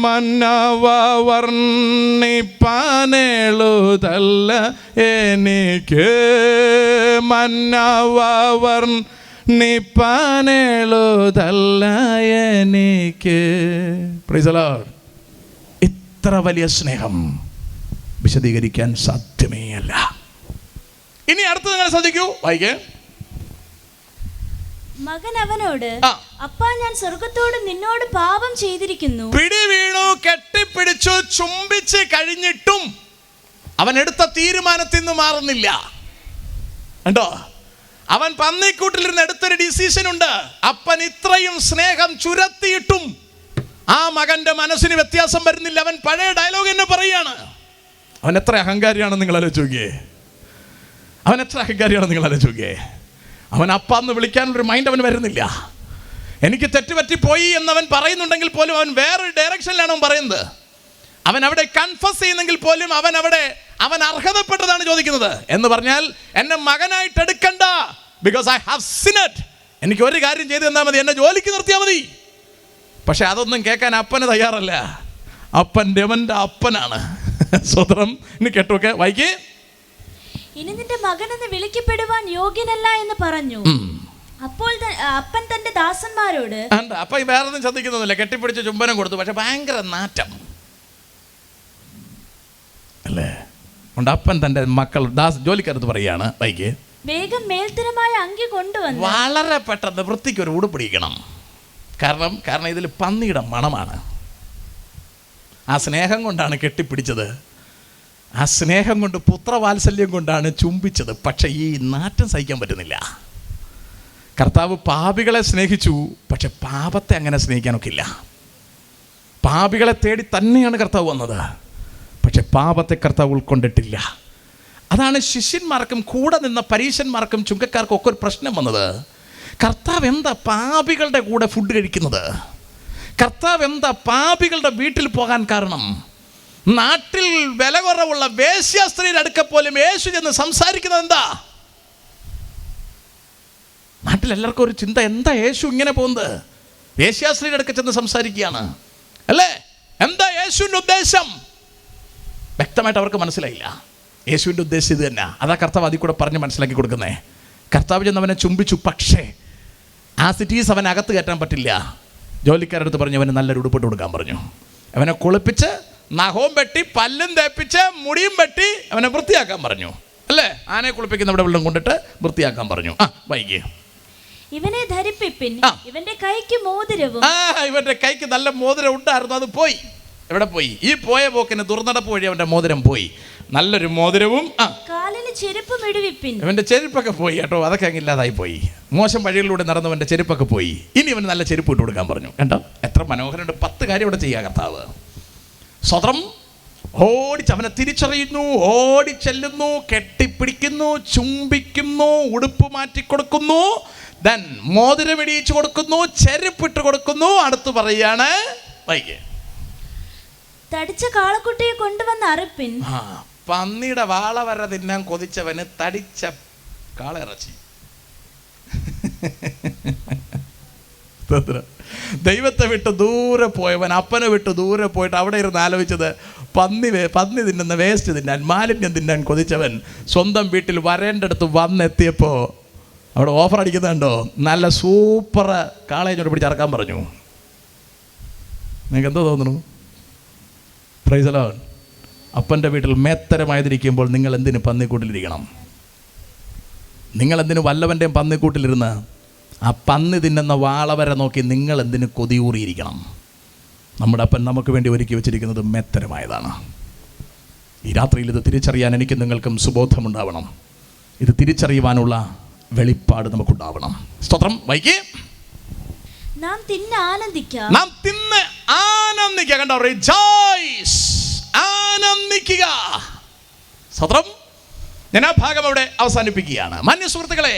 മന്നവ വർണ്ണിപ്പാനെഴുതല്ല എനിക്ക്, മന്നവ വർണ്ണിപ്പാനെഴുതല്ല എനിക്ക്. Praise the Lord. ഇത്ര വലിയ സ്നേഹം വിശദീകരിക്കാൻ സാധ്യമേ അല്ല. ഇനി അടുത്ത് നിങ്ങൾ ശ്രദ്ധിക്കൂ, വായിക്കേ. മകൻ അവനോട്, അപ്പാ ഞാൻ സ്വർഗ്ഗത്തോട് നിന്നോട് പാപം ചെയ്തിരിക്കുന്നു. പിടി വീണു, കെട്ടിപ്പിടിച്ചു, ചുംബിച്ച് കഴിഞ്ഞിട്ടും അവൻ എടുത്ത തീരുമാനത്തിൽ നിന്ന് മാറുന്നില്ല. കണ്ടോ, അവൻ പന്നിക്കൂട്ടിലിരുന്ന് എടുത്തൊരു ഡിസിഷൻ ഉണ്ട്. അപ്പൻ ഇത്രയും സ്നേഹം ചുരത്തിയിട്ടും ആ മകന്റെ മനസ്സിന് വ്യത്യാസം വരുന്നില്ല. അവൻ പഴയ ഡയലോഗ് തന്നെ പറയാണ്. അവൻ എത്ര അഹങ്കാരിയാണെന്ന് നിങ്ങൾ ആലോചിക്കേ. അവൻ അപ്പാന്ന് വിളിക്കാനുള്ളൊരു മൈൻഡ് അവന് വരുന്നില്ല. എനിക്ക് തെറ്റുപറ്റിപ്പോയി എന്നവൻ പറയുന്നുണ്ടെങ്കിൽ പോലും അവൻ വേറൊരു ഡയറക്ഷനിലാണ് അവൻ പറയുന്നത്. അവൻ അവിടെ കൺഫസ് ചെയ്യുന്നെങ്കിൽ പോലും അവൻ അർഹതപ്പെട്ടതാണ് ചോദിക്കുന്നത്. എന്ന് പറഞ്ഞാൽ എന്നെ മകനായിട്ട് എടുക്കണ്ട, ബിക്കോസ് ഐ ഹാവ് സിനഡ്. എനിക്ക് ഒരു കാര്യം ചെയ്തു തന്നാൽ മതി, എന്നെ ജോലിക്ക് നിർത്തിയാൽ മതി. പക്ഷെ അതൊന്നും കേൾക്കാൻ അപ്പന് തയ്യാറല്ല. അപ്പൻ രമന്റെ അപ്പനാണ്. സ്വതന്ത്രം. ഇനി കേട്ടോക്കെ വായിക്കേ. ഇനി നിന്റെ മകനെന്ന് വിളിക്കപ്പെടുവാൻ യോഗ്യനല്ല എന്ന് പറഞ്ഞു. അപ്പോൾ അപ്പൻ തന്റെ ദാസന്മാരോട്, അപ്പൊ വേറെ ഒന്നും ശ്രദ്ധിക്കുന്നൊന്നുമില്ല, കെട്ടിപ്പിടിച്ച് ചുംബനം കൊടുത്തു. പക്ഷെ ഭയങ്കര നാറ്റം അല്ലേ. അപ്പൻ തന്റെ മക്കൾ ജോലിക്കാരത്ത് പറയാണ്, വൈകി വേഗം മേൽത്തരമായ അങ്കി കൊണ്ടുവന്ന് വളരെ പെട്ടെന്ന് വൃത്തിക്ക് ഒരു ഉടുപ്പിടിക്കണം. കാരണം ഇതിൽ പന്നിയുടെ മണമാണ്. ആ സ്നേഹം കൊണ്ടാണ് കെട്ടിപ്പിടിച്ചത്, ആ സ്നേഹം കൊണ്ട് പുത്രവാത്സല്യം കൊണ്ടാണ് ചുംബിച്ചത്. പക്ഷെ ഈ നാറ്റം സഹിക്കാൻ പറ്റുന്നില്ല. കർത്താവ് പാപികളെ സ്നേഹിച്ചു, പക്ഷെ പാപത്തെ അങ്ങനെ സ്നേഹിക്കാനൊക്കില്ല. പാപികളെ തേടി തന്നെയാണ് കർത്താവ് വന്നത്, പക്ഷെ പാപത്തെ കർത്താവ് ഉൾക്കൊണ്ടിട്ടില്ല. അതാണ് ശിഷ്യന്മാർക്കും കൂടെ നിന്ന പരീശന്മാർക്കും ചുങ്കക്കാർക്കും ഒക്കെ ഒരു പ്രശ്നം വന്നത്. കർത്താവ് എന്താ പാപികളുടെ കൂടെ ഫുഡ് കഴിക്കുന്നത്? കർത്താവ് എന്താ പാപികളുടെ വീട്ടിൽ പോകാൻ കാരണം? നാട്ടിൽ വില കുറവുള്ള വേശ്യാസ്ത്രീയുടെ അടുക്ക പോലും യേശു ചെന്ന് സംസാരിക്കുന്നത് എന്താ? നാട്ടിൽ എല്ലാവർക്കും ഒരു ചിന്ത, എന്താ യേശു ഇങ്ങനെ പോകുന്നത്? വേശ്യാസ്ത്രീയുടെ അടുക്ക ചെന്ന് സംസാരിക്കുകയാണ് അല്ലേ? എന്താ യേശുവിൻ്റെ ഉദ്ദേശം? വ്യക്തമായിട്ട് അവർക്ക് മനസ്സിലായില്ല. യേശുവിൻ്റെ ഉദ്ദേശം ഇത് തന്നെ. അതാ കർത്താവ് അതിൽ കൂടെ പറഞ്ഞ് മനസ്സിലാക്കി കൊടുക്കുന്നേ. കർത്താവ് ചെന്ന് അവനെ ചുംബിച്ചു, പക്ഷേ ആ സിറ്റീസ് അവനെ അകത്ത് കയറ്റാൻ പറ്റില്ല. ജോലിക്കാരുടെ അടുത്ത് പറഞ്ഞു അവന് നല്ലൊരു ഉടുപ്പിട്ട് കൊടുക്കാൻ പറഞ്ഞു. അവനെ കുളിപ്പിച്ച് നഖവും വെട്ടി പല്ലും തേപ്പിച്ച് മുടിയും വെട്ടി അവനെ വൃത്തിയാക്കാൻ പറഞ്ഞു അല്ലേ? ആനയെ കുളിപ്പിക്കുന്ന ഇവിടെ വെള്ളം കൊണ്ടിട്ട് വൃത്തിയാക്കാൻ പറഞ്ഞു. വൈകി ഇവനെ ധരിപ്പിപ്പിൻ, ഇവന്റെ കൈക്ക് മോതിരവും. ഇവന്റെ കൈക്ക് നല്ല മോതിരം ഉണ്ടായിരുന്നു, അത് പോയി. എവിടെ പോയി? ഈ പോയ പോക്കിന് ദുർനടപ്പ് വഴി അവന്റെ മോതിരം പോയി. നല്ലൊരു മോതിരവും കാലിന് ചെരുപ്പും ഇടുവിപ്പിൻ. ഇവന്റെ ചെരുപ്പൊക്കെ പോയി കേട്ടോ, അതൊക്കെ അങ്ങ് ഇല്ലാതായി പോയി. മോശം വഴികളിലൂടെ നടന്നവന്റെ ചെരുപ്പൊക്കെ പോയി. ഇനി അവന് നല്ല ചെരുപ്പ് ഇട്ട് കൊടുക്കാൻ പറഞ്ഞു. കണ്ടോ എത്ര മനോഹരമുണ്ട്. 10 കാര്യം ഇവിടെ ചെയ്യുക കർത്താവ്. സ്വതന്ത്രം ഓടിച്ച് അവനെ തിരിച്ചറിയുന്നു, ഓടിച്ചെല്ലുന്നു, കെട്ടിപ്പിടിക്കുന്നു, ചുംബിക്കുന്നു, ഉടുപ്പ് മാറ്റിക്കൊടുക്കുന്നു, ദെൻ മോതിരം ഇടിയിച്ചു കൊടുക്കുന്നു, ചെരുപ്പിട്ട് കൊടുക്കുന്നു. അടുത്ത് പറയാണ് വൈകി തടിച്ച കാളക്കുട്ടിയെ കൊണ്ടുവന്ന് അറുപ്പിൻ. പന്നിയുടെ വാള വര തിന്നാൻ കൊതിച്ചവന് തടിച്ച കാളയിറച്ചി. ദൈവത്തെ വിട്ട് ദൂരെ പോയവൻ അപ്പനെ വിട്ട് ദൂരെ പോയിട്ട് അവിടെ ഇരുന്ന് ആലോചിച്ചത്, പന്നി തിന്നുന്ന വേസ്റ്റ് തിന്നാൻ, മാലിന്യം തിന്നാൻ കൊതിച്ചവൻ സ്വന്തം വീട്ടിൽ വരേണ്ടടുത്ത് വന്നെത്തിയപ്പോൾ അവിടെ ഓഫർ അടിക്കുന്നുണ്ടോ? നല്ല സൂപ്പർ കാളേജോട് പിടിച്ച് ഇറക്കാൻ പറഞ്ഞു. നിങ്ങൾക്ക് എന്തോ തോന്നുന്നു? Praise the Lord. അപ്പൻ്റെ വീട്ടിൽ മേത്തരമായതിരിക്കുമ്പോൾ നിങ്ങൾ എന്തിന് പന്നിക്കൂട്ടിലിരിക്കണം? നിങ്ങൾ എന്തിന് വല്ലവൻ്റെയും പന്നിക്കൂട്ടിലിരുന്ന് ആ പന്നി തിന്നുന്ന വാളവരെ നോക്കി നിങ്ങൾ എന്തിന് കൊതിയൂറിയിരിക്കണം? നമ്മുടെ അപ്പൻ നമുക്ക് വേണ്ടി ഒരുക്കി വെച്ചിരിക്കുന്നത് മേത്തരമായതാണ്. ഈ രാത്രിയിൽ ഇത് തിരിച്ചറിയാൻ എനിക്കും നിങ്ങൾക്കും സുബോധമുണ്ടാവണം. ഇത് തിരിച്ചറിയുവാനുള്ള വെളിപ്പാട് നമുക്കുണ്ടാവണം. സ്തോത്രം. വൈകി നാം തിന്ന് ആനന്ദിക്കുക. കണ്ടോ? റിജോയ്സ്, ആനന്ദിക്കുക. സ്തോത്രം. ഞാൻ ആ ഭാഗം അവിടെ അവസാനിപ്പിക്കുകയാണ്. മാന്യ സുഹൃത്തുക്കളെ,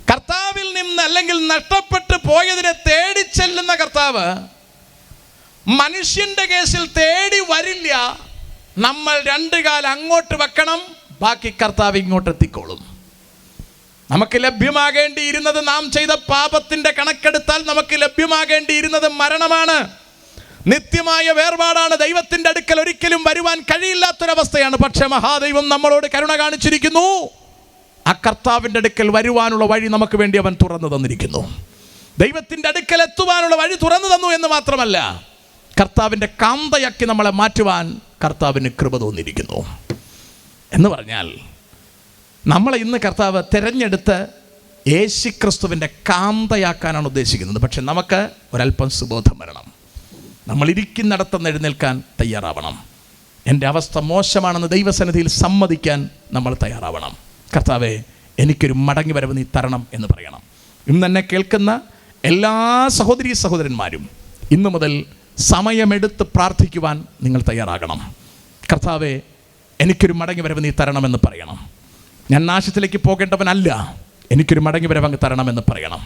കർത്താവിൽ നിന്ന് അല്ലെങ്കിൽ നഷ്ടപ്പെട്ടു പോയതിനെ തേടി ചെല്ലുന്ന കർത്താവ് മനുഷ്യന്റെ കേസിൽ തേടി വരില്ല. നമ്മൾ 2 കാൽ അങ്ങോട്ട് വെക്കണം, ബാക്കി കർത്താവ് ഇങ്ങോട്ട് എത്തിക്കോളും. നമുക്ക് ലഭ്യമാകേണ്ടിയിരുന്നത്, നാം ചെയ്ത പാപത്തിന്റെ കണക്കെടുത്താൽ നമുക്ക് ലഭ്യമാകേണ്ടിയിരുന്നത് മരണമാണ്, നിത്യമായ വേർപാടാണ്. ദൈവത്തിന്റെ അടുക്കൽ ഒരിക്കലും വരുവാൻ കഴിയില്ലാത്തൊരവസ്ഥയാണ്. പക്ഷെ മഹാദൈവം നമ്മളോട് കരുണ കാണിച്ചിരിക്കുന്നു. ആ കർത്താവിൻ്റെ അടുക്കൽ വരുവാനുള്ള വഴി നമുക്ക് വേണ്ടി അവൻ തുറന്നു തന്നിരിക്കുന്നു. ദൈവത്തിൻ്റെ അടുക്കൽ എത്തുവാനുള്ള വഴി തുറന്നു തന്നു എന്ന് മാത്രമല്ല, കർത്താവിൻ്റെ കാന്തയാക്കി നമ്മളെ മാറ്റുവാൻ കർത്താവിന് കൃപ തോന്നിയിരിക്കുന്നു. എന്ന് പറഞ്ഞാൽ നമ്മളെ ഇന്ന് കർത്താവ് തിരഞ്ഞെടുത്ത് യേശുക്രിസ്തുവിൻ്റെ കാന്തയാക്കാനാണ് ഉദ്ദേശിക്കുന്നത്. പക്ഷെ നമുക്ക് ഒരല്പം സുബോധം വരണം. നമ്മൾ ഇരിക്കുന്നിടത്തുനിന്ന് എഴുന്നേൽക്കാൻ തയ്യാറാവണം. എൻ്റെ അവസ്ഥ മോശമാണെന്ന് ദൈവസന്നിധിയിൽ സമ്മതിക്കാൻ നമ്മൾ തയ്യാറാവണം. കർത്താവേ, എനിക്കൊരു മടങ്ങി വരവ് നീ തരണം എന്ന് പറയണം. ഇന്ന് എന്നെ കേൾക്കുന്ന എല്ലാ സഹോദരീ സഹോദരന്മാരും ഇന്നു മുതൽ സമയമെടുത്ത് പ്രാർത്ഥിക്കുവാൻ നിങ്ങൾ തയ്യാറാകണം. കർത്താവേ, എനിക്കൊരു മടങ്ങി വരവ് നീ തരണമെന്ന് പറയണം. ഞാൻ നാശത്തിലേക്ക് പോകേണ്ടവനല്ല, എനിക്കൊരു മടങ്ങി വരവ് അങ്ങ് തരണമെന്ന് പറയണം.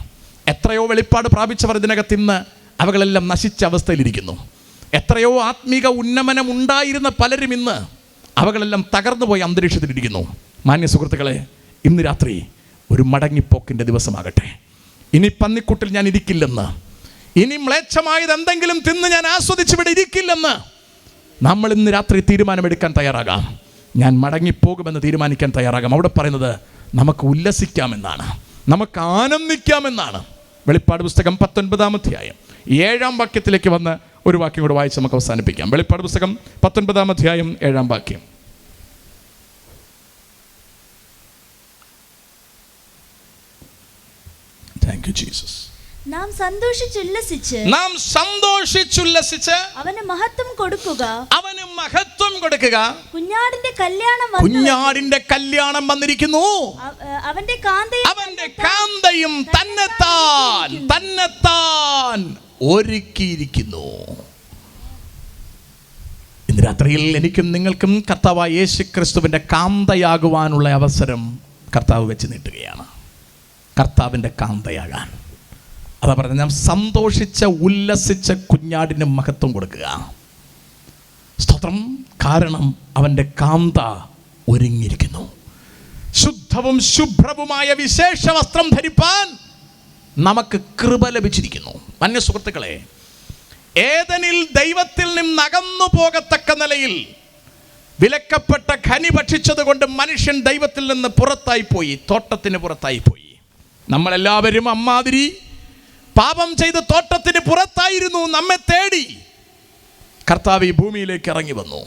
എത്രയോ വെളിപ്പാട് പ്രാപിച്ചവർ ഇതിനകത്ത് ഇന്ന് അവകളെല്ലാം നശിച്ച അവസ്ഥയിലിരിക്കുന്നു. എത്രയോ ആത്മീക ഉന്നമനം ഉണ്ടായിരുന്ന പലരും ഇന്ന് അവകളെല്ലാം തകർന്നു പോയ അന്തരീക്ഷത്തിലിരിക്കുന്നു. മാന്യ സുഹൃത്തുക്കളെ, ഇന്ന് രാത്രി ഒരു മടങ്ങിപ്പോക്കിൻ്റെ ദിവസമാകട്ടെ. ഇനി പന്നിക്കുട്ടിൽ ഞാൻ ഇരിക്കില്ലെന്ന്, ഇനി മ്ലേച്ഛമായത് എന്തെങ്കിലും തിന്ന് ഞാൻ ആസ്വദിച്ചിവിടെ ഇരിക്കില്ലെന്ന് നമ്മൾ ഇന്ന് രാത്രി തീരുമാനമെടുക്കാൻ തയ്യാറാകാം. ഞാൻ മടങ്ങിപ്പോകുമെന്ന് തീരുമാനിക്കാൻ തയ്യാറാകാം. അവിടെ പറയുന്നത് നമുക്ക് ഉല്ലസിക്കാമെന്നാണ്, നമുക്ക് ആനന്ദിക്കാമെന്നാണ്. വെളിപ്പാട് പുസ്തകം 19-ാം അധ്യായം 7-ാം വാക്യത്തിലേക്ക് വന്ന് ഒരു വാക്യം കൂടെ വായിച്ച് നമുക്ക് അവസാനിപ്പിക്കാം. വെളിപ്പാട് പുസ്തകം 19-ാം അധ്യായം 7-ാം വാക്യം. Thank you Jesus. നാം സന്തോഷിച്ചുല്ലസിച്ച് അവന് മഹത്വം കൊടുക്കുക, കുഞ്ഞാടിന്റെ കല്യാണം വന്നിരിക്കുന്നു, അവന്റെ കാന്തയും തന്നെത്താൻ ഒരുക്കിയിരിക്കുന്നു. ഇന്ന് രാത്രിയിൽ എനിക്കും നിങ്ങൾക്കും കർത്താവായ യേശു ക്രിസ്തുവിന്റെ കാന്തയാകുവാനുള്ള അവസരം കർത്താവ് വെച്ച് നീട്ടുകയാണ്. കർത്താവിന്റെ കാന്തയാകാൻ, അതാ പറഞ്ഞ, ഞാൻ സന്തോഷിച്ച ഉല്ലസിച്ച കുഞ്ഞാടിന് മഹത്വം കൊടുക്കുക. സ്തോത്രം. കാരണം അവൻ്റെ കാന്ത ഒരുങ്ങിയിരിക്കുന്നു. ശുദ്ധവും ശുഭ്രവുമായ വിശേഷ വസ്ത്രം ധരിപ്പാൻ നമുക്ക് കൃപ ലഭിച്ചിരിക്കുന്നു. അന്യ സുഹൃത്തുക്കളെ, ഏദനിൽ ദൈവത്തിൽ നിന്ന് അകന്നു പോകത്തക്ക നിലയിൽ വിലക്കപ്പെട്ട ഖനി ഭക്ഷിച്ചത് കൊണ്ട് മനുഷ്യൻ ദൈവത്തിൽ നിന്ന് പുറത്തായിപ്പോയി, തോട്ടത്തിന് പുറത്തായിപ്പോയി. നമ്മളെല്ലാവരും അമ്മാതിരി പാപം ചെയ്ത് തോട്ടത്തിന് പുറത്തായിരുന്നു. നമ്മെ തേടി കർത്താവ് ഈ ഭൂമിയിലേക്ക് ഇറങ്ങി വന്നു.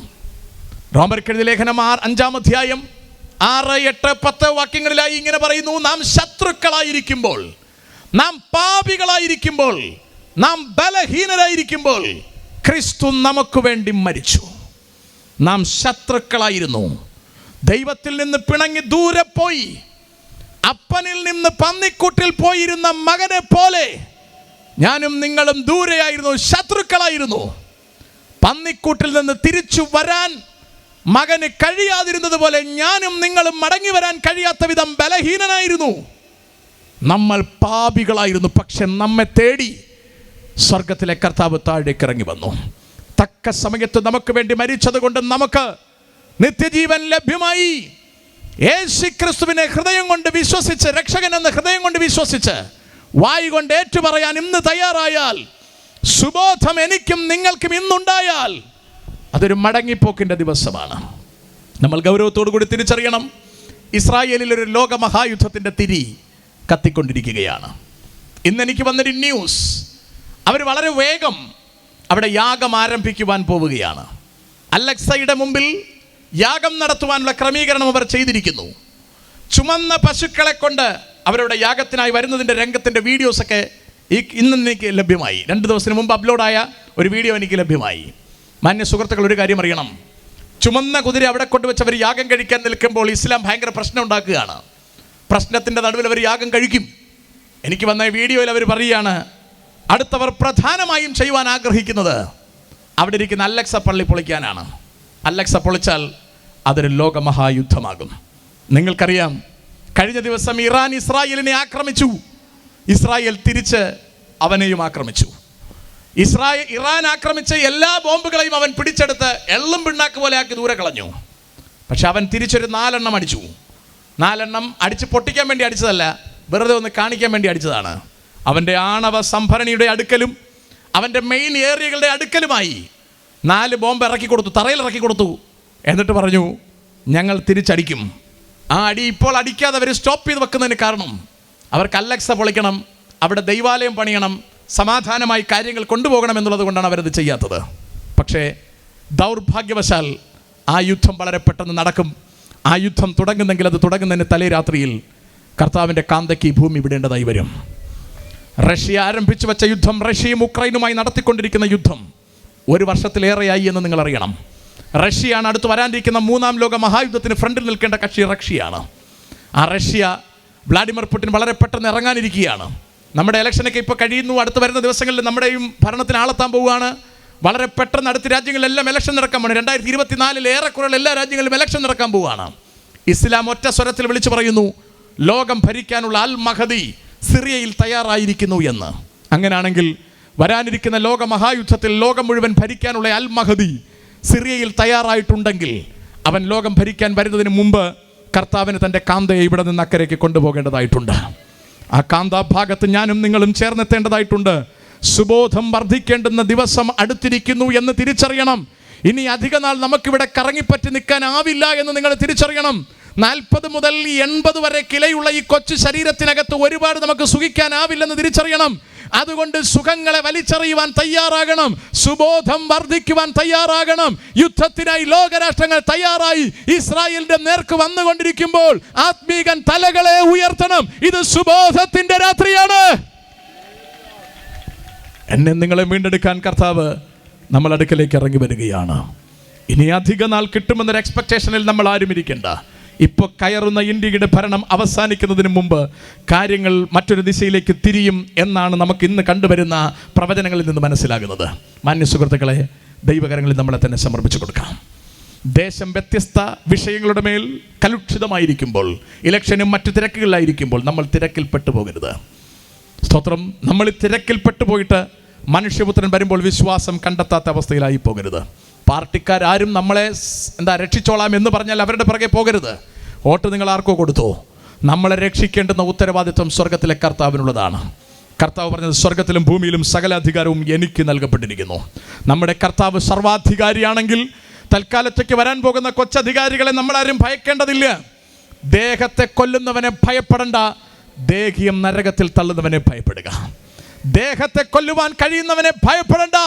റോമർക്കെഴുതിയ ലേഖനം 5-ാം അധ്യായം 6, 8, 10 വാക്യങ്ങളിലായി ഇങ്ങനെ പറയുന്നു: നാം ശത്രുക്കളായിരിക്കുമ്പോൾ, നാം പാപികളായിരിക്കുമ്പോൾ, നാം ബലഹീനരായിരിക്കുമ്പോൾ ക്രിസ്തു നമുക്ക് വേണ്ടി മരിച്ചു. നാം ശത്രുക്കളായിരുന്നു, ദൈവത്തിൽ നിന്ന് പിണങ്ങി ദൂരെ പോയി, അപ്പനിൽ നിന്ന് പന്നിക്കൂട്ടിൽ പോയിരുന്ന മകനെ പോലെ ഞാനും നിങ്ങളും ദൂരെയായിരുന്നു, ശത്രുക്കളായിരുന്നു. പന്നിക്കൂട്ടിൽ നിന്ന് തിരിച്ചു വരാൻ മകന് കഴിയാതിരുന്നത് പോലെ ഞാനും നിങ്ങളും മടങ്ങി വരാൻ കഴിയാത്ത വിധം ബലഹീനനായിരുന്നു. നമ്മൾ പാപികളായിരുന്നു. പക്ഷെ നമ്മെ തേടി സ്വർഗത്തിലെ കർത്താവ് താഴേക്ക് ഇറങ്ങി വന്നു. തക്ക സമയത്ത് നമുക്ക് വേണ്ടി മരിച്ചത് കൊണ്ട് നമുക്ക് നിത്യജീവൻ ലഭ്യമായി. യേശു ക്രിസ്തുവിനെ ഹൃദയം കൊണ്ട് വിശ്വസിച്ച്, രക്ഷകൻ എന്ന ഹൃദയം കൊണ്ട് വിശ്വസിച്ച്, വായ് കൊണ്ട് ഏറ്റുപറയാൻ ഇന്ന് തയ്യാറായാൽ, സുബോധം എനിക്കും നിങ്ങൾക്കും ഇന്നുണ്ടായാൽ, അതൊരു മടങ്ങിപ്പോക്കിൻ്റെ ദിവസമാണ്. നമ്മൾ ഗൗരവത്തോടു കൂടി തിരിച്ചറിയണം, ഇസ്രായേലിൽ ഒരു ലോകമഹായുദ്ധത്തിൻ്റെ തിരി കത്തിക്കൊണ്ടിരിക്കുകയാണ്. ഇന്നെനിക്ക് വന്നൊരു ന്യൂസ്, അവർ വളരെ വേഗം അവിടെ യാഗം ആരംഭിക്കുവാൻ പോവുകയാണ്. അലക്സയുടെ മുമ്പിൽ യാഗം നടത്തുവാനുള്ള ക്രമീകരണം അവർ ചെയ്തിരിക്കുന്നു. ചുമന്ന പശുക്കളെ കൊണ്ട് അവരുടെ യാഗത്തിനായി വരുന്നതിൻ്റെ രംഗത്തിൻ്റെ വീഡിയോസൊക്കെ ഇന്ന് എനിക്ക് ലഭ്യമായി. 2 ദിവസത്തിന് മുമ്പ് അപ്ലോഡായ ഒരു വീഡിയോ എനിക്ക് ലഭ്യമായി. മാന്യ സുഹൃത്തുക്കൾ, ഒരു കാര്യം അറിയണം, ചുമന്ന കുതിര അവിടെ കൊണ്ടുവച്ച് അവർ യാഗം കഴിക്കാൻ നിൽക്കുമ്പോൾ ഇസ്ലാം ഭയങ്കര പ്രശ്നം ഉണ്ടാക്കുകയാണ്. പ്രശ്നത്തിൻ്റെ നടുവിൽ അവർ യാഗം കഴിക്കും. എനിക്ക് വന്ന വീഡിയോയിൽ അവർ പറയുകയാണ്, അടുത്തവർ പ്രധാനമായും ചെയ്യുവാൻ ആഗ്രഹിക്കുന്നത് അവിടെ ഇരിക്കുന്ന അലക്സ പള്ളി പൊളിക്കാനാണ്. അലക്സ പൊളിച്ചാൽ അതൊരു ലോകമഹായുദ്ധമാകും. നിങ്ങൾക്കറിയാം, കഴിഞ്ഞ ദിവസം ഇറാൻ ഇസ്രായേലിനെ ആക്രമിച്ചു. ഇസ്രായേൽ തിരിച്ച് അവനെയും ആക്രമിച്ചു. ഇറാൻ ആക്രമിച്ച എല്ലാ ബോംബുകളെയും അവൻ പിടിച്ചെടുത്ത് എള്ളും പിണ്ണാക്ക് പോലെ ആക്കി ദൂരെ കളഞ്ഞു. പക്ഷെ അവൻ തിരിച്ചൊരു 4 എണ്ണം അടിച്ചു. 4 എണ്ണം അടിച്ച് പൊട്ടിക്കാൻ വേണ്ടി അടിച്ചതല്ല, വെറുതെ ഒന്ന് കാണിക്കാൻ വേണ്ടി അടിച്ചതാണ്. അവൻ്റെ ആണവ സംഭരണിയുടെ അടുക്കലും അവൻ്റെ മെയിൻ ഏരിയകളുടെ അടുക്കലുമായി 4 ബോംബ് ഇറക്കി കൊടുത്തു, തറയിൽ ഇറക്കി കൊടുത്തു. എന്നിട്ട് പറഞ്ഞു, ഞങ്ങൾ തിരിച്ചടിക്കും. ആ അടി ഇപ്പോൾ അടിക്കാതെ അവർ സ്റ്റോപ്പ് ചെയ്ത് വെക്കുന്നതിന് കാരണം അവർക്ക് അലക്സ പൊളിക്കണം, അവിടെ ദൈവാലയം പണിയണം, സമാധാനമായി കാര്യങ്ങൾ കൊണ്ടുപോകണം എന്നുള്ളത് കൊണ്ടാണ് അവരത് ചെയ്യാത്തത്. പക്ഷേ ദൗർഭാഗ്യവശാൽ ആ യുദ്ധം വളരെ പെട്ടെന്ന് നടക്കും. ആ യുദ്ധം തുടങ്ങുന്നെങ്കിൽ അത് തുടങ്ങുന്നതിന് തലേ രാത്രിയിൽ കർത്താവിൻ്റെ കാന്തയ്ക്ക് ഈ ഭൂമി വിടേണ്ടതായി വരും. റഷ്യ ആരംഭിച്ചു വെച്ച യുദ്ധം, റഷ്യയും ഉക്രൈനുമായി നടത്തിക്കൊണ്ടിരിക്കുന്ന യുദ്ധം 1 വർഷത്തിലേറെയായി എന്ന് നിങ്ങൾ അറിയണം. റഷ്യയാണ് അടുത്ത് വരാനിരിക്കുന്ന 3-ാം ലോക മഹായുദ്ധത്തിന് ഫ്രണ്ടിൽ നിൽക്കേണ്ട കക്ഷി റഷ്യയാണ്. ആ റഷ്യ, വ്ളാഡിമിർ പുടിൻ വളരെ പെട്ടെന്ന് ഇറങ്ങാനിരിക്കുകയാണ്. നമ്മുടെ ഇലക്ഷനൊക്കെ ഇപ്പോൾ കഴിയുന്നു. അടുത്ത് വരുന്ന ദിവസങ്ങളിൽ നമ്മുടെയും ഭരണത്തിന് ആളെത്താൻ പോവുകയാണ്. വളരെ പെട്ടെന്ന് അടുത്ത രാജ്യങ്ങളിലെല്ലാം ഇലക്ഷൻ നടക്കാൻ പോകണം. 2024 ഏറെക്കുറെ എല്ലാ രാജ്യങ്ങളിലും ഇലക്ഷൻ നടക്കാൻ പോവുകയാണ്. ഇസ്ലാം ഒറ്റ സ്വരത്തിൽ വിളിച്ചു പറയുന്നു, ലോകം ഭരിക്കാനുള്ള അൽ മഹദി സിറിയയിൽ തയ്യാറായിരിക്കുന്നു എന്ന്. അങ്ങനെയാണെങ്കിൽ വരാനിരിക്കുന്ന ലോകമഹായുദ്ധത്തിൽ ലോകം മുഴുവൻ ഭരിക്കാനുള്ള അൽ മഹദി സിറിയയിൽ തയ്യാറായിട്ടുണ്ടെങ്കിൽ അവൻ ലോകം ഭരിക്കാൻ വരുന്നതിന് മുമ്പ് കർത്താവിന് തൻ്റെ കാന്തയെ ഇവിടെ നിന്ന് അക്കരയ്ക്ക് കൊണ്ടുപോകേണ്ടതായിട്ടുണ്ട്. ആ കാന്താഭാഗത്ത് ഞാനും നിങ്ങളും ചേർന്നെത്തേണ്ടതായിട്ടുണ്ട്. സുബോധം വർദ്ധിക്കേണ്ടുന്ന ദിവസം അടുത്തിരിക്കുന്നു എന്ന് തിരിച്ചറിയണം. ഇനി അധിക നാൾ നമുക്കിവിടെ കറങ്ങിപ്പറ്റി നിൽക്കാനാവില്ല എന്ന് നിങ്ങൾ തിരിച്ചറിയണം. 40 മുതൽ 80 വരെ കിലയുള്ള ഈ കൊച്ചു ശരീരത്തിനകത്ത് ഒരുപാട് നമുക്ക് സുഖിക്കാനാവില്ലെന്ന് തിരിച്ചറിയണം. അതുകൊണ്ട് സുഖങ്ങളെ വലിച്ചെറിയുവാൻ തയ്യാറാകണം, സുബോധം വർദ്ധിക്കുവാൻ തയ്യാറാകണം. യുദ്ധത്തിനായി ലോകരാഷ്ട്രങ്ങൾ തയ്യാറായി ഇസ്രായേലിന്റെ നേർക്ക് വന്നുകൊണ്ടിരിക്കുമ്പോൾ ആത്മീകൻ തലകളെ ഉയർത്തണം. ഇത് സുബോധത്തിന്റെ രാത്രിയാണ്. എന്നെ നിങ്ങളെ വീണ്ടെടുക്കാൻ കർത്താവ് നമ്മൾ അടുക്കലേക്ക് ഇറങ്ങി വരികയാണ്. ഇനി അധിക നാൾ കിട്ടുമെന്നൊരു എക്സ്പെക്ടേഷനിൽ നമ്മൾ ആരും ഇരിക്കേണ്ട. ഇപ്പോൾ കയറുന്ന ഇന്ത്യയുടെ ഭരണം അവസാനിക്കുന്നതിന് മുമ്പ് കാര്യങ്ങൾ മറ്റൊരു ദിശയിലേക്ക് തിരിയും എന്നാണ് നമുക്ക് ഇന്ന് കണ്ടുവരുന്ന പ്രവചനങ്ങളിൽ നിന്ന് മനസ്സിലാകുന്നത്. മാന്യ സുഹൃത്തുക്കളെ, ദൈവകരങ്ങളിൽ നമ്മളെ തന്നെ സമർപ്പിച്ചു കൊടുക്കാം. ദേശം വ്യത്യസ്ത വിഷയങ്ങളുടെ മേൽ കലുഷിതമായിരിക്കുമ്പോൾ, ഇലക്ഷനും മറ്റു തിരക്കുകളിലായിരിക്കുമ്പോൾ നമ്മൾ തിരക്കിൽപ്പെട്ടു പോകരുത്. സ്തോത്രം. നമ്മൾ തിരക്കിൽപ്പെട്ടു പോയിട്ട് മനുഷ്യപുത്രൻ വരുമ്പോൾ വിശ്വാസം കണ്ടെത്താത്ത അവസ്ഥയിലായി പോകരുത്. പാർട്ടിക്കാരും നമ്മളെ രക്ഷിച്ചോളാം എന്ന് പറഞ്ഞാൽ അവരുടെ പുറകെ പോകരുത്. വോട്ട് നിങ്ങൾ ആർക്കോ കൊടുത്തോ? നമ്മളെ രക്ഷിക്കേണ്ടുന്ന ഉത്തരവാദിത്വം സ്വർഗത്തിലെ കർത്താവിനുള്ളതാണ്. കർത്താവ് പറഞ്ഞത്, സ്വർഗത്തിലും ഭൂമിയിലും സകല അധികാരവും എനിക്ക് നൽകപ്പെട്ടിരിക്കുന്നു. നമ്മുടെ കർത്താവ് സർവാധികാരിയാണെങ്കിൽ തൽക്കാലത്തേക്ക് വരാൻ പോകുന്ന കൊച്ചധികാരികളെ നമ്മളാരും ഭയക്കേണ്ടതില്ല. ദേഹത്തെ കൊല്ലുന്നവനെ ഭയപ്പെടണ്ട, ദേഹിയം നരകത്തിൽ തള്ളുന്നവനെ ഭയപ്പെടുക. ദേഹത്തെ കൊല്ലുവാൻ കഴിയുന്നവനെ ഭയപ്പെടണ്ട,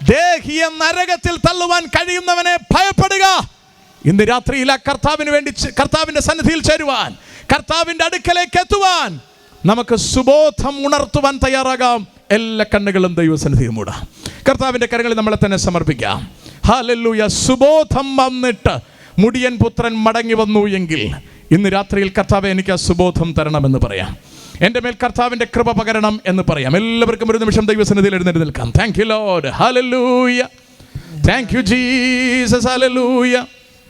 ദേഹിയം നരകത്തിൽ തള്ളുവാൻ കഴിയുന്നവനെ ഭയപ്പെടുക. ഇന്ന് രാത്രിയിൽ ആ കർത്താവിന് വേണ്ടി കർത്താവിന്റെ സന്നിധിയിൽ ചേരുവാൻ, കർത്താവിന്റെ അടുക്കലേക്ക് എത്തുവാൻ നമുക്ക് സുബോധം ഉണർത്തുവാൻ തയ്യാറാകാം. എല്ലാ കണ്ണുകളും ദൈവസന്നിധിയിൽ മൂടാം. കർത്താവിന്റെ കരങ്ങളിൽ നമ്മളെ തന്നെ സമർപ്പിക്കാം. ഹല്ലേലൂയ. സുബോധം വന്നിട്ട് മുടിയൻ പുത്രൻ മടങ്ങി വന്നു എങ്കിൽ ഇന്ന് രാത്രിയിൽ കർത്താവെ എനിക്ക് ആ സുബോധം തരണമെന്ന് പറയാം. എൻ്റെ മേൽ കർത്താവിൻ്റെ കൃപ പകരണം എന്ന് പറയാം. എല്ലാവർക്കും ഒരു നിമിഷം ദൈവസന്നിധിയിൽ എഴുന്നേറ്റ് നിൽക്കാം. Thank you Lord. Hallelujah. Thank you Jesus. Hallelujah.